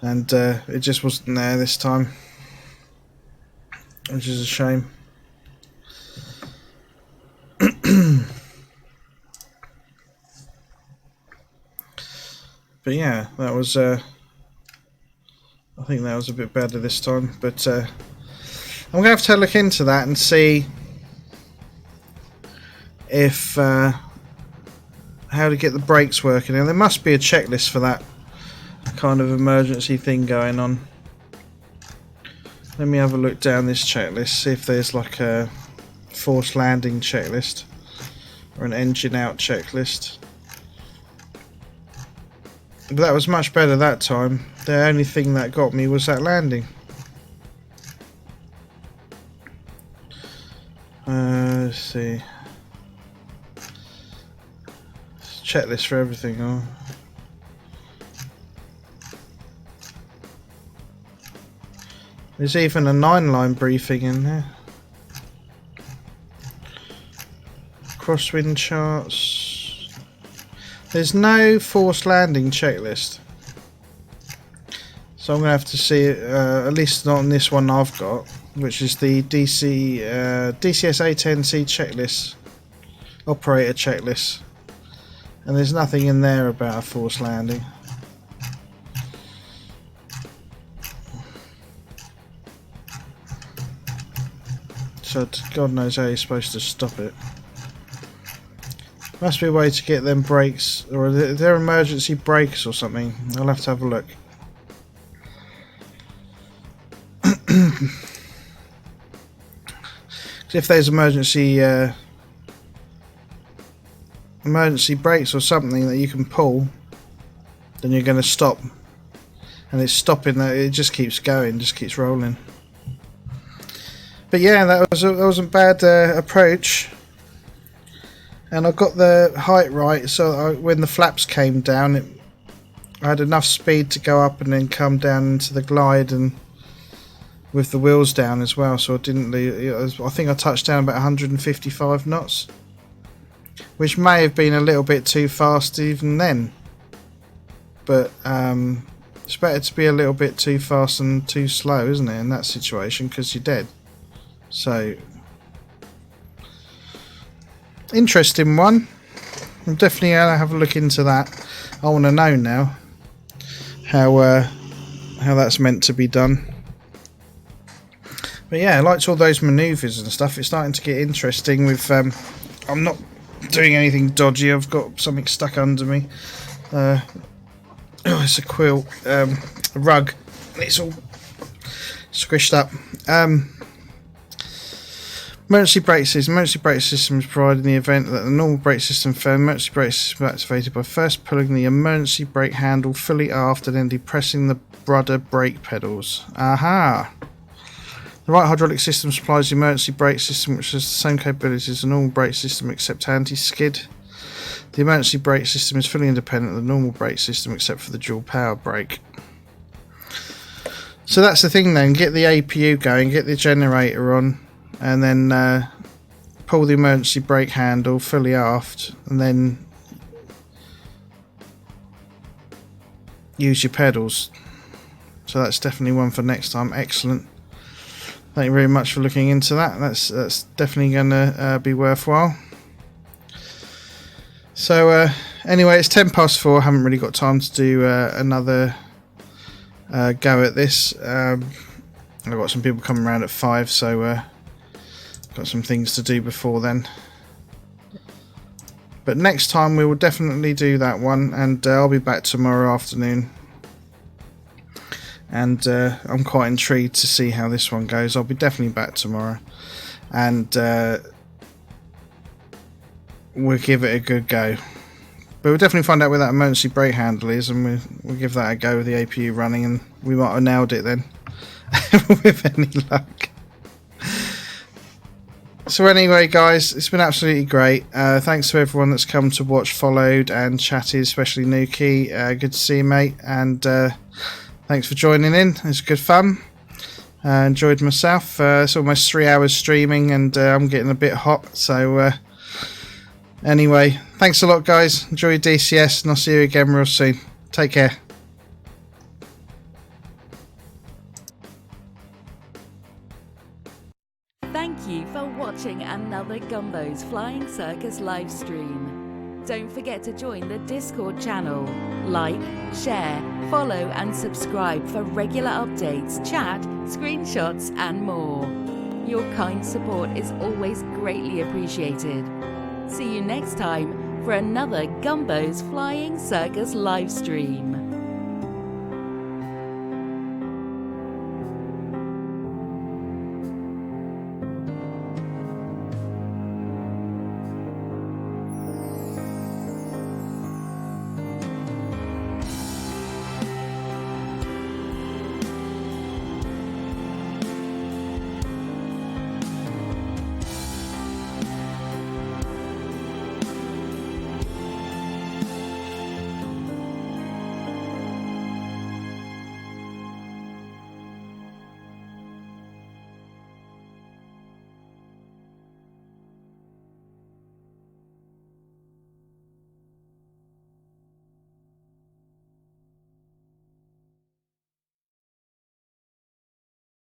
And it just wasn't there this time, which is a shame. But yeah, that was I think that was a bit better this time, but I'm going to have to look into that and see if how to get the brakes working. And there must be a checklist for that kind of emergency thing going on. Let me have a look down this checklist, see if there's like a forced landing checklist or an engine out checklist. But that was much better that time. The only thing that got me was that landing. Let's see. Checklist for everything. Oh. There's even a 9-line briefing in there. Crosswind charts. There's no forced landing checklist. So I'm going to have to see it, at least not on this one I've got, which is the DCS A10C checklist, operator checklist. And there's nothing in there about a forced landing. So God knows how you're supposed to stop it. Must be a way to get them brakes, or are there emergency brakes or something? I'll have to have a look. If there's emergency brakes or something that you can pull, then you're going to stop, and it's stopping. That it just keeps going, just keeps rolling. But yeah, that wasn't bad approach, and I got the height right. So when the flaps came down, I had enough speed to go up and then come down into the glide, and with the wheels down as well. So I didn't leave. I think I touched down about 155 knots, which may have been a little bit too fast even then. But it's better to be a little bit too fast than too slow, isn't it, in that situation, because you're dead. So, interesting one. I'm definitely going to have a look into that. I want to know now how that's meant to be done. But yeah, I liked all those manoeuvres and stuff. It's starting to get interesting with... I'm not doing anything dodgy. I've got something stuck under me. Oh, it's a quilt. A rug. It's all squished up. Emergency brake system. Emergency brake system is provided in the event that the normal brake system fails. Emergency brake system is activated by first pulling the emergency brake handle fully aft and then depressing the rudder brake pedals. Aha! The right hydraulic system supplies the emergency brake system, which has the same capabilities as the normal brake system except anti-skid. The emergency brake system is fully independent of the normal brake system except for the dual power brake. So that's the thing then, get the APU going, get the generator on, and then pull the emergency brake handle fully aft, and then use your pedals. So that's definitely one for next time. Excellent. Thank you very much for looking into that. That's definitely going to be worthwhile. So anyway, it's 4:10. I haven't really got time to do another go at this. I've got some people coming around at 5, so got some things to do before then. But next time we will definitely do that one, and I'll be back tomorrow afternoon. And I'm quite intrigued to see how this one goes. I'll be definitely back tomorrow, and we'll give it a good go. But we'll definitely find out where that emergency brake handle is, and we'll give that a go with the APU running, and we might have nailed it then, with any luck. So anyway, guys, it's been absolutely great. Thanks to everyone that's come to watch, followed, and chatted, especially Nuki. Good to see you, mate, and thanks for joining in. It was good fun. Enjoyed myself. It's almost 3 hours streaming, and I'm getting a bit hot. So anyway, thanks a lot, guys. Enjoy your DCS, and I'll see you again real soon. Take care. Thank you for watching another Gumbo's Flying Circus live stream. Don't forget to join the Discord channel. Like, share, follow and subscribe for regular updates, chat, screenshots and more. Your kind support is always greatly appreciated. See you next time for another Gumbo's Flying Circus live stream.